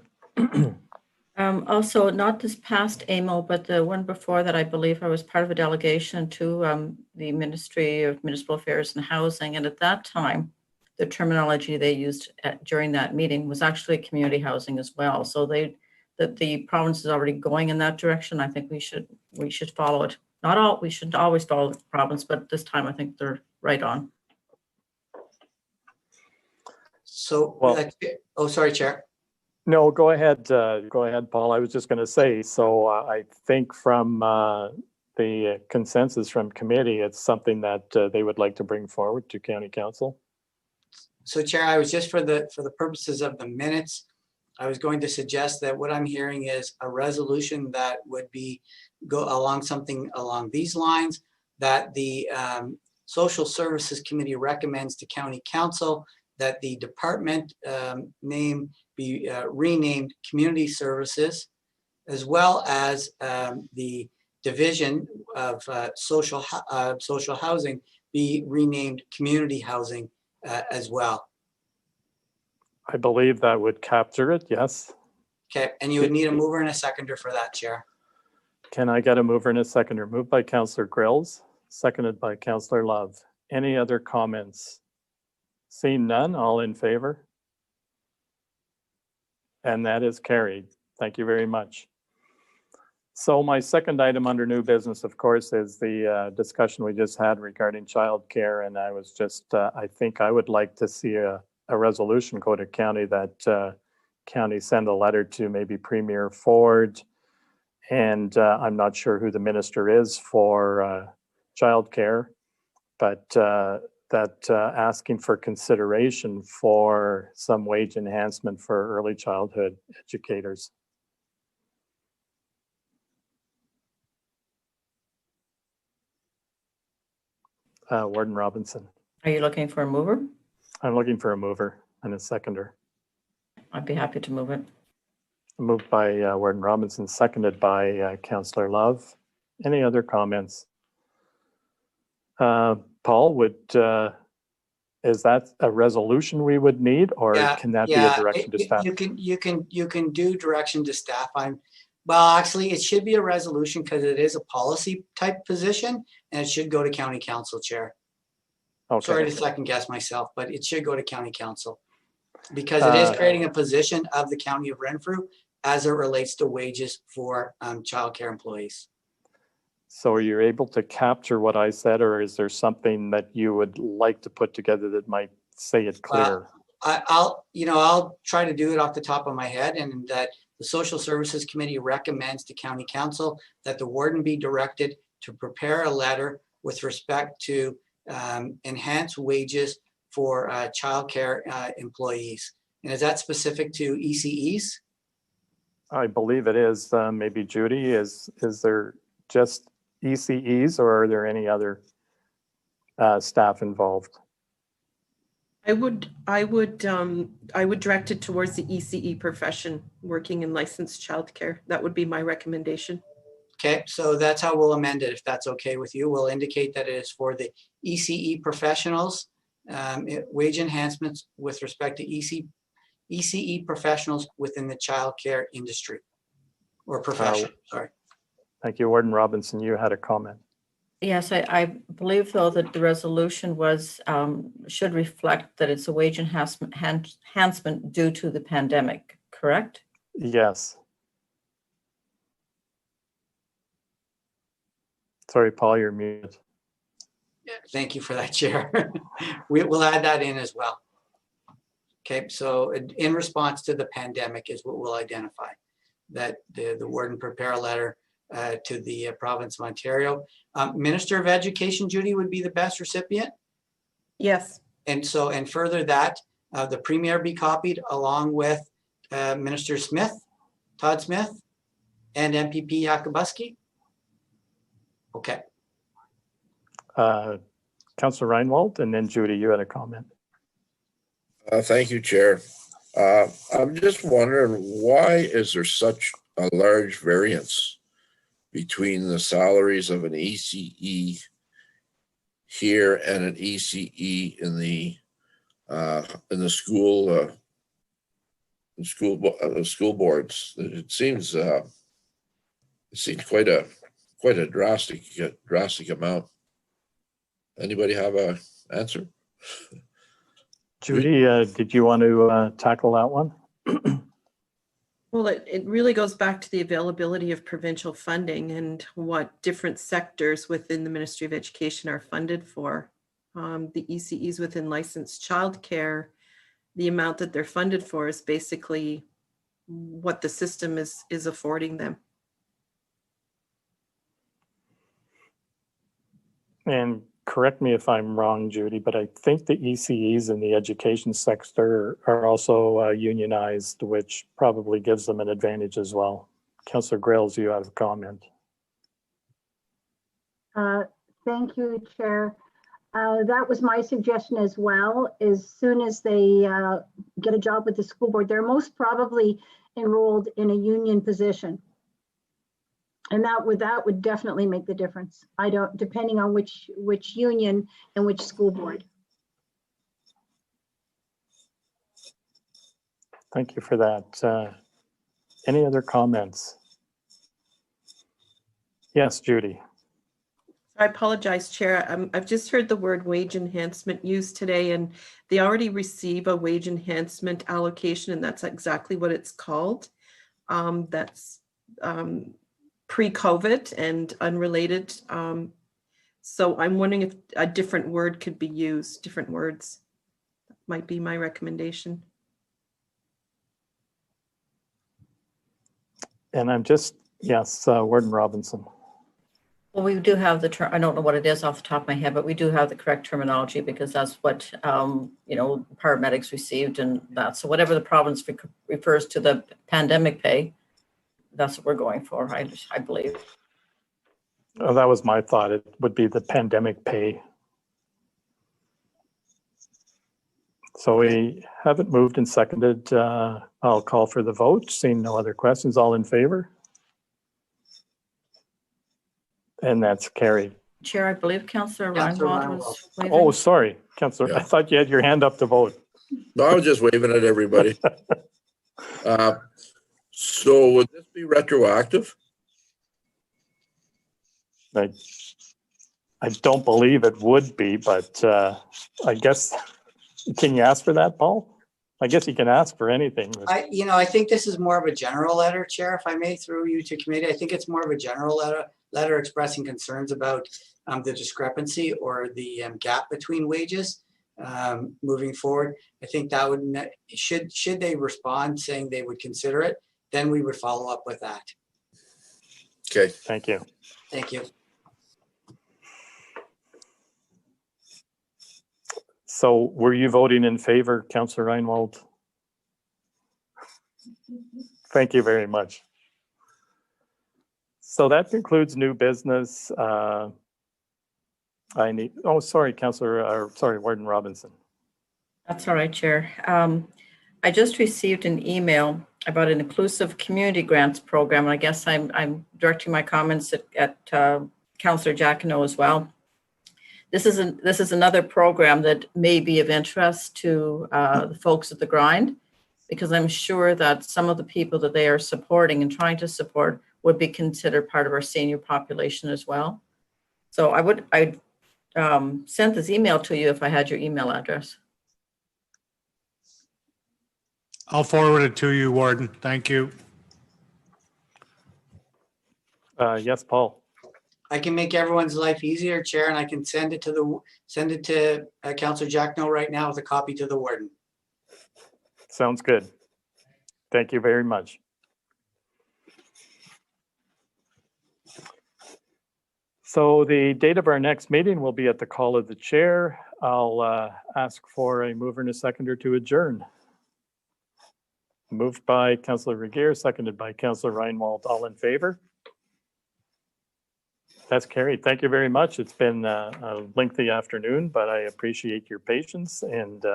Speaker 5: Also, not this past AMO, but the one before that, I believe I was part of a delegation to the Ministry of Municipal Affairs and Housing. And at that time, the terminology they used during that meeting was actually community housing as well. So that the province is already going in that direction. I think we should follow it. We shouldn't always follow the province, but this time I think they're right on.
Speaker 10: So, sorry, Chair.
Speaker 1: No, go ahead. Go ahead, Paul. I was just going to say, so I think from the consensus from committee, it's something that they would like to bring forward to county council.
Speaker 10: So, Chair, I was just for the purposes of the minutes, I was going to suggest that what I'm hearing is a resolution that would go along something along these lines, that the Social Services Committee recommends to County Council that the department name be renamed Community Services, as well as the Division of Social Housing be renamed Community Housing as well.
Speaker 1: I believe that would capture it, yes.
Speaker 10: Okay, and you would need a mover and a seconder for that, Chair.
Speaker 1: Can I get a mover and a seconder? Moved by Councillor Grills, seconded by Councillor Love. Any other comments? Seeing none, all in favor? And that is carried. Thank you very much. So my second item under new business, of course, is the discussion we just had regarding childcare. And I was just, I think I would like to see a resolution go to county that county send a letter to maybe Premier Ford. And I'm not sure who the minister is for childcare, but that asking for consideration for some wage enhancement for early childhood educators. Warden Robinson.
Speaker 5: Are you looking for a mover?
Speaker 1: I'm looking for a mover and a seconder.
Speaker 5: I'd be happy to move it.
Speaker 1: Moved by Warden Robinson, seconded by Councillor Love. Any other comments? Paul, would is that a resolution we would need, or can that be a direction to staff?
Speaker 10: You can do direction to staff. Well, actually, it should be a resolution because it is a policy type position, and it should go to county council, Chair.
Speaker 1: Okay.
Speaker 10: Sorry to second guess myself, but it should go to county council because it is creating a position of the county of Renfrew as it relates to wages for childcare employees.
Speaker 1: So are you able to capture what I said, or is there something that you would like to put together that might say it clear?
Speaker 10: I'll try to do it off the top of my head, and that the Social Services Committee recommends to County Council that the warden be directed to prepare a letter with respect to enhanced wages for childcare employees. And is that specific to ECEs?
Speaker 1: I believe it is. Maybe Judy, is there just ECEs, or are there any other staff involved?
Speaker 15: I would direct it towards the ECE profession working in licensed childcare. That would be my recommendation.
Speaker 10: Okay, so that's how we'll amend it. If that's okay with you, we'll indicate that it is for the ECE professionals, wage enhancements with respect to ECE professionals within the childcare industry or profession. Sorry.
Speaker 1: Thank you, Warden Robinson. You had a comment.
Speaker 5: Yes, I believe though that the resolution was should reflect that it's a wage enhancement due to the pandemic, correct?
Speaker 1: Yes. Sorry, Paul, you're muted.
Speaker 10: Thank you for that, Chair. We'll add that in as well. Okay, so in response to the pandemic is what we'll identify, that the warden prepare a letter to the province of Ontario. Minister of Education, Judy, would be the best recipient?
Speaker 15: Yes.
Speaker 10: And further that the Premier be copied along with Minister Smith, Todd Smith, and MPP Yakubuski? Okay.
Speaker 1: Councillor Reinwald, and then Judy, you had a comment.
Speaker 11: Thank you, Chair. I'm just wondering, why is there such a large variance between the salaries of an ECE here and an ECE in the school boards? It seems quite a drastic amount. Anybody have a answer?
Speaker 1: Judy, did you want to tackle that one?
Speaker 15: Well, it really goes back to the availability of provincial funding and what different sectors within the Ministry of Education are funded for. The ECEs within licensed childcare, the amount that they're funded for is basically what the system is affording them.
Speaker 1: And correct me if I'm wrong, Judy, but I think the ECEs in the education sector are also unionized, which probably gives them an advantage as well. Councillor Grills, you have a comment.
Speaker 16: Thank you, Chair. That was my suggestion as well. As soon as they get a job with the school board, they're most probably enrolled in a union position. And that would definitely make the difference. Depending on which union and which school board.
Speaker 1: Thank you for that. Any other comments? Yes, Judy.
Speaker 15: I apologize, Chair. I've just heard the word wage enhancement used today, and they already receive a wage enhancement allocation, and that's exactly what it's called. That's pre-COVID and unrelated. So I'm wondering if a different word could be used, different words. That might be my recommendation.
Speaker 1: And I'm just, yes, Warden Robinson.
Speaker 5: Well, we do have the term, I don't know what it is off the top of my head, but we do have the correct terminology because that's what, paramedics received and that. So whatever the province refers to the pandemic pay, that's what we're going for, I believe.
Speaker 1: Oh, that was my thought. It would be the pandemic pay. So we haven't moved and seconded. I'll call for the vote. Seeing no other questions, all in favor? And that's carried.
Speaker 5: Chair, I believe Councillor
Speaker 10: Councillor
Speaker 5: Reinwald was waving.
Speaker 1: Oh, sorry, Councillor. I
Speaker 11: Yeah.
Speaker 1: thought you had your hand up to vote.
Speaker 11: No, I was just waving at everybody. So would this be retroactive?
Speaker 1: I don't believe it would be, but I guess, can you ask for that, Paul? I guess you can ask for anything.
Speaker 10: I think this is more of a general letter, Chair, if I may, through you to committee. I think it's more of a general letter expressing concerns about the discrepancy or the gap between wages moving forward. I think that would, should they respond saying they would consider it, then we would follow up with that.
Speaker 11: Okay.
Speaker 1: Thank you.
Speaker 10: Thank you.
Speaker 1: So were you voting in favor, Councillor Reinwald? Thank you very much. So that concludes new business. Sorry, Warden Robinson.
Speaker 5: That's all right, Chair. I just received an email about an inclusive community grants program. And I guess I'm directing my comments at Councillor Jacquinot as well. This is another program that may be of interest to the folks at the Grind, because I'm sure that some of the people that they are supporting and trying to support would be considered part of our senior population as well. So I'd send this email to you if I had your email address.
Speaker 3: I'll forward it to you, Warden. Thank you.
Speaker 1: Yes, Paul.
Speaker 10: I can make everyone's life easier, Chair, and I can send it to Councillor Jacquinot right now with a copy to the warden.
Speaker 1: Sounds good. Thank you very much. So the date of our next meeting will be at the call of the chair. I'll ask for a mover and a seconder to adjourn. Moved by Councillor Regier, seconded by Councillor Reinwald. All in favor? That's carried. Thank you very much. It's been a lengthy afternoon, but I appreciate your patience, and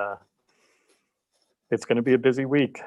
Speaker 1: it's going to be a busy week.